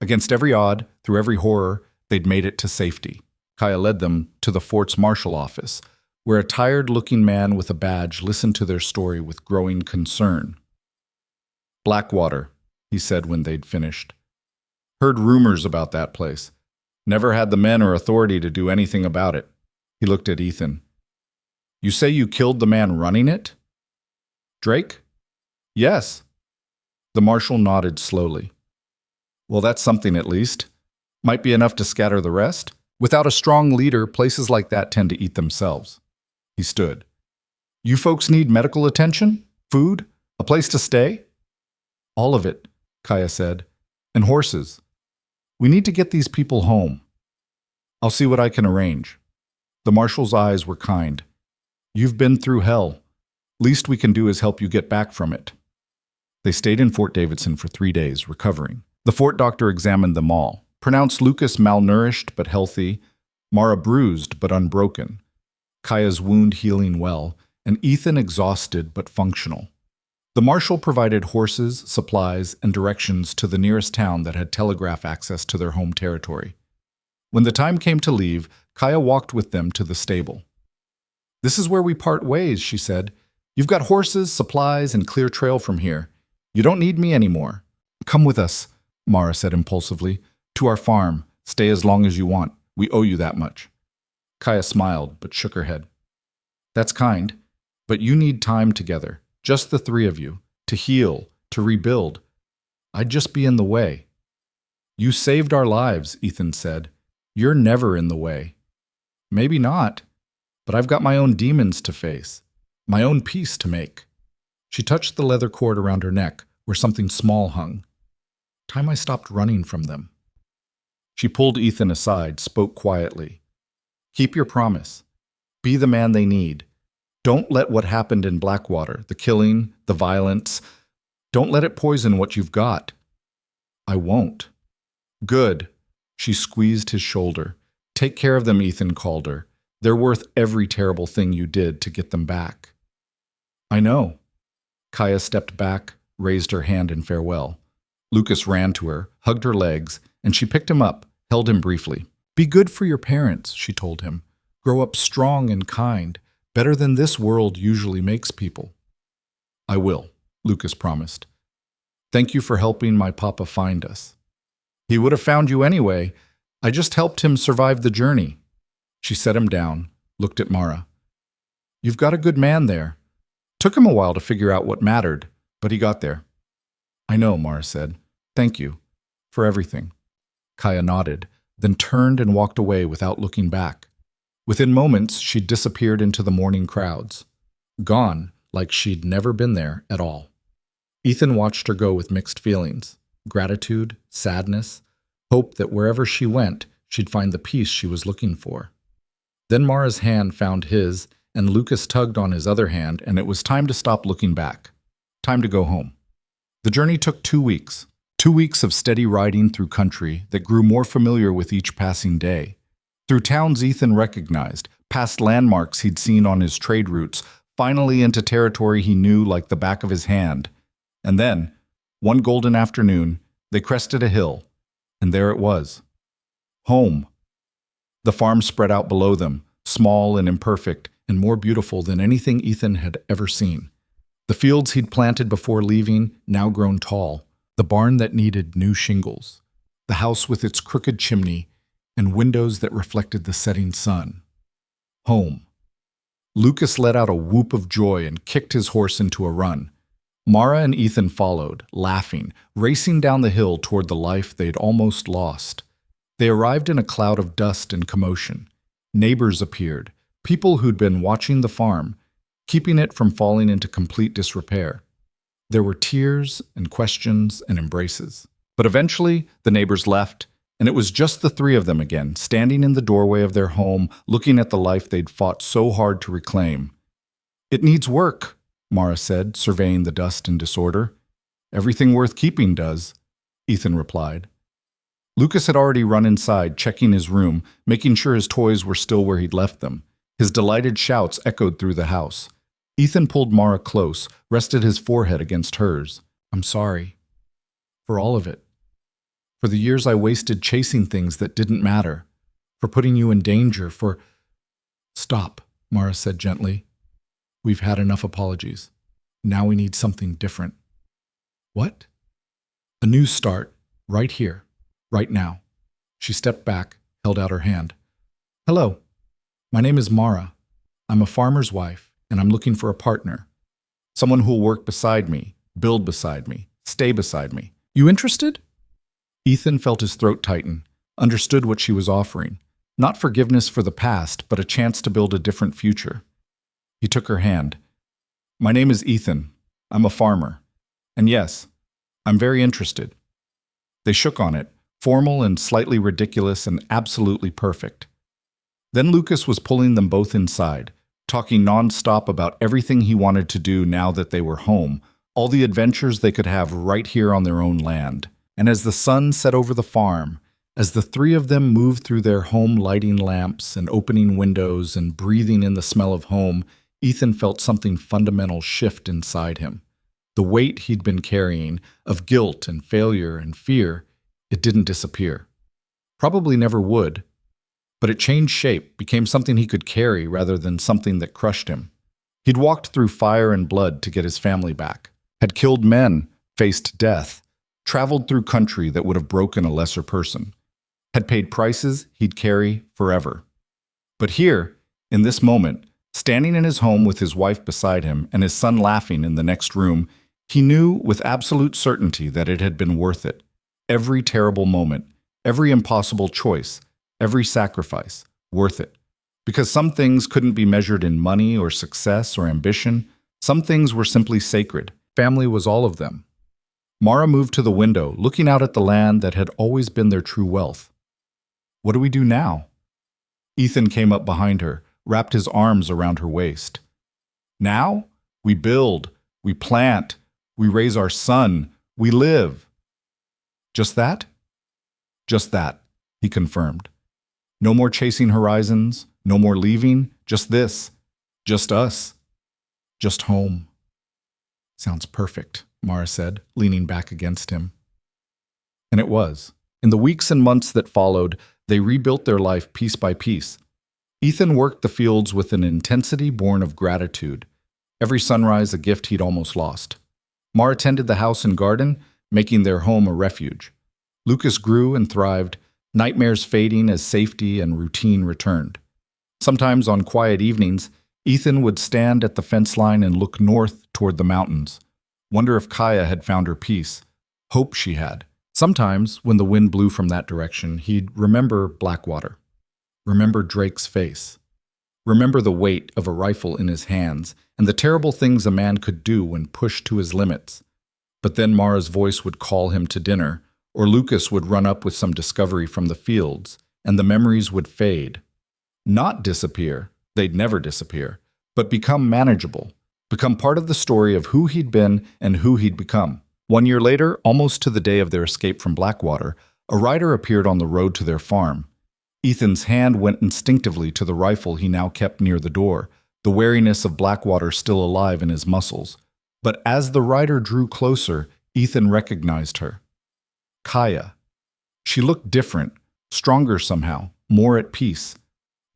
Against every odd, through every horror, they'd made it to safety. Kaya led them to the fort's marshal office, where a tired-looking man with a badge listened to their story with growing concern. "Blackwater," he said when they'd finished. "Heard rumors about that place. Never had the men or authority to do anything about it." He looked at Ethan. "You say you killed the man running it?" "Drake?" "Yes." The marshal nodded slowly. "Well, that's something at least. Might be enough to scatter the rest. Without a strong leader, places like that tend to eat themselves." He stood. "You folks need medical attention? Food? A place to stay?" "All of it," Kaya said. "And horses. We need to get these people home. I'll see what I can arrange." The marshal's eyes were kind. "You've been through hell. Least we can do is help you get back from it." They stayed in Fort Davidson for 3 days, recovering. The fort doctor examined them all, pronounced Lucas malnourished but healthy, Mara bruised but unbroken, Kaya's wound healing well, and Ethan exhausted but functional. The marshal provided horses, supplies, and directions to the nearest town that had telegraph access to their home territory. When the time came to leave, Kaya walked with them to the stable. "This is where we part ways," she said. "You've got horses, supplies, and clear trail from here. You don't need me anymore." "Come with us," Mara said impulsively. "To our farm. Stay as long as you want. We owe you that much." Kaya smiled, but shook her head. "That's kind, but you need time together. Just the three of you, to heal, to rebuild. I'd just be in the way." "You saved our lives," Ethan said. "You're never in the way." "Maybe not, but I've got my own demons to face, my own peace to make." She touched the leather cord around her neck, where something small hung. "Time I stopped running from them." She pulled Ethan aside, spoke quietly. "Keep your promise. Be the man they need. Don't let what happened in Blackwater, the killing, the violence, don't let it poison what you've got." "I won't." "Good." She squeezed his shoulder. "Take care of them, Ethan Calder. They're worth every terrible thing you did to get them back." "I know." Kaya stepped back, raised her hand in farewell. Lucas ran to her, hugged her legs, and she picked him up, held him briefly. "Be good for your parents," she told him. "Grow up strong and kind. Better than this world usually makes people." "I will," Lucas promised. "Thank you for helping my papa find us." "He would have found you anyway. I just helped him survive the journey." She set him down, looked at Mara. "You've got a good man there. Took him a while to figure out what mattered, but he got there." "I know," Mara said. "Thank you. For everything." Kaya nodded, then turned and walked away without looking back. Within moments, she'd disappeared into the morning crowds. Gone, like she'd never been there at all. Ethan watched her go with mixed feelings. Gratitude, sadness, hope that wherever she went, she'd find the peace she was looking for. Then Mara's hand found his, and Lucas tugged on his other hand, and it was time to stop looking back. Time to go home. The journey took 2 weeks. 2 weeks of steady riding through country that grew more familiar with each passing day. Through towns Ethan recognized, past landmarks he'd seen on his trade routes, finally into territory he knew like the back of his hand. And then, one golden afternoon, they crested a hill, and there it was. Home. The farm spread out below them, small and imperfect, and more beautiful than anything Ethan had ever seen. The fields he'd planted before leaving, now grown tall. The barn that needed new shingles. The house with its crooked chimney, and windows that reflected the setting sun. Home. Lucas let out a whoop of joy and kicked his horse into a run. Mara and Ethan followed, laughing, racing down the hill toward the life they'd almost lost. They arrived in a cloud of dust and commotion. Neighbors appeared, people who'd been watching the farm, keeping it from falling into complete disrepair. There were tears and questions and embraces. But eventually, the neighbors left, and it was just the three of them again, standing in the doorway of their home, looking at the life they'd fought so hard to reclaim. "It needs work," Mara said, surveying the dust and disorder. "Everything worth keeping does," Ethan replied. Lucas had already run inside, checking his room, making sure his toys were still where he'd left them. His delighted shouts echoed through the house. Ethan pulled Mara close, rested his forehead against hers. "I'm sorry. For all of it. For the years I wasted chasing things that didn't matter. For putting you in danger, for—" "Stop," Mara said gently. "We've had enough apologies. Now we need something different." "What?" "A new start, right here, right now." She stepped back, held out her hand. "Hello. My name is Mara. I'm a farmer's wife, and I'm looking for a partner. Someone who'll work beside me, build beside me, stay beside me. You interested?" Ethan felt his throat tighten, understood what she was offering. Not forgiveness for the past, but a chance to build a different future. He took her hand. "My name is Ethan. I'm a farmer. And yes, I'm very interested." They shook on it, formal and slightly ridiculous and absolutely perfect. Then Lucas was pulling them both inside, talking nonstop about everything he wanted to do now that they were home, all the adventures they could have right here on their own land. And as the sun set over the farm, as the three of them moved through their home lighting lamps and opening windows and breathing in the smell of home, Ethan felt something fundamental shift inside him. The weight he'd been carrying, of guilt and failure and fear, it didn't disappear. Probably never would. But it changed shape, became something he could carry rather than something that crushed him. He'd walked through fire and blood to get his family back, had killed men, faced death, traveled through country that would have broken a lesser person, had paid prices he'd carry forever. But here, in this moment, standing in his home with his wife beside him and his son laughing in the next room, he knew with absolute certainty that it had been worth it. Every terrible moment, every impossible choice, every sacrifice, worth it. Because some things couldn't be measured in money or success or ambition. Some things were simply sacred. Family was all of them. Mara moved to the window, looking out at the land that had always been their true wealth. "What do we do now?" Ethan came up behind her, wrapped his arms around her waist. "Now? We build, we plant, we raise our son, we live." "Just that?" "Just that," he confirmed. "No more chasing horizons, no more leaving, just this, just us, just home." "Sounds perfect," Mara said, leaning back against him. And it was. In the weeks and months that followed, they rebuilt their life piece by piece. Ethan worked the fields with an intensity born of gratitude. Every sunrise a gift he'd almost lost. Mara tended the house and garden, making their home a refuge. Lucas grew and thrived, nightmares fading as safety and routine returned. Sometimes on quiet evenings, Ethan would stand at the fence line and look north toward the mountains. Wonder if Kaya had found her peace. Hope she had. Sometimes, when the wind blew from that direction, he'd remember Blackwater. Remember Drake's face. Remember the weight of a rifle in his hands and the terrible things a man could do when pushed to his limits. But then Mara's voice would call him to dinner, or Lucas would run up with some discovery from the fields, and the memories would fade. Not disappear, they'd never disappear, but become manageable, become part of the story of who he'd been and who he'd become. 1 year later, almost to the day of their escape from Blackwater, a rider appeared on the road to their farm. Ethan's hand went instinctively to the rifle he now kept near the door, the wariness of Blackwater still alive in his muscles. But as the rider drew closer, Ethan recognized her. Kaya. She looked different, stronger somehow, more at peace.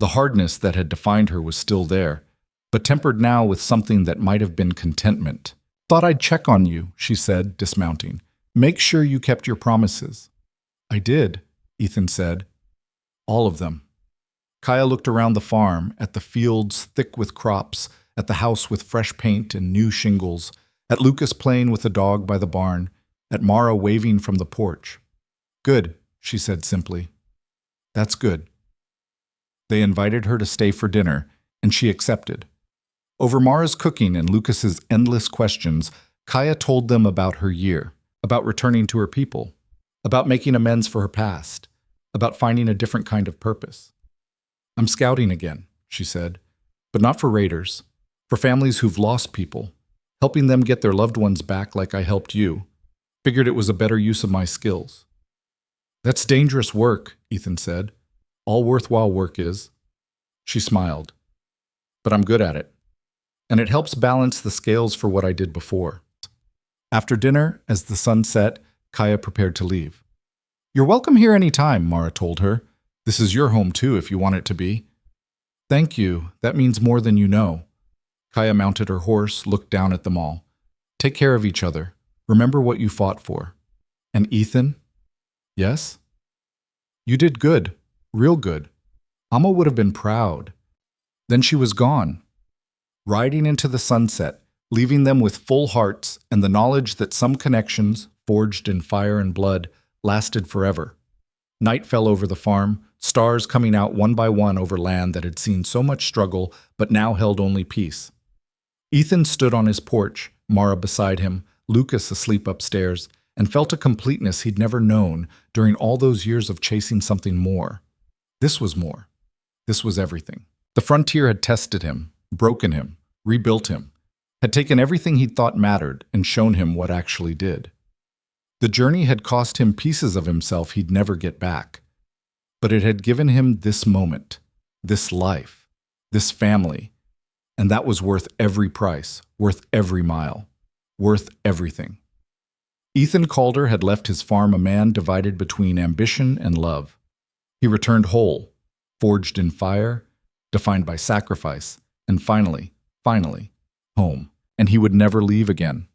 The hardness that had defined her was still there, but tempered now with something that might have been contentment. "Thought I'd check on you," she said, dismounting. "Make sure you kept your promises." "I did," Ethan said. "All of them." Kaya looked around the farm, at the fields thick with crops, at the house with fresh paint and new shingles, at Lucas playing with the dog by the barn, at Mara waving from the porch. "Good," she said simply. "That's good." They invited her to stay for dinner, and she accepted. Over Mara's cooking and Lucas's endless questions, Kaya told them about her year, about returning to her people, about making amends for her past, about finding a different kind of purpose. "I'm scouting again," she said, "but not for raiders, for families who've lost people, helping them get their loved ones back like I helped you. Figured it was a better use of my skills." "That's dangerous work," Ethan said. "All worthwhile work is." She smiled. "But I'm good at it. And it helps balance the scales for what I did before." After dinner, as the sun set, Kaya prepared to leave. "You're welcome here any time," Mara told her. "This is your home too, if you want it to be." "Thank you. That means more than you know." Kaya mounted her horse, looked down at them all. "Take care of each other. Remember what you fought for." "And Ethan?" "Yes?" "You did good. Real good. Amma would have been proud." Then she was gone, riding into the sunset, leaving them with full hearts and the knowledge that some connections, forged in fire and blood, lasted forever. Night fell over the farm, stars coming out one by one over land that had seen so much struggle but now held only peace. Ethan stood on his porch, Mara beside him, Lucas asleep upstairs, and felt a completeness he'd never known during all those years of chasing something more. This was more. This was everything. The frontier had tested him, broken him, rebuilt him, had taken everything he'd thought mattered and shown him what actually did. The journey had cost him pieces of himself he'd never get back. But it had given him this moment, this life, this family, and that was worth every price, worth every mile, worth everything. Ethan Calder had left his farm a man divided between ambition and love. He returned whole, forged in fire, defined by sacrifice, and finally, home. And he would never leave again.